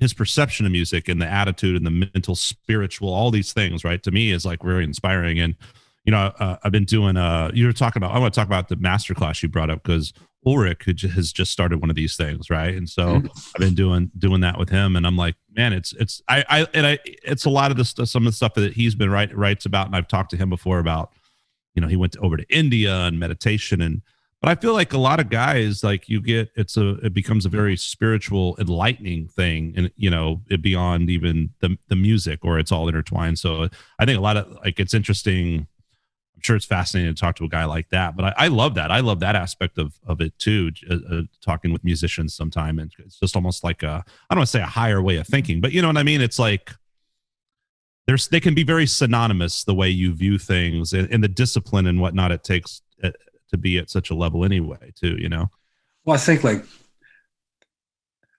his perception of music and the attitude and the mental, spiritual, all these things, right, to me is like very inspiring. And, I've been doing, I want to talk about the masterclass you brought up, because Ulrich, who has just started one of these things, right? And so Mhm. I've been doing that with him, and I'm like, man, it's a lot of this, some of the stuff that he's been writes about, and I've talked to him before about, he went over to India and meditation, and but I feel like a lot of guys, like, it becomes a very spiritual, enlightening thing, and it beyond even the music, or it's all intertwined. So I think a lot of, like, it's interesting. I'm sure it's fascinating to talk to a guy like that, but I love that. I love that aspect of it too. Talking with musicians sometime, and it's just almost like I don't want to say a higher way of thinking, but you know what I mean. It's like they can be very synonymous, the way you view things, and the discipline and whatnot it takes to be at such a level anyway too. Well, I think, like,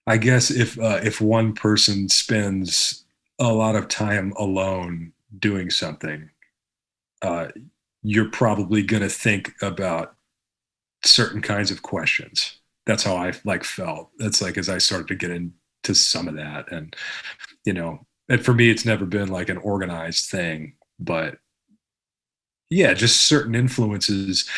I guess if one person spends a lot of time alone doing something, you're probably going to think about certain kinds of questions. That's how I, like, felt. That's like, as I started to get into some of that, and and for me, it's never been like an organized thing, but yeah, just certain influences.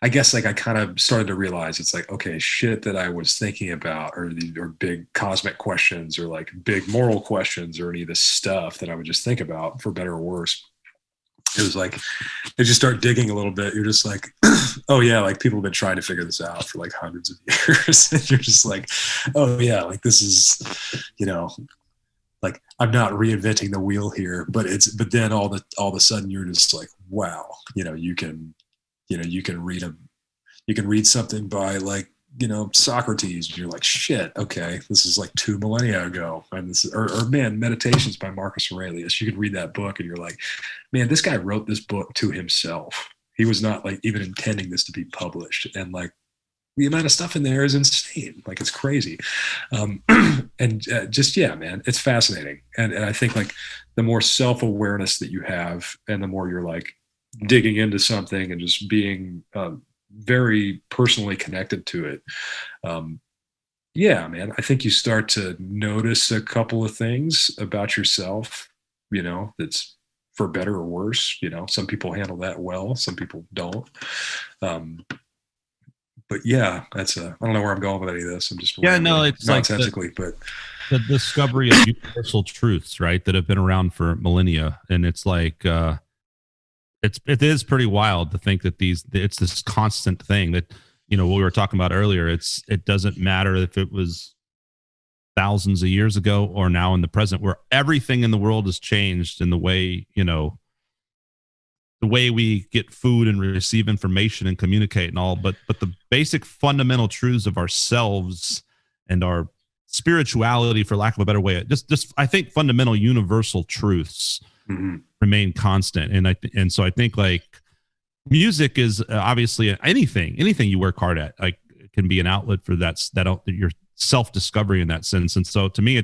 I guess, like, I kind of started to realize it's like, okay, shit that I was thinking about, or big cosmic questions, or like big moral questions, or any of this stuff that I would just think about, for better or worse. It was like, as you start digging a little bit, you're just like, oh yeah, like, people have been trying to figure this out for like hundreds of years. And you're just like, oh yeah, like, this is, like, I'm not reinventing the wheel here, but then all of a sudden you're just like, wow, you can read you can read something by, like, Socrates, and you're like, shit, okay, this is like 2 millennia ago, and this is, or man, Meditations by Marcus Aurelius. You can read that book, and you're like, man, this guy wrote this book to himself. He was not, like, even intending this to be published, and, like, the amount of stuff in there is insane. Like, it's crazy. And just, yeah, man, it's fascinating. And I think, like, the more self-awareness that you have, and the more you're, like, digging into something and just being very personally connected to it, yeah, man, I think you start to notice a couple of things about yourself, that's for better or worse. Some people handle that well, some people don't. But yeah, I don't know where I'm going with any of this. I'm just It's nonsensically, like the discovery of universal truths, right, that have been around for millennia, and it's like it is pretty wild to think that it's this constant thing that, what we were talking about earlier. It doesn't matter if it was thousands of years ago or now in the present, where everything in the world has changed in the way, the way we get food and receive information and communicate and all, but the basic fundamental truths of ourselves and our spirituality, for lack of a better way, just I think fundamental universal truths remain constant. And so I think, like, music is obviously anything you work hard at, like, can be an outlet for that your self-discovery in that sense. And so to me,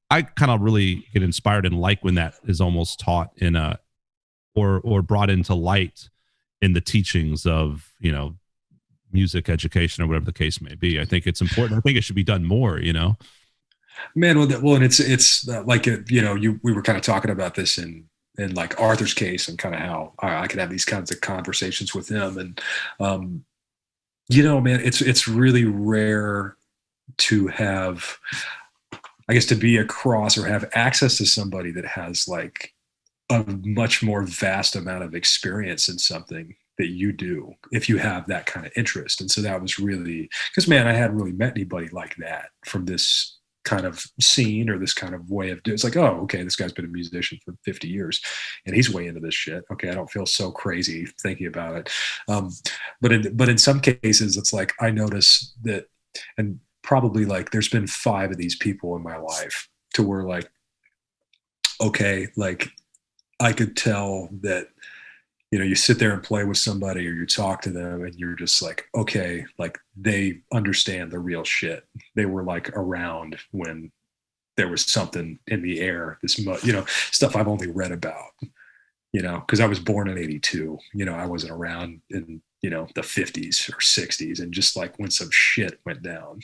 I kind of really get inspired and like when that is almost taught in or brought into light in the teachings of, music education, or whatever the case may be. I think it's important. I think it should be done more, Man, well, and it's like, we were kind of talking about this in like Arthur's case, and kind of how I can have these kinds of conversations with him. And man, it's really rare to have, I guess, to be across or have access to somebody that has, like, a much more vast amount of experience in something that you do, if you have that kind of interest. And so that was really, because, man, I hadn't really met anybody like that from this kind of scene, or this kind of way of doing. It's like, oh, okay, this guy's been a musician for 50 years and he's way into this shit. Okay, I don't feel so crazy thinking about it. But in some cases, it's like, I notice that, and probably, like, there's been 5 of these people in my life to where, like, okay, like, I could tell that, you sit there and play with somebody, or you talk to them, and you're just like, okay, like, they understand the real shit. They were, like, around when there was something in the air, this, stuff I've only read about, because I was born in 82. I wasn't around in, the 50s or 60s, and just, like, when some shit went down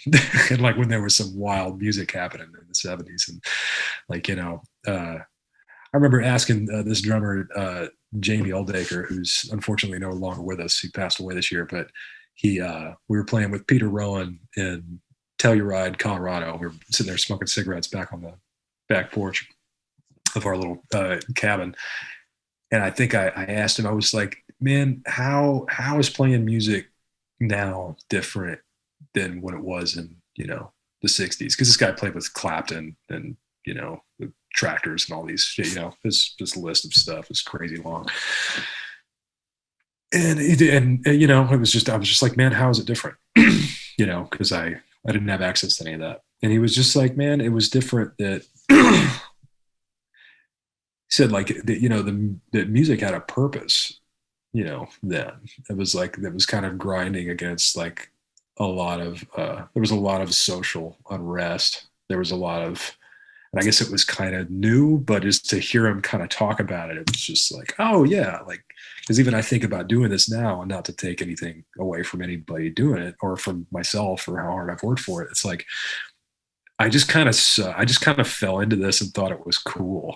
and, like, when there was some wild music happening in the 70s. And, like, I remember asking this drummer, Jamie Oldacre, who's unfortunately no longer with us. He passed away this year, but we were playing with Peter Rowan in Telluride, Colorado. We were sitting there smoking cigarettes back on the back porch of our little cabin. And I think I asked him, I was like, man, how is playing music now different than when it was in, you know, the 60s? Because this guy played with Clapton and, you know, the Tractors and all these, you know, this list of stuff is crazy long. And you know, I was just like, man, how is it different? You know, because I didn't have access to any of that. And he was just like, man, it was different that he said like that, you know, that music had a purpose, you know, then it was like, that was kind of grinding against like a lot of, there was a lot of social unrest. There was a lot of, and I guess it was kind of new, but just to hear him kind of talk about it, it was just like, oh yeah. Like, because even I think about doing this now, and not to take anything away from anybody doing it or from myself or how hard I've worked for it. It's like, I just kind of fell into this and thought it was cool.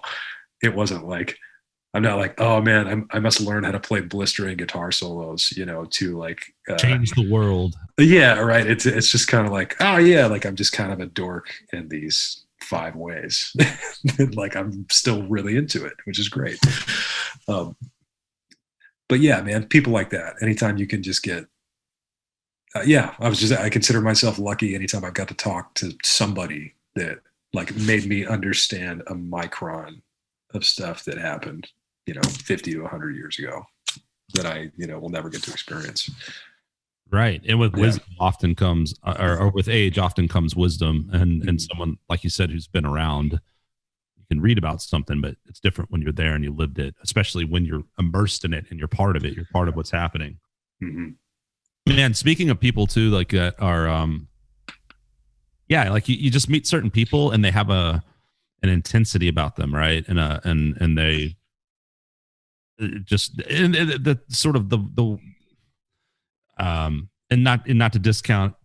It wasn't like, I'm not like, oh man, I must learn how to play blistering guitar solos, you know, to like change the world. Yeah, right. It's just kind of like, oh yeah, like I'm just kind of a dork in these 5 ways. Like I'm still really into it, which is great. But yeah, man, people like that. Anytime you can just get, I consider myself lucky anytime I got to talk to somebody that like made me understand a micron of stuff that happened, you know, 50 to 100 years ago that I, you know, will never get to experience. Right. And with wisdom often comes, or with age often comes wisdom. And someone, like you said, who's been around, you can read about something, but it's different when you're there and you lived it, especially when you're immersed in it and you're part of it. You're part of what's happening. Mm-hmm. Man, speaking of people too, like that are, like you just meet certain people and they have an intensity about them. Right. And they just, and the sort of and not to discount,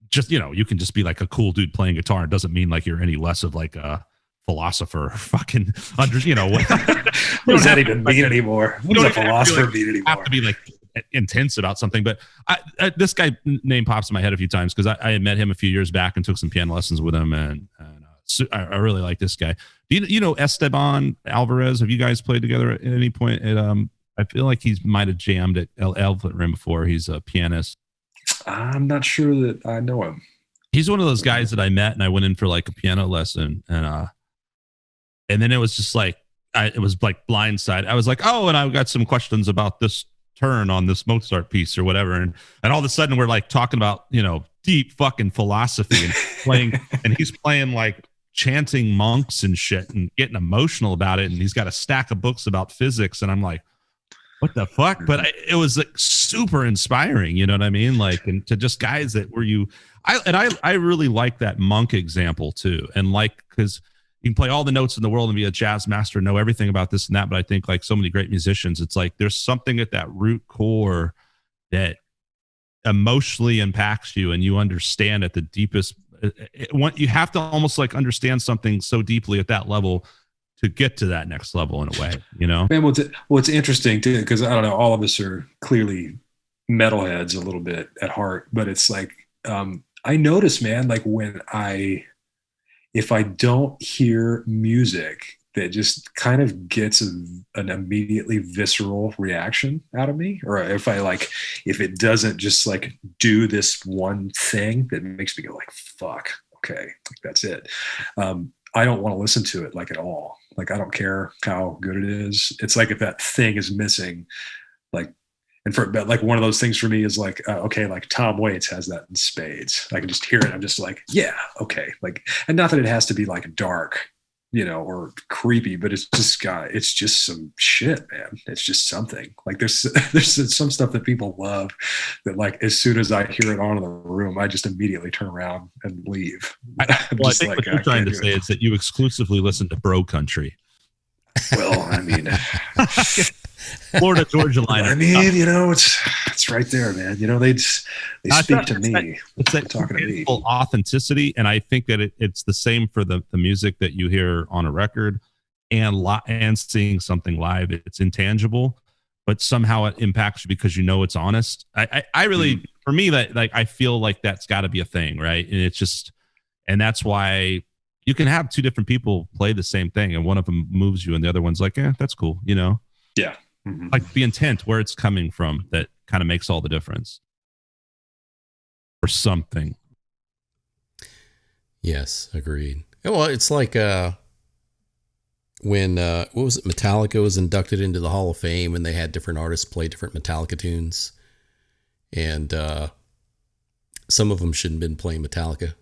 just, you know, you can just be like a cool dude playing guitar. It doesn't mean like you're any less of like a philosopher, fucking under, you know, what does that even mean anymore? What does a philosopher mean anymore? Have to be like intense about something. But this guy name pops in my head a few times because I had met him a few years back and took some piano lessons with him, and so I really like this guy. Do you know Esteban Alvarez? Have you guys played together at any point? I feel like he might have jammed at Elephant Room before. He's a pianist. I'm not sure that I know him. He's one of those guys that I met and I went in for like a piano lesson, and then it was just like it was like blindside. I was like, oh, and I've got some questions about this turn on this Mozart piece or whatever, and all of a sudden we're like talking about, you know, deep fucking philosophy and playing, and he's playing like chanting monks and shit and getting emotional about it, and he's got a stack of books about physics, and I'm like, what the fuck? But it was like super inspiring, you know what I mean? Like, and to just guys that were I really like that monk example too. And like, because you can play all the notes in the world and be a jazz master, know everything about this and that. But I think like so many great musicians, it's like there's something at that root core that emotionally impacts you, and you understand at the deepest. You have to almost like understand something so deeply at that level to get to that next level in a way, you know? Man, what's interesting too, because I don't know, all of us are clearly metalheads a little bit at heart, but it's like, I notice, man, like if I don't hear music that just kind of gets an immediately visceral reaction out of me, or if it doesn't just like do this one thing that makes me go like, fuck, okay, like that's it. I don't want to listen to it like at all. Like, I don't care how good it is. It's like if that thing is missing, like, but like one of those things for me is like, okay, like Tom Waits has that in spades. I can just hear it. I'm just like, yeah, okay. Like, and not that it has to be like dark, you know, or creepy, but it's just some shit, man. It's just something. Like there's some stuff that people love that, like, as soon as I hear it on in the room, I just immediately turn around and leave. I think like, what you're trying to say is that you exclusively listen to bro country. Well, I mean, Florida Georgia line. I mean, you know, it's right there, man. You know, they speak to me. It's that talking to me. Authenticity, and I think that it's the same for the music that you hear on a record and seeing something live. It's intangible, but somehow it impacts you because you know it's honest. I really for me, that like I feel like that's got to be a thing, right? And it's just, and that's why you can have two different people play the same thing, and one of them moves you, and the other one's like, that's cool, you know? Yeah. Like the intent, where it's coming from, that kind of makes all the difference. Or something. Yes, agreed. Well, it's like when what was it? Metallica was inducted into the Hall of Fame, and they had different artists play different Metallica tunes, and some of them shouldn't have been playing Metallica.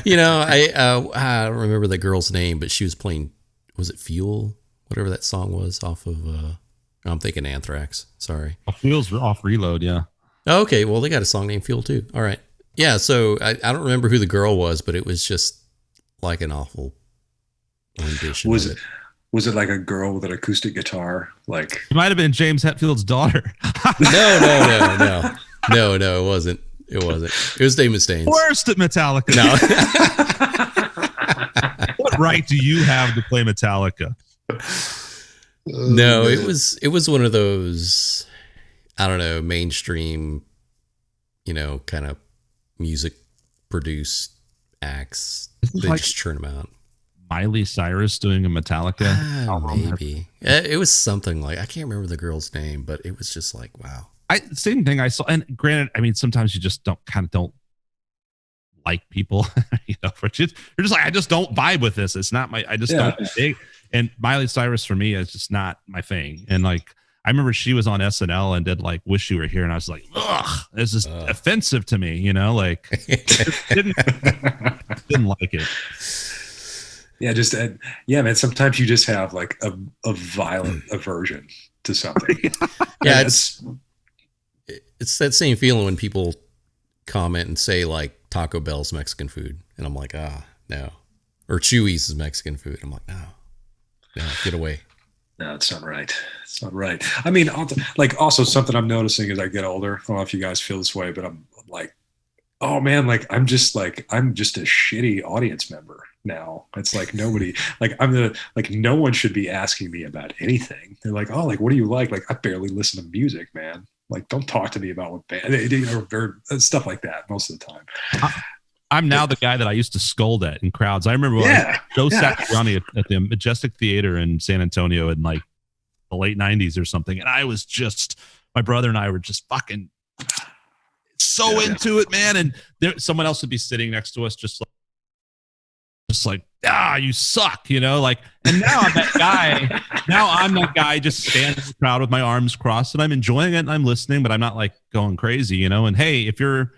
You know, I don't remember the girl's name, but she was playing. Was it Fuel? Whatever that song was off of. I'm thinking Anthrax. Sorry. Fuel's off Reload. Yeah. Okay. Well, they got a song named Fuel too. All right. Yeah. So I don't remember who the girl was, but it was just like an awful rendition. Was it like a girl with an acoustic guitar? Like it might have been James Hetfield's daughter. No, it wasn't. It was Dave Mustaine. Worst at Metallica. No. What right do you have to play Metallica? No, it was one of those, I don't know, mainstream, you know, kind of music produced acts. They like just churn them out. Miley Cyrus doing a Metallica album. Maybe. It was something like, I can't remember the girl's name, but it was just like, wow. Same thing I saw. And granted, I mean, sometimes you just don't like people, you know, you're just like, I just don't vibe with this. It's not I just don't dig. And Miley Cyrus for me is just not my thing. And like, I remember she was on SNL and did like "Wish You Were Here," and I was like, "Ugh, this is offensive to me," you know, like didn't like it. Yeah, just man. Sometimes you just have like a violent aversion to something. Yeah, it's that same feeling when people comment and say like Taco Bell's Mexican food, and I'm like, no, or Chewy's is Mexican food. I'm like, no, get away. No, it's not right. It's not right. I mean, like also something I'm noticing as I get older. I don't know if you guys feel this way, but I'm like, oh man, like I'm just a shitty audience member now. It's like nobody, like no one should be asking me about anything. They're like, oh, like what do you like? Like I barely listen to music, man. Like don't talk to me about what band, or stuff like that most of the time. I'm now the guy that I used to scold at in crowds. I remember when Joe Satriani at the Majestic Theater in San Antonio in like the late 90s or something. And I was just, my brother and I were just fucking so into it, man. And someone else would be sitting next to us just like, you suck, you know, like, and now I'm that guy just standing in the crowd with my arms crossed, and I'm enjoying it and I'm listening, but I'm not like going crazy, you know. And hey, if you're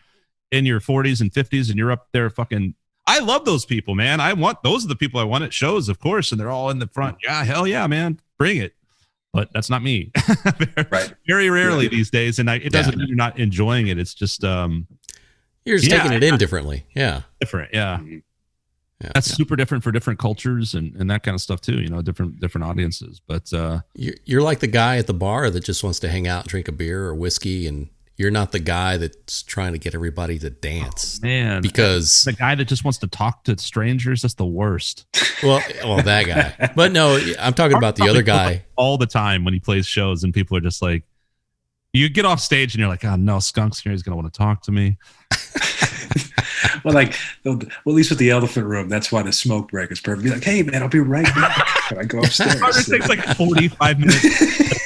in your 40s and 50s and you're up there fucking, I love those people, man. Those are the people I want at shows, of course, and they're all in the front. Yeah, hell yeah, man, bring it. But that's not me. Right. Very rarely these days, and it doesn't mean you're not enjoying it. It's just you're just taking it in differently. Yeah, different. Yeah. That's super different for different cultures and that kind of stuff too, you know, different audiences. But you're like the guy at the bar that just wants to hang out and drink a beer or whiskey, and you're not the guy that's trying to get everybody to dance. Oh, man, because the guy that just wants to talk to strangers, that's the worst. Well, that guy. But no, I'm talking about the other guy all the time when he plays shows and people are just like, you get off stage and you're like, oh no, Skunk's here, he's gonna want to talk to me. Well, at least with the Elephant Room, that's why the smoke break is perfect. Be like, hey man, I'll be right back. Can I go upstairs? It takes like 45 minutes.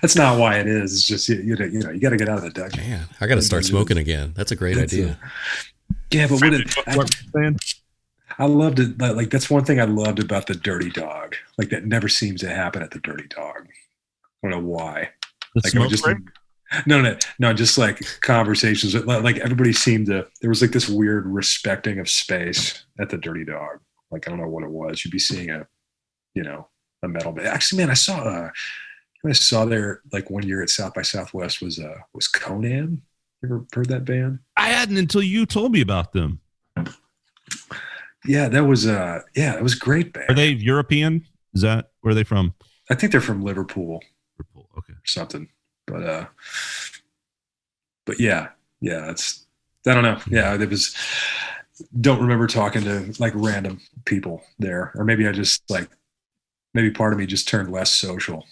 That's not why it is. It's just you got to get out of the duck. Man, I got to start smoking again. That's a great idea. Yeah, but I loved it. Like that's one thing I loved about the Dirty Dog. Like that never seems to happen at the Dirty Dog. I don't know why. The smoke break? No, just like conversations. Like everybody seemed to. There was like this weird respecting of space at the Dirty Dog. Like I don't know what it was. You'd be seeing a metal band. Actually, man, I saw there like one year at South by Southwest was Conan. You ever heard that band? I hadn't until you told me about them. Yeah, that was it was a great band. Are they European? Is that where are they from? I think they're from Liverpool. Liverpool, okay. Or something. But yeah, it's I don't know. Yeah, don't remember talking to like random people there, or maybe I just maybe part of me just turned less social.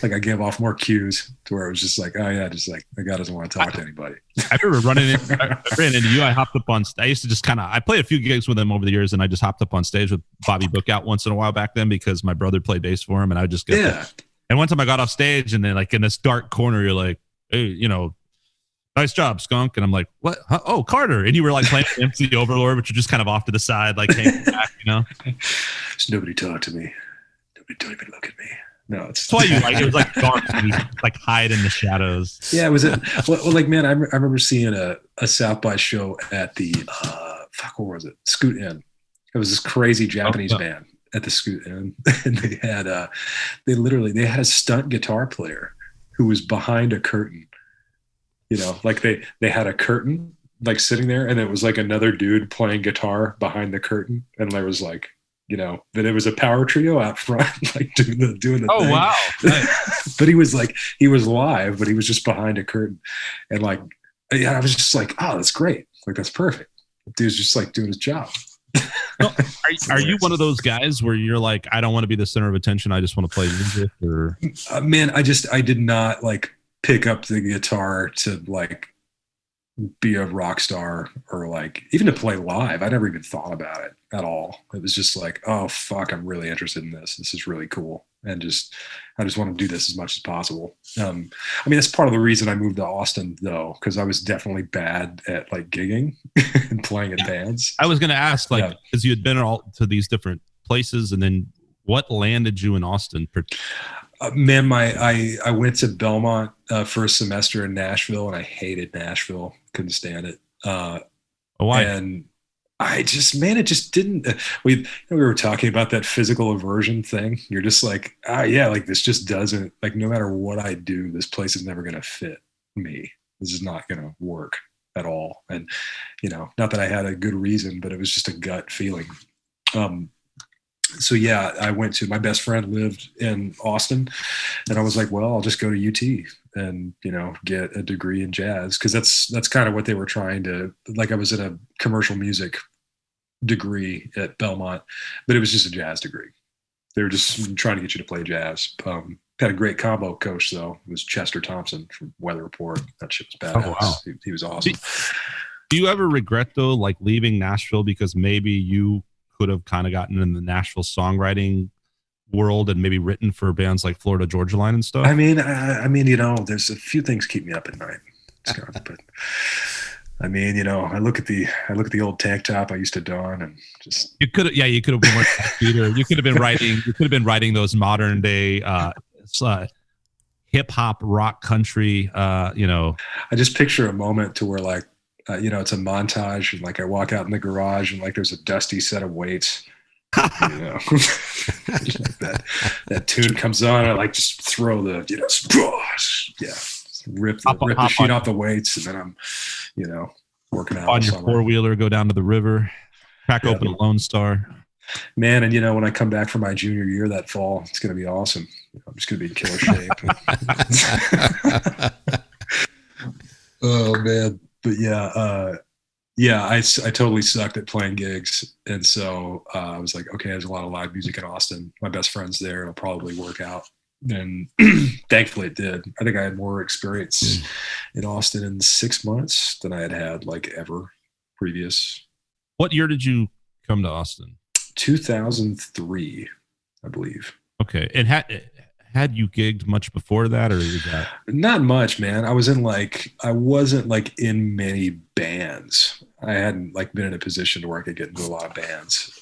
like I gave off more cues to where it was just like, oh yeah, just like the guy doesn't want to talk to anybody. I remember I ran into you. I hopped up on. I used to just I played a few gigs with him over the years, and I just hopped up on stage with Bobby Bookout once in a while back then because my brother played bass for him, and I would just get there. And one time I got off stage, and then like in this dark corner, you're like, hey, you know, nice job, Skunk. And I'm like, what? Huh? Oh, Carter. And you were like playing MC Overlord, but you're just kind of off to the side, like hanging back, you know? Just nobody talk to me. Nobody don't even look at me. No, it's that's why you like it was like dark and you like hide in the shadows. Yeah, it was well like man, I remember seeing a South by show at the what was it? Scoot Inn. It was this crazy Japanese band at the Scoot Inn, and they had they had a stunt guitar player who was behind a curtain. You know, like they had a curtain like sitting there, and it was like another dude playing guitar behind the curtain, and there was like, you know, that it was a power trio out front, like doing the thing. Wow. Nice. But he was live, but he was just behind a curtain. And like, yeah, I was just like, oh, that's great. Like, that's perfect. The dude's just like doing his job. Well, are you one of those guys where you're like, I don't want to be the center of attention, I just want to play music? Or man, I did not like pick up the guitar to like be a rock star or like even to play live. I never even thought about it at all. It was just like, oh fuck, I'm really interested in this. This is really cool. And I just want to do this as much as possible. I mean, that's part of the reason I moved to Austin though, because I was definitely bad at like gigging and playing in bands. I was going to ask, like, because you had been all to these different places, and then what landed you in Austin? Man, I went to Belmont for a semester in Nashville, and I hated Nashville. Couldn't stand it. Why? And it just didn't. We were talking about that physical aversion thing. You're just like, yeah, like this just doesn't, like, no matter what I do, this place is never going to fit me. This is not going to work at all. And, you know, not that I had a good reason, but it was just a gut feeling. So yeah, I went to, my best friend lived in Austin, and I was like, well, I'll just go to UT and, you know, get a degree in jazz. Cause that's kind of what they were trying to, like, I was in a commercial music degree at Belmont, but it was just a jazz degree. They were just trying to get you to play jazz. Had a great combo coach though. It was Chester Thompson from Weather Report. That shit was badass. Oh, wow. He was awesome. Do you ever regret though, like leaving Nashville because maybe you could have kind of gotten in the Nashville songwriting world and maybe written for bands like Florida Georgia Line and stuff? I mean, you know, there's a few things keep me up at night, Scott, but I mean, you know, I look at the old tank top I used to don, and just you could have been working at theater. You could have been writing those modern day hip hop rock country. You know, I just picture a moment to where like, you know, it's a montage, and like I walk out in the garage, and like there's a dusty set of weights. You know, like that tune comes on, and I like just throw the, you know, rip the sheet off the weights, and then I'm, you know, working out on your four-wheeler, go down to the river, crack open a Lone Star. Man, and you know, when I come back from my junior year that fall, it's going to be awesome. I'm just going to be in killer shape. Oh man. But yeah, I totally sucked at playing gigs. And so I was like, okay, there's a lot of live music in Austin. My best friend's there. It'll probably work out. And thankfully it did. I think I had more experience in Austin in 6 months than I had like ever previous. What year did you come to Austin? 2003, I believe. Okay. And had you gigged much before that, or was that? Not much, man. I wasn't like in many bands. I hadn't like been in a position to where I could get into a lot of bands.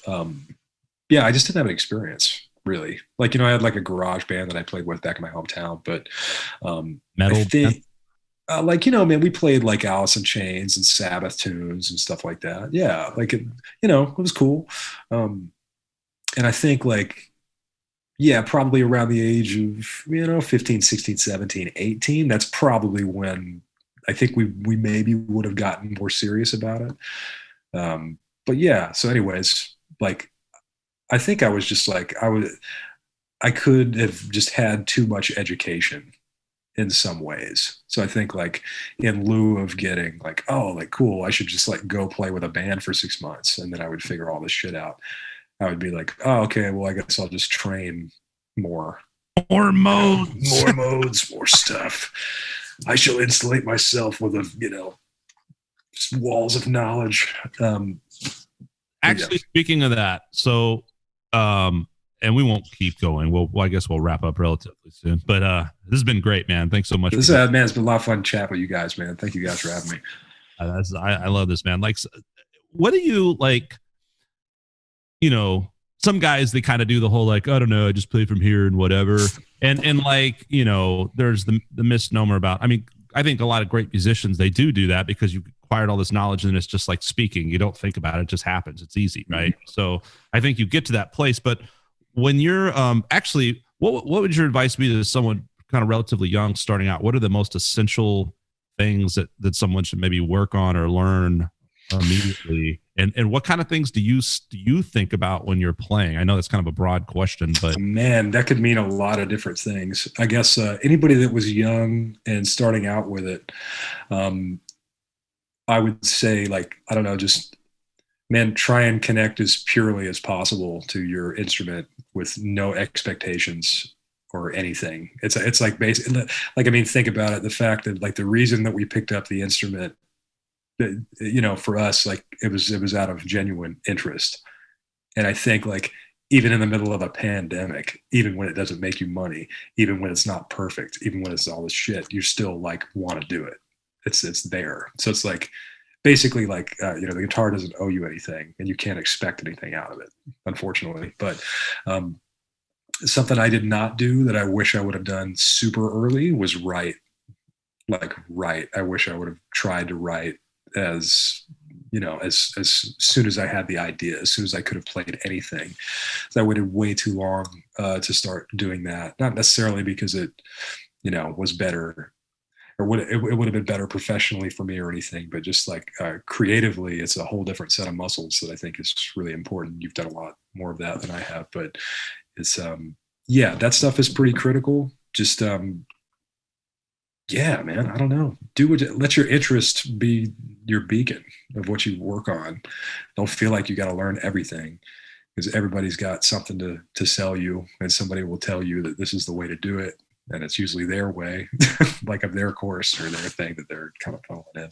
Yeah, I just didn't have an experience really. Like, you know, I had like a garage band that I played with back in my hometown, but metal. Like, you know, man, we played like Alice in Chains and Sabbath tunes and stuff like that. Yeah, like it, you know, it was cool. And I think like, yeah, probably around the age of, you know, 15, 16, 17, 18. That's probably when I think we maybe would have gotten more serious about it. But yeah, so anyways, like, I think I was just like, I could have just had too much education in some ways. So I think like in lieu of getting like, oh, like, cool, I should just like go play with a band for 6 months and then I would figure all this shit out. I would be like, oh, okay, well, I guess I'll just train more. More modes. More modes, more stuff. I shall insulate myself with walls of knowledge. Actually, speaking of that, so and we won't keep going. Well, I guess we'll wrap up relatively soon. But this has been great, man. Thanks so much. Man, it's been a lot of fun chatting with you guys, man. Thank you guys for having me. I love this, man. Like, what do you like? Some guys, they kind of do the whole like, I don't know, I just play from here and whatever. And like, there's the misnomer about, I think a lot of great musicians, they do that because you acquired all this knowledge and it's just like speaking. You don't think about it. It just happens. It's easy. Right. Mm-hmm. So I think you get to that place, but when you're actually, what would your advice be to someone kind of relatively young starting out? What are the most essential things that someone should maybe work on or learn immediately? And what kind of things do you think about when you're playing? I know that's kind of a broad question, but man, that could mean a lot of different things. I guess anybody that was young and starting out with it, I would say, like, I don't know, just try and connect as purely as possible to your instrument with no expectations or anything. It's like basically, like, think about it. The fact that like the reason that we picked up the instrument, for us, like it was out of genuine interest. And I think like even in the middle of a pandemic, even when it doesn't make you money, even when it's not perfect, even when it's all this shit, you still like want to do it. It's there. So it's like basically like, the guitar doesn't owe you anything and you can't expect anything out of it, unfortunately. But something I did not do that I wish I would have done super early was write. I wish I would have tried to write as soon as I had the idea, as soon as I could have played anything. So I waited way too long to start doing that. Not necessarily because it, was better or it would have been better professionally for me or anything, but just like creatively, it's a whole different set of muscles that I think is really important. You've done a lot more of that than I have, but it's, that stuff is pretty critical. Just, yeah, man, I don't know. Let your interest be your beacon of what you work on. Don't feel like you got to learn everything, because everybody's got something to sell you, and somebody will tell you that this is the way to do it. And it's usually their way, like of their course or their thing that they're kind of following in.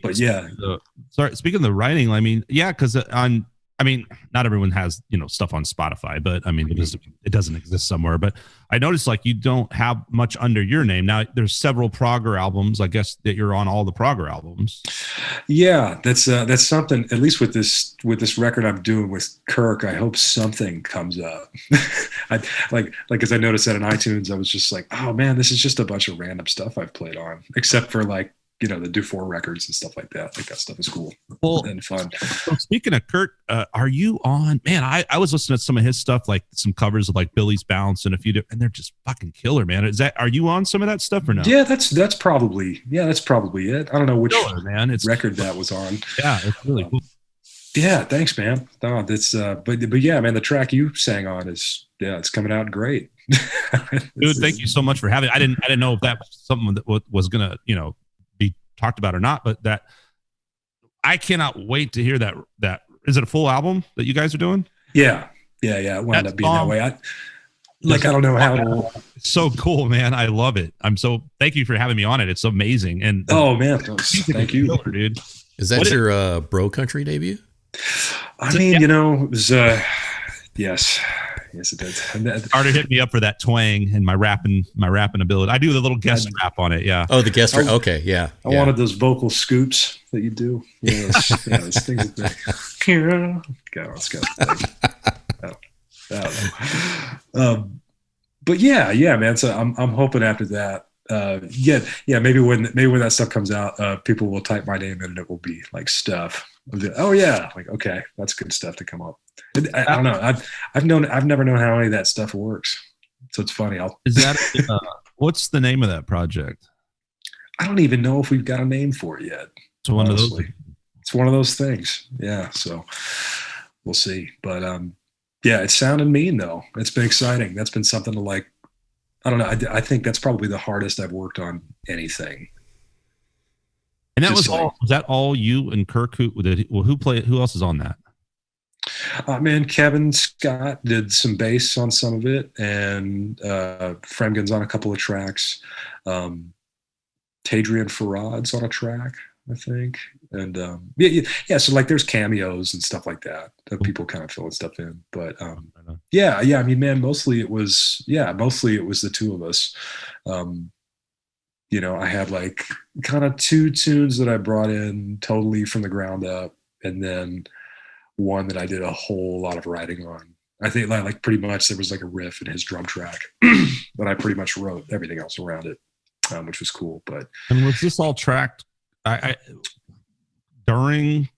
But yeah. Speaking of the writing, because not everyone has, stuff on Spotify, but it doesn't exist somewhere. But I noticed like you don't have much under your name. Now there's several Progress albums, I guess, that you're on all the Progress albums. Yeah, that's something, at least with this record I'm doing with Kirk, I hope something comes up. As I noticed that in iTunes, I was just like, oh man, this is just a bunch of random stuff I've played on, except for like, the Do4 records and stuff like that. Like that stuff is cool and fun. So speaking of Kirk, are you on, man, I was listening to some of his stuff, like some covers of like Billy's Bounce and a few and they're just fucking killer, man. Are you on some of that stuff or no? Yeah, that's probably it. I don't know which record that was on. Yeah, it's really cool. Yeah, thanks, man. No, that's but yeah, man, the track you sang on is, it's coming out great. Dude, thank you so much for having. I didn't know if that was something that was gonna, be talked about or not, but that I cannot wait to hear that. Is it a full album that you guys are doing? Yeah. It wound up being that way. I don't know how. It's so cool, man. I love it. Thank you for having me on it. It's amazing. And oh man, thank you, killer, dude. Is that your Bro Country debut? It was yes. Yes, it did. Carter hit me up for that twang and my rapping ability. I do the little guest rap on it. Yeah. Oh, the guest rap. Okay. Yeah. I wanted those vocal scoops that you do. Those things that let's go. But yeah, man. So I'm hoping after that. Maybe when that stuff comes out, people will type my name in and it will be like stuff. Oh yeah, like okay, that's good stuff to come up. I don't know. I've never known how any of that stuff works, so it's funny. Is that what's the name of that project? I don't even know if we've got a name for it yet. It's one of those. It's one of those things. Yeah, so we'll see. But it's sounding mean though. It's been exciting. That's been something to like. I don't know. I think that's probably the hardest I've worked on anything. And that was all you and Kirk? Who else is on that? Man, Kevin Scott did some bass on some of it, and Fremgen's on a couple of tracks. Tadrian Farad's on a track, I think. And yeah, so like there's cameos and stuff like that people kind of filling stuff in. But yeah, I mean, man, mostly it was the two of us. You know, I had like kind of 2 tunes that I brought in totally from the ground up, and then one that I did a whole lot of writing on. I think like pretty much there was like a riff in his drum track, but I pretty much wrote everything else around it, which was cool. But and was this all tracked during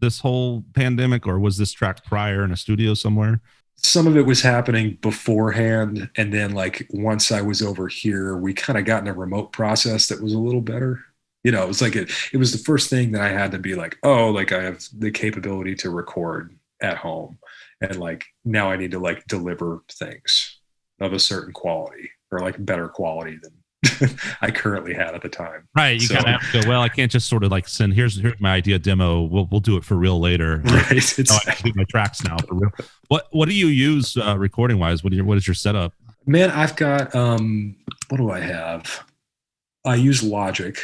this whole pandemic, or was this tracked prior in a studio somewhere? Some of it was happening beforehand, and then like once I was over here, we kind of got in a remote process that was a little better. You know, it was like it was the first thing that I had to be like, oh, like I have the capability to record at home, and like now I need to like deliver things of a certain quality or like better quality than I currently had at the time. Right. You kind of have to go, well, I can't just sort of like send, here's my idea demo. We'll do it for real later. Right. I can do my tracks now for real. What do you use recording wise? What is your setup? Man, I've got, what do I have? I use Logic.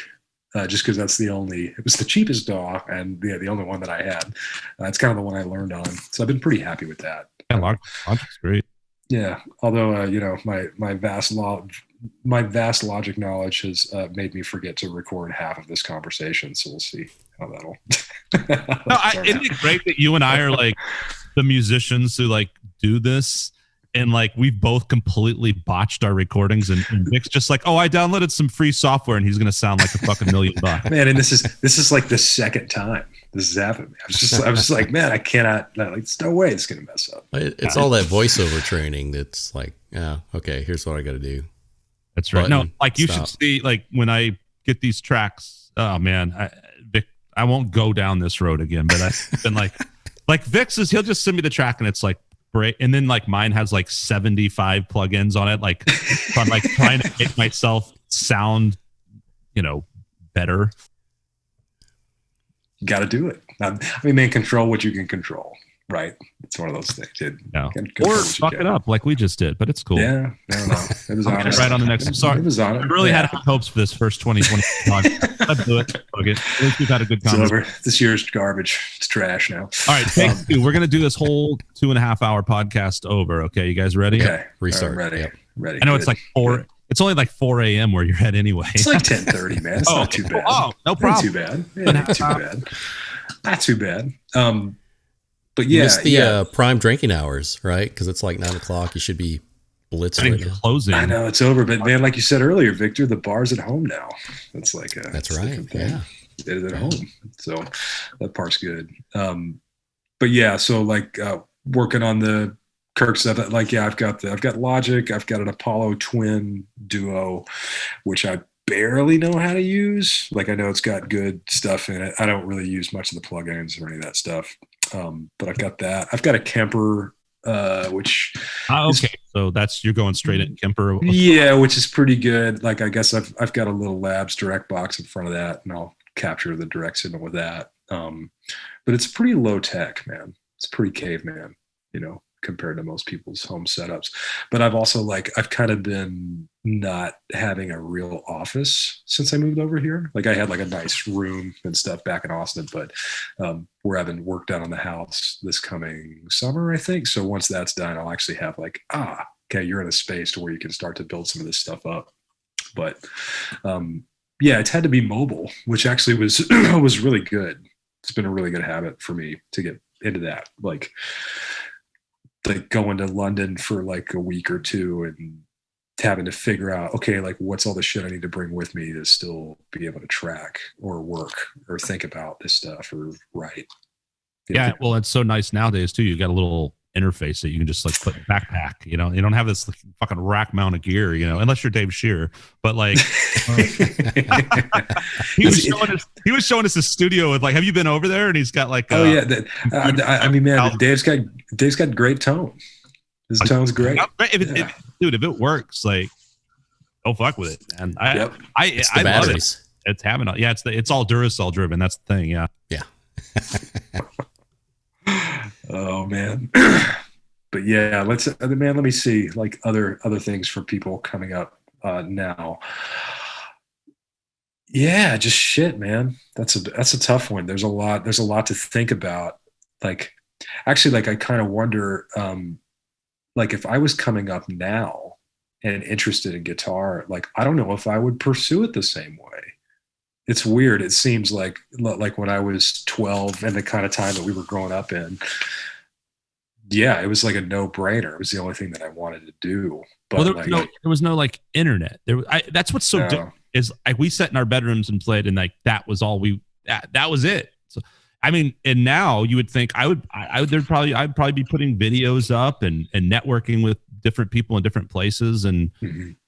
Just because it was the cheapest DAW and the only one that I had. It's kind of the one I learned on. So I've been pretty happy with that. Yeah, Logic's great. Yeah. Although, you know, my vast Logic knowledge has made me forget to record half of this conversation. So we'll see how that'll. Isn't it great that you and I are like the musicians who like do this? And like we've both completely botched our recordings, and Vic's just like, oh, I downloaded some free software, and he's gonna sound like a fucking $1 million. Man, and this is like the second time this has happened. I was just like, man, I cannot. Like, there's no way it's gonna mess up. It's all that voiceover training that's like, yeah, okay, here's what I got to do. That's right. Button, no, like you stop. should see, like when I get these tracks. Oh man, Vic, I won't go down this road again. But I've been like Vic's is he'll just send me the track, and it's like. And then like mine has like 75 plugins on it. Like I'm like trying to make myself sound, you know, better. You got to do it. I mean, man, control what you can control. Right. It's one of those things. No. Or fuck it up like we just did, but it's cool. Yeah. No. It was honest. Right on the next. Sorry. It was on it. I really had high hopes for this first 2020. Let's do it. Okay. At least we've had a good conversation. It's over. This year's garbage. It's trash now. All right. Take 2. We're going to do this whole 2.5 hour podcast over. Okay. You guys ready? Okay. Restart. Ready. Yep. Ready. I know it's like 4. Good. It's only like 4 a.m. where you're at anyway. It's like 10:30, man. It's not too bad. Oh, no problem. Not too bad. Yeah, not too bad. Not too bad. But yeah, it's the prime drinking hours, right? Because it's like 9 o'clock. You should be blitzing right now. Closing. I know it's over, but man, like you said earlier, Victor, the bar's at home now. That's like that's right. Yeah, it is at home, so that part's good. But yeah, so like working on the Kirk stuff. Like I've got Logic. I've got an Apollo Twin Duo, which I barely know how to use. Like I know it's got good stuff in it. I don't really use much of the plugins or any of that stuff. But I've got that. I've got a Kemper, which okay. So you're going straight at Kemper. Yeah, which is pretty good. Like I guess I've got a little Labs direct box in front of that, and I'll capture the direct signal with that. But it's pretty low tech, man. It's pretty caveman, you know, compared to most people's home setups. But I've kind of been not having a real office since I moved over here. Like I had like a nice room and stuff back in Austin, but we're having work done on the house this coming summer, I think. So once that's done, I'll actually have like, okay, you're in a space to where you can start to build some of this stuff up. But yeah, it's had to be mobile, which actually was was really good. It's been a really good habit for me to get into that. Like going to London for like a week or two and having to figure out, okay, like what's all the shit I need to bring with me to still be able to track or work or think about this stuff or write. Yeah, well, it's so nice nowadays too. You got a little interface that you can just like put in a backpack. You know, you don't have this like, fucking rack mount of gear. You know, unless you're Dave Shearer. But like, he was showing us his studio with like. Have you been over there? And he's got like. I mean, man, Dave's got great tone. His tone's great. If it works, like, don't fuck with it, man. I love it. It's having it's all Duracell driven. That's the thing. Yeah. Oh man, but yeah, let me see like other things for people coming up now. Yeah, just shit, man. That's a tough one. There's a lot to think about. Like, actually, like I kind of wonder, like if I was coming up now and interested in guitar, like I don't know if I would pursue it the same way. It's weird. It seems like when I was 12 and the kind of time that we were growing up in, yeah, it was like a no-brainer. It was the only thing that I wanted to do. But there was no like internet. That's what's so different is like we sat in our bedrooms and played, and like that was all that was it. So I mean, and now you would think I'd probably be putting videos up and networking with different people in different places, and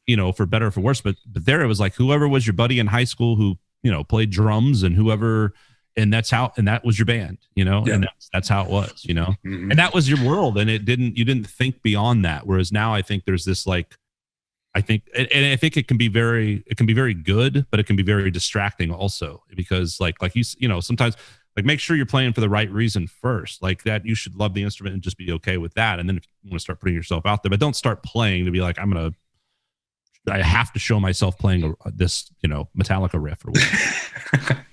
you know, for better or for worse. But there it was like whoever was your buddy in high school who, you know, played drums, and whoever, and that was your band, you know, and that's how it was, you know, and that was your world, and you didn't think beyond that. Whereas now I think there's this like, I think it can be very good, but it can be very distracting also, because like you know, sometimes like make sure you're playing for the right reason first, like that you should love the instrument and just be okay with that. And then if you want to start putting yourself out there, but don't start playing to be like, I have to show myself playing this, you know, Metallica riff or whatever.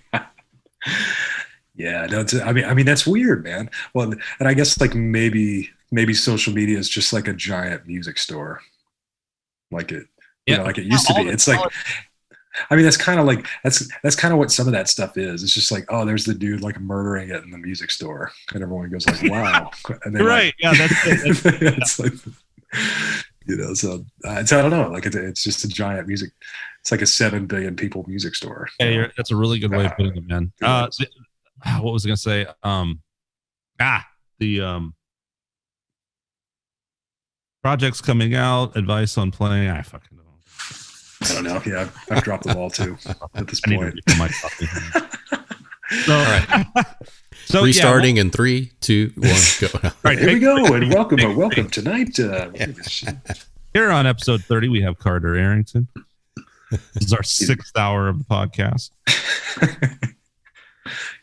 Yeah, no, I mean that's weird, man. Well, and I guess like maybe social media is just like a giant music store, like it, you know, like it used to be. It's like, I mean, that's kind of like that's kind of what some of that stuff is. It's just like, oh, there's the dude like murdering it in the music store, and everyone goes like, wow. And then, right? Like, yeah, that's it. It's like, you know, so I don't know. Like it's just a giant music. It's like a 7 billion people music store. Hey, that's a really good way of putting it, man. What was I gonna say? The projects coming out, advice on playing. I fucking don't know. Yeah, I've dropped the ball too at this point. So, all right. So restarting in 3, 2, 1, go. All right, here we go, and welcome tonight. Here on episode 30, we have Carter Arrington. This is our 6th hour of the podcast.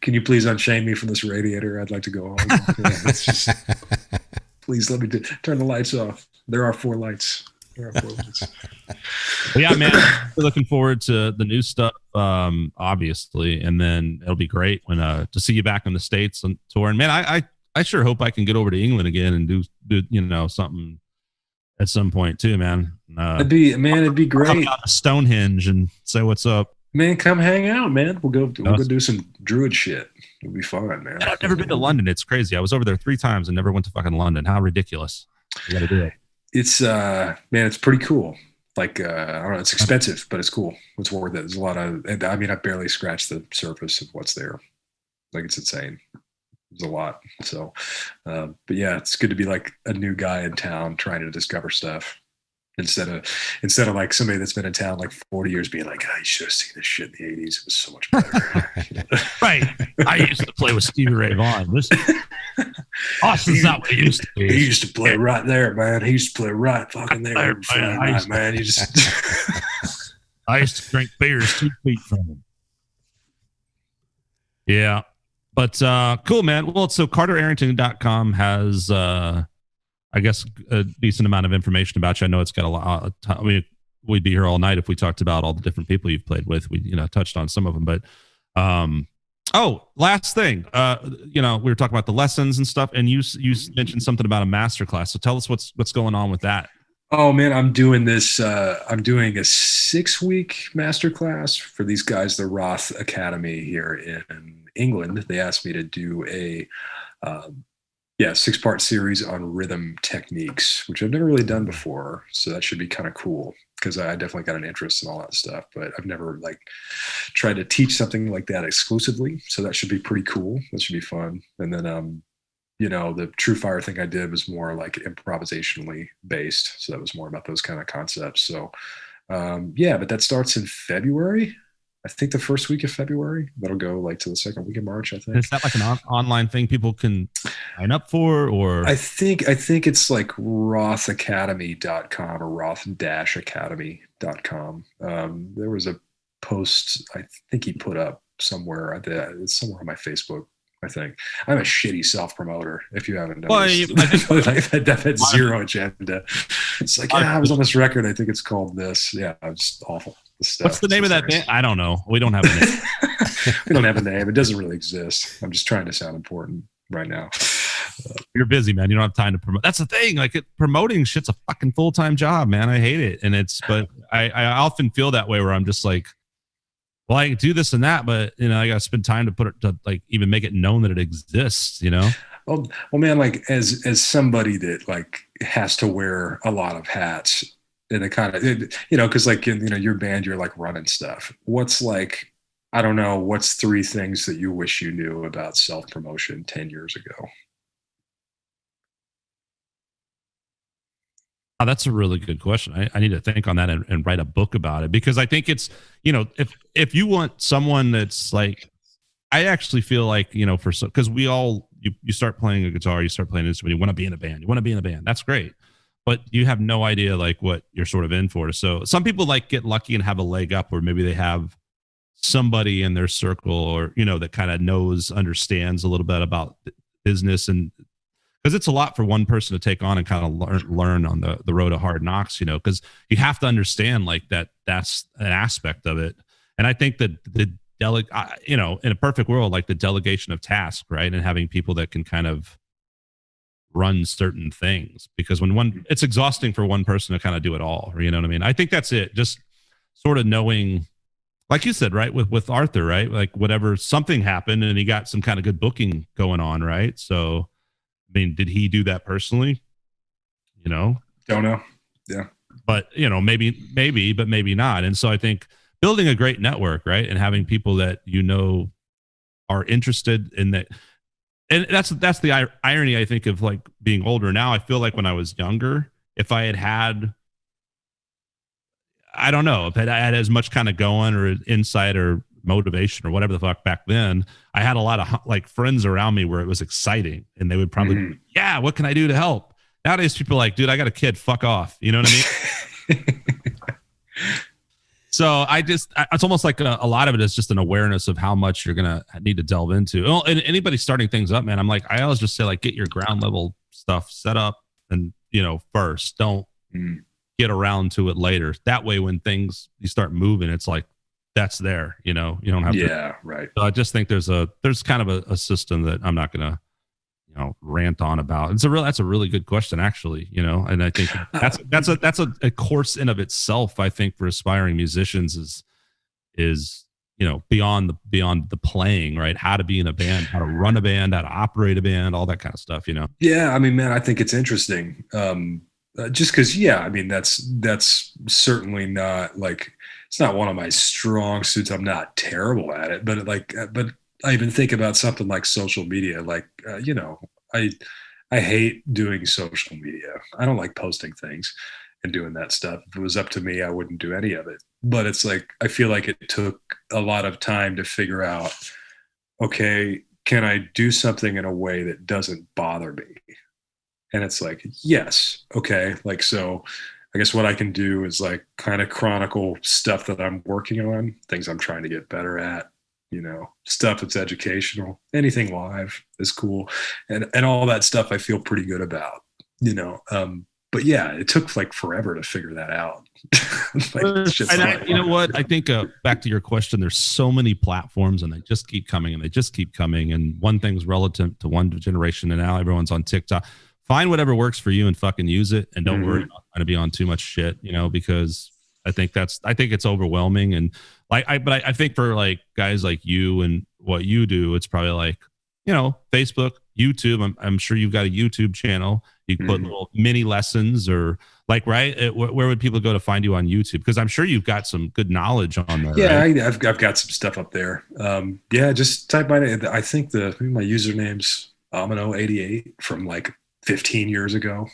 Can you please unchain me from this radiator? I'd like to go home. Yeah, please let me turn the lights off. There are 4 lights. Well, yeah, man, we're looking forward to the new stuff, obviously, and then it'll be great when to see you back in the States on tour. And man, I sure hope I can get over to England again and do you know, something at some point too, man. It'd be great. Come out to Stonehenge and say what's up. Man, come hang out, man. We'll go do some druid shit. It'll be fun, man. And I've never been to London. It's crazy. I was over there 3 times and never went to fucking London. How ridiculous. You gotta do it. It's man, it's pretty cool. Like I don't know, it's expensive, but it's cool. It's worth it. There's a lot of, and I mean, I barely scratched the surface of what's there. Like it's insane. There's a lot. So, but yeah, it's good to be like a new guy in town trying to discover stuff instead of like somebody that's been in town like 40 years being like, oh, you should have seen this shit in the 80s. It was so much better. Right. I used to play with Stevie Ray Vaughan. Austin's not what he used to be. He used to play right there, man. He used to play right fucking there. Man. He just I used to drink beers 2 feet from him. Yeah. But cool, man. Well, so CarterArrington.com has I guess a decent amount of information about you. I know it's got a lot. I mean, we'd be here all night if we talked about all the different people you've played with. We, you know, touched on some of them, but last thing, you know, we were talking about the lessons and stuff, and you mentioned something about a master class. So tell us what's going on with that. Oh man, I'm doing this. I'm doing a 6-week master class for these guys, the Roth Academy here in England. They asked me to do a 6-part series on rhythm techniques, which I've never really done before. So that should be kind of cool because I definitely got an interest in all that stuff, but I've never like tried to teach something like that exclusively. So that should be pretty cool. That should be fun. And then, you know, the True Fire thing I did was more like improvisationally based. So that was more about those kind of concepts. So but that starts in February. I think the first week of February. That'll go like to the second week of March, I think. Is that like an online thing people can sign up for, or? I think it's like rothacademy.com or roth-academy.com. There was a post I think he put up somewhere. It's somewhere on my Facebook I think I'm a shitty self-promoter. If you haven't Well, noticed, I think I've had zero agenda. It's like, yeah, I was on this record. I think it's called this. Yeah, it's just awful. What's the name of that band? I don't know. We don't have a name. We don't have a name. It doesn't really exist. I'm just trying to sound important right now. You're busy, man. You don't have time to promote. That's the thing. Like promoting shit's a fucking full-time job, man. I hate it. And but I often feel that way where I'm just like, well, I do this and that, but you know, I got to spend time to put it to like even make it known that it exists, you know? Well, man, like as somebody that like has to wear a lot of hats and it kind of, you know, cause like, you know, your band, you're like running stuff. What's like, I don't know, what's 3 things that you wish you knew about self-promotion 10 years ago? Oh, that's a really good question. I need to think on that and write a book about it, because I think it's, you know, if you want someone that's like, I actually feel like, you know, because we all, you start playing a guitar, you start playing an instrument, you want to be in a band, That's great. But you have no idea like what you're sort of in for. So some people like get lucky and have a leg up, or maybe they have somebody in their circle or, you know, that kind of understands a little bit about business, and because it's a lot for one person to take on and kind of learn on the road of hard knocks, you know, because you have to understand like that's an aspect of it. And I think that you know, in a perfect world, like the delegation of tasks, right, and having people that can kind of run certain things, because it's exhausting for one person to kind of do it all, you know what I mean? I think that's it. Just sort of knowing, like you said, right, with Arthur, right, like whatever, something happened and he got some kind of good booking going on, right? So I mean, did he do that personally? You know, don't know. Yeah, but you know, maybe, but maybe not. And so I think building a great network, right, and having people that you know are interested in that, and that's the irony, I think, of like being older now. I feel like when I was younger, if I had, I don't know, if I had as much kind of going or insight or motivation or whatever the fuck back then, I had a lot of like friends around me where it was exciting, and they would probably be, yeah, what can I do to help? Nowadays people are like, dude, I got a kid, fuck off, you know what I mean? So it's almost like a lot of it is just an awareness of how much you're gonna need to delve into. Well, and anybody starting things up, man, I'm like, I always just say like, get your ground level stuff set up, and you know, first, don't get around to it later. That way when you start moving, it's like that's there, you know, you don't have to. Right. So I just think there's kind of a system that I'm not gonna, you know, rant on about. That's a really good question, actually, you know, and I think that's a course in of itself. I think for aspiring musicians is you know, beyond the playing, right? How to be in a band, how to run a band, how to operate a band, all that kind of stuff, you know? Yeah. I mean, man, I think it's interesting. Just cause I mean, that's certainly not like, it's not one of my strong suits. I'm not terrible at it, but I even think about something like social media. Like, you know, I hate doing social media. I don't like posting things and doing that stuff. If it was up to me, I wouldn't do any of it. But it's like, I feel like it took a lot of time to figure out, okay, can I do something in a way that doesn't bother me? And it's like, yes. Okay. Like, so I guess what I can do is like kind of chronicle stuff that I'm working on, things I'm trying to get better at, you know, stuff that's educational, anything live is cool. And all that stuff I feel pretty good about, you know. But yeah, it took like forever to figure that out. You know what? I think back to your question, there's so many platforms and they just keep coming and they just keep coming. And one thing's relative to one generation, and now everyone's on TikTok. Find whatever works for you and fucking use it. And don't worry about trying to be on too much shit, you know, because I think it's overwhelming. And but I think for like guys like you and what you do, it's probably like, you know, Facebook, YouTube. I'm sure you've got a YouTube channel. You can put little mini lessons or like, right? Where would people go to find you on YouTube? Because I'm sure you've got some good knowledge on there. Yeah, right? I've got some stuff up there. Yeah, just type my name. I think my username's Amino88 from like 15 years ago.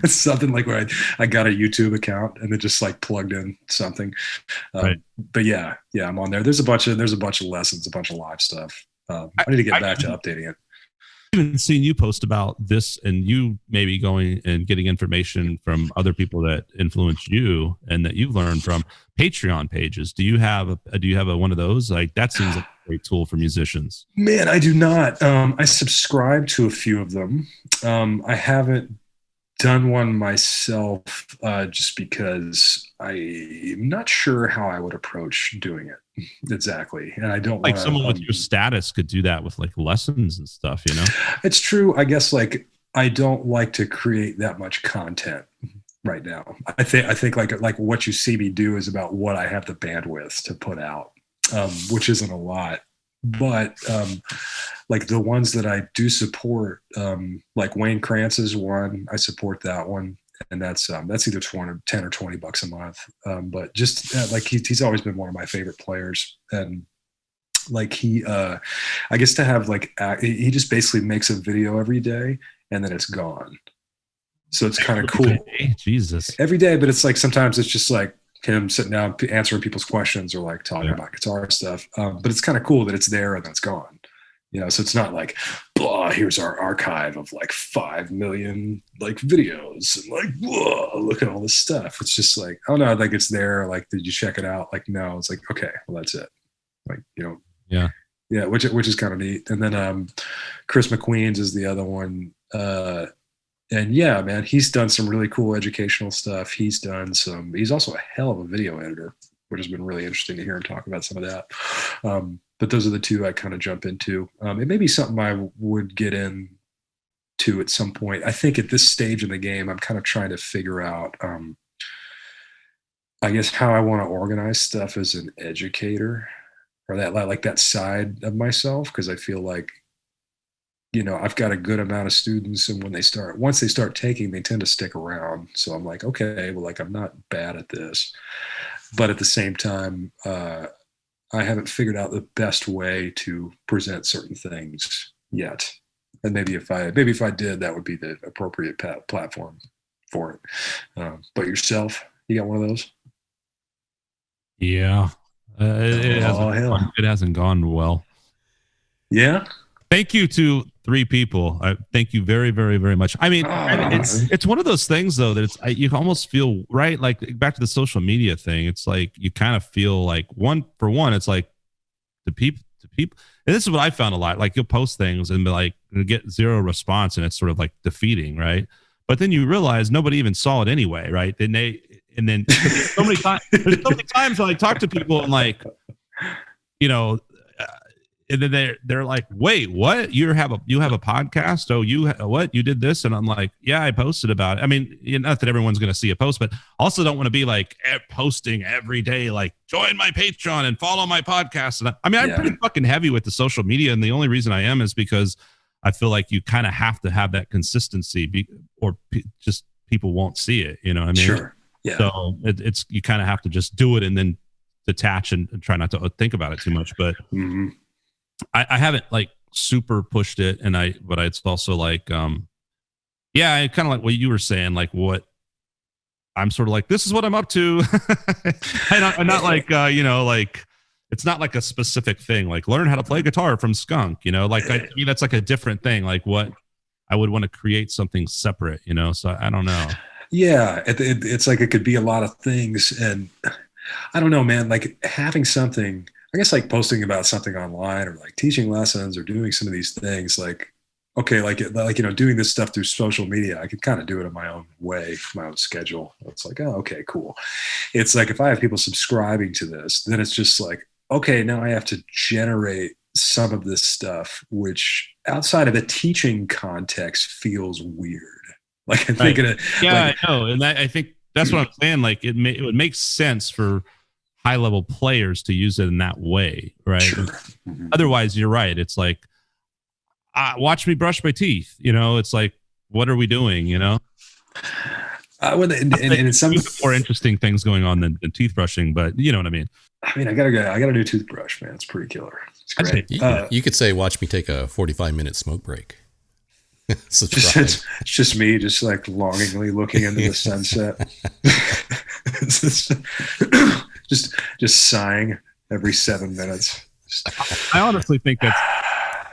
It's something like where I got a YouTube account and it just like plugged in something. Right. But yeah, I'm on there. There's a bunch of lessons, a bunch of live stuff. I need to get back to updating it. even seen you post about this, and you maybe going and getting information from other people that influence you and that you've learned from Patreon pages. Do you have one of those? Like, that seems like a great tool for musicians. Man, I do not. I subscribe to a few of them. I haven't done one myself, just because I'm not sure how I would approach doing it exactly, and I don't like someone with your status could do that with like lessons and stuff. You know, it's true. I guess like I don't like to create that much content right now. I think like what you see me do is about what I have the bandwidth to put out, which isn't a lot. But like the ones that I do support, like Wayne Krantz's one, I support that one, and that's either 10 or $20 a month. But just like he's always been one of my favorite players, and like I guess to have like he just basically makes a video every day and then it's gone. So it's kind of cool. Jesus, every day, but it's like sometimes it's just like him sitting down answering people's questions or like talking about guitar stuff. But it's kind of cool that it's there and that's gone. You know, so it's not like, blah, here's our archive of like 5 million like videos and like, whoa, look at all this stuff. It's just like, oh no, like it's there. Like, did you check it out? Like, no, it's like, okay, well that's it. Like, you know, yeah, which is kind of neat. And then Chris McQueen's is the other one. And yeah, man, he's done some really cool educational stuff. He's also a hell of a video editor, which has been really interesting to hear him talk about some of that. But those are the two I kind of jump into. It may be something I would get into at some point. I think at this stage in the game, I'm kind of trying to figure out, I guess, how I want to organize stuff as an educator, or that side of myself, because I feel like, you know, I've got a good amount of students, and once they start taking, they tend to stick around. So I'm like, okay, well, like I'm not bad at this, but at the same time, I haven't figured out the best way to present certain things yet. And maybe if I did, that would be the appropriate platform for it. But yourself, you got one of those? Yeah, it hasn't gone well. Yeah. Thank you to 3 people. Thank you very, very, very much. I mean, it's one of those things though that you almost feel right. Like back to the social media thing. It's like you kind of feel like it's like the people. And this is what I found a lot. Like you'll post things and be like get 0 response, and it's sort of like defeating, right? But then you realize nobody even saw it anyway, right? And then there's so many times when I talk to people and like, you know. And then they're like, wait, what? You have a podcast? Oh, what? You did this? And I'm like, yeah, I posted about it. I mean, not that everyone's going to see a post, but also don't want to be like posting every day, like join my Patreon and follow my podcast. And I'm pretty fucking heavy with the social media. And the only reason I am is because I feel like you kind of have to have that consistency or just people won't see it. You know what I mean? Sure. Yeah. So it's you kind of have to just do it and then detach and try not to think about it too much. But I haven't like super pushed it, but it's also like, I kind of like what you were saying, like what I'm sort of like, this is what I'm up to. I'm not like, like it's not like a specific thing, like learn how to play guitar from Skunk, like I mean, that's like a different thing. Like what I would want to create something separate, so I don't know. Yeah. It's like, it could be a lot of things. And I don't know, man, like having something, I guess like posting about something online or like teaching lessons or doing some of these things, like, okay, like, doing this stuff through social media, I could kind of do it in my own way, my own schedule. It's like, oh, okay, cool. It's like, if I have people subscribing to this, then it's just like, okay, now I have to generate some of this stuff, like outside of a teaching context feels weird. Like I'm thinking of, I know. And I think that's what I'm saying. Like it would make sense for high level players to use it in that way, right? Sure. Otherwise, you're right. It's like, watch me brush my teeth. It's like, what are we doing? And some more interesting things going on than teeth brushing, but you know what I mean. I mean, I gotta do toothbrush, man. It's pretty killer. It's great. You could say, watch me take a 45-minute smoke break. It's just me, just like longingly looking into the sunset. just sighing every 7 minutes. I honestly think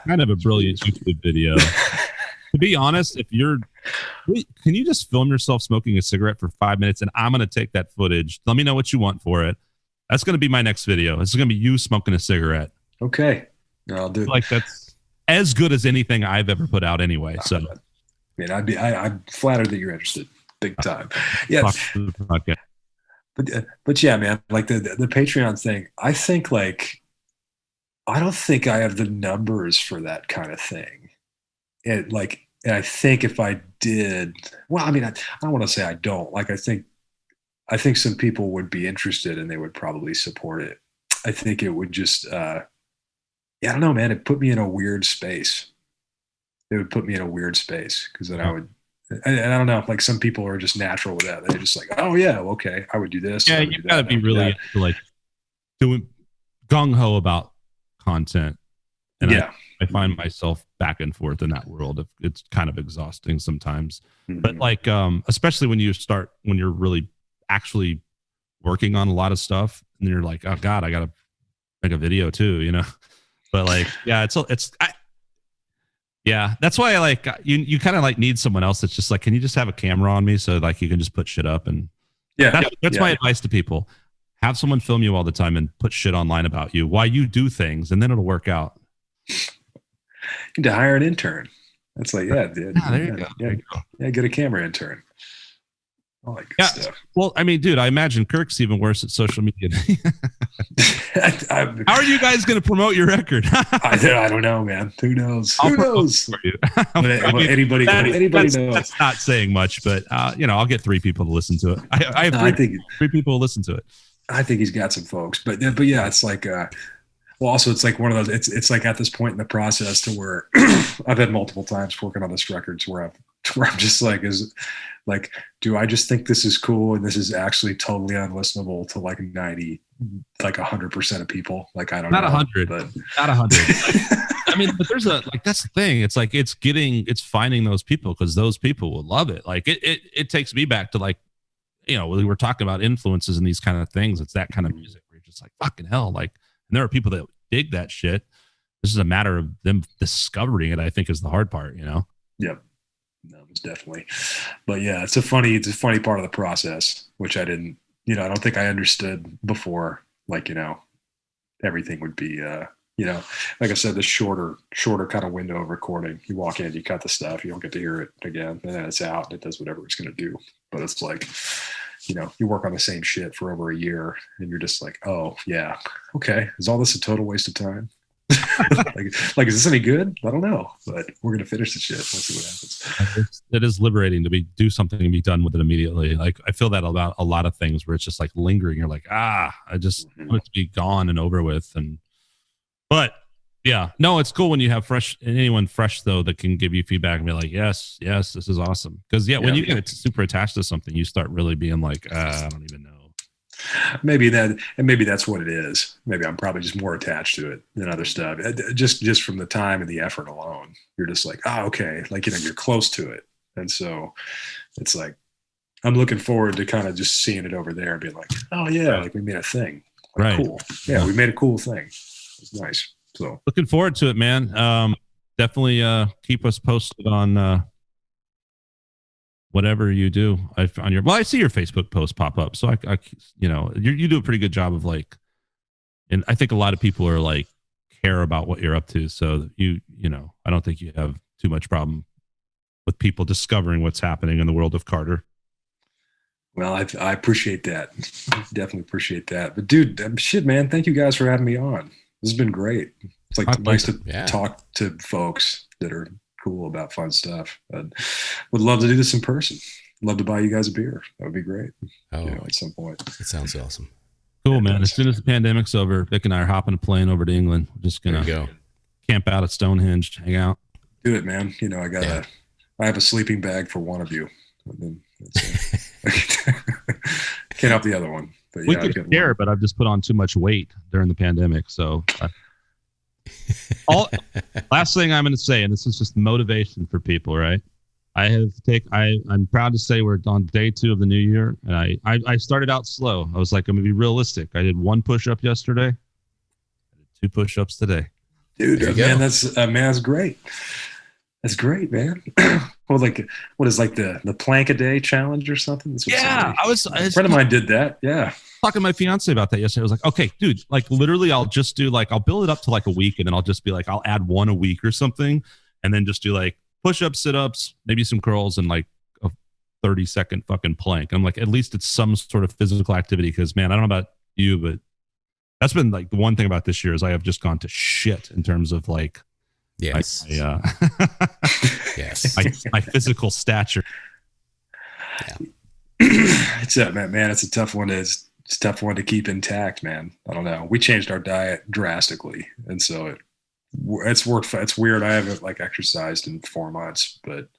kind of a brilliant YouTube video. To be honest, can you just film yourself smoking a cigarette for 5 minutes, and I'm going to take that footage. Let me know what you want for it. That's going to be my next video. This is going to be you smoking a cigarette. Okay. I'll do it. Like, that's as good as anything I've ever put out anyway. So, I mean, I'm flattered that you're interested. Big time. Yeah. But yeah, man, like the Patreon thing, I think like, I don't think I have the numbers for that kind of thing. And I think if I did, well, I mean, I don't want to say I don't. Like, I think some people would be interested and they would probably support it. I think it would just, I don't know, man. It put me in a weird space. It would put me in a weird space because then I would, and I don't know, like some people are just natural with that. They're just like, oh yeah, okay, I would do this. Yeah, you've got to be really like doing gung ho about content. And yeah. I find myself back and forth in that world. It's kind of exhausting sometimes, but like, especially when you're really actually working on a lot of stuff and you're like, oh God, I got to make a video too, you know? But like, yeah, yeah, that's why I like, you kind of like need someone else that's just like, can you just have a camera on me so like you can just put shit up? And that's my advice to people. Have someone film you all the time and put shit online about you while you do things, and then it'll work out. You need to hire an intern. That's like, yeah, dude. There you go. Yeah, get a camera intern. All that good stuff. Well, I mean, dude, I imagine Kirk's even worse at social media. How are you guys going to promote your record? I don't know, man. Who knows? Who knows? Anybody knows. That's not saying much, but I'll get 3 people to listen to it. I have three people to listen to it. I think he's got some folks, but yeah, it's like. Well, also, it's like one of those. It's like at this point in the process to where I've had multiple times working on this record where I'm just like, do I just think this is cool and this is actually totally unlistenable to like 100% of people? Like, I don't know. Not 100, but not 100. I mean, but there's that's the thing. It's like it's finding those people because those people will love it. Like it takes me back to like, we were talking about influences and these kind of things. It's that kind of music where you're just like, fucking hell, like. And there are people that dig that shit. This is a matter of them discovering it, I think, is the hard part, Yep. No, it's definitely. But yeah, it's a funny part of the process, which I didn't, I don't think I understood before. Like, everything would be, like I said, the shorter kind of window of recording. You walk in, you cut the stuff, you don't get to hear it again, and then it's out. It does whatever it's going to do. But it's like, you work on the same shit for over a year and you're just like, oh yeah, okay. Is all this a total waste of time? like, is this any good? I don't know, but we're going to finish the shit. Let's see what happens. It is liberating to do something and be done with it immediately. Like I feel that about a lot of things where it's just like lingering. You're like, I just want it to be gone and over with. But yeah, no, it's cool when you have anyone fresh though, that can give you feedback and be like, yes, this is awesome. Cause when you get super attached to something, you start really being like, I don't even know. Maybe that's what it is. Maybe I'm probably just more attached to it than other stuff. Just from the time and the effort alone, you're just like, okay. Like, you're close to it. And so it's like, I'm looking forward to kind of just seeing it over there and being like, oh yeah, like we made a thing. Like, right. Cool. Yeah. We made a cool thing. It's nice. So looking forward to it, man. Definitely keep us posted on whatever you do. I see your Facebook post pop up, so I you do a pretty good job of like, and I think a lot of people are like care about what you're up to. So I don't think you have too much problem with people discovering what's happening in the world of Carter. Well, I appreciate that. Definitely appreciate that. But dude, shit, man, thank you guys for having me on. This has been great. It's like nice to talk to folks that are cool about fun stuff. I would love to do this in person. Love to buy you guys a beer. That would be great. At some point. It sounds awesome. Cool, man. As soon as the pandemic's over, Vic and I are hopping a plane over to England. We're just gonna go camp out at Stonehenge, hang out. Do it, man. I have a sleeping bag for one of you. And then can't help the other one. But we could share, but I've just put on too much weight during the pandemic. So last thing I'm going to say, and this is just motivation for people, right? I'm proud to say we're on day 2 of the new year. And I started out slow. I was like, I'm going to be realistic. I did 1 push-up yesterday. I did 2 push-ups today. Dude, that's great. That's great, man. Well, like, what is like the plank a day challenge or something? Yeah, a friend of mine did that. Yeah. Talking to my fiance about that yesterday. I was like, okay, dude, like literally I'll just do like, I'll build it up to like a week and then I'll just be like, I'll add one a week or something. And then just do like push-ups, sit-ups, maybe some curls and like a 30-second fucking plank. I'm like, at least it's some sort of physical activity. Cause man, I don't know about you, but that's been like the one thing about this year is I have just gone to shit in terms of like, yes, yes, my physical stature. Yeah. It's a tough one. It's a tough one to keep intact, man. I don't know. We changed our diet drastically, and so it's worked. It's weird. I haven't like exercised in 4 months, but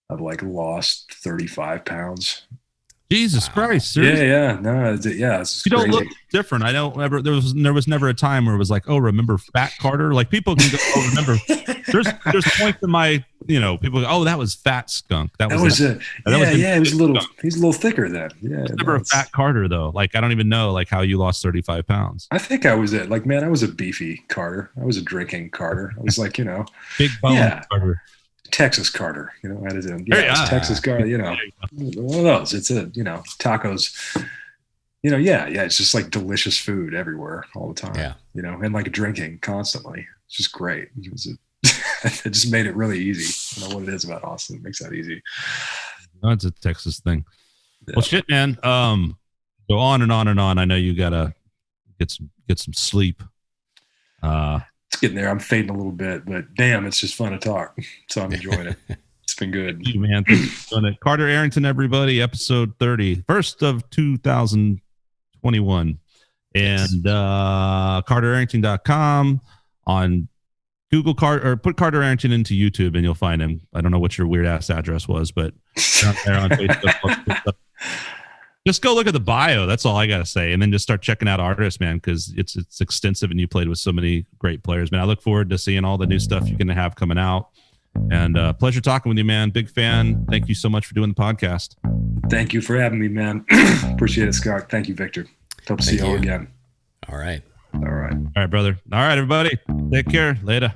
I've like lost 35 pounds. Jesus Christ! Seriously? Yeah. No, it's you don't look different. I don't ever. There was never a time where it was like, oh, remember Fat Carter? Like people can go, oh, remember. There's points in my, people go, oh, that was Fat Skunk. That was it. He was a little thicker then. Yeah. Never a Fat Carter though. Like I don't even know like how you lost 35 pounds. I think I was it. Like man, I was a beefy Carter. I was a drinking Carter. I was like big bone Carter. Texas Carter, I had it. Yeah, Texas Carter, one of those. It's tacos. It's just like delicious food everywhere all the time. Yeah, and like drinking constantly. It's just great. It just made it really easy. I don't know what it is about Austin. It makes that easy. No, it's a Texas thing. Yeah. Well, shit, man. Go on and on and on. I know you gotta get some sleep. It's getting there. I'm fading a little bit, but damn, it's just fun to talk. So I'm enjoying it. It's been good. Thank you, man. Carter Arrington, everybody, episode 30, first of 2021. And CarterArrington.com on Google or put Carter Arrington into YouTube and you'll find him. I don't know what your weird ass address was, but out there on Facebook. Just go look at the bio. That's all I got to say. And then just start checking out artists, man, because it's extensive and you played with so many great players, man. I look forward to seeing all the new stuff you're going to have coming out. And pleasure talking with you, man. Big fan. Thank you so much for doing the podcast. Thank you for having me, man. Appreciate it, Scott. Thank you, Victor. Hope to see you all again. All right. All right. All right, brother. All right, everybody. Take care. Later.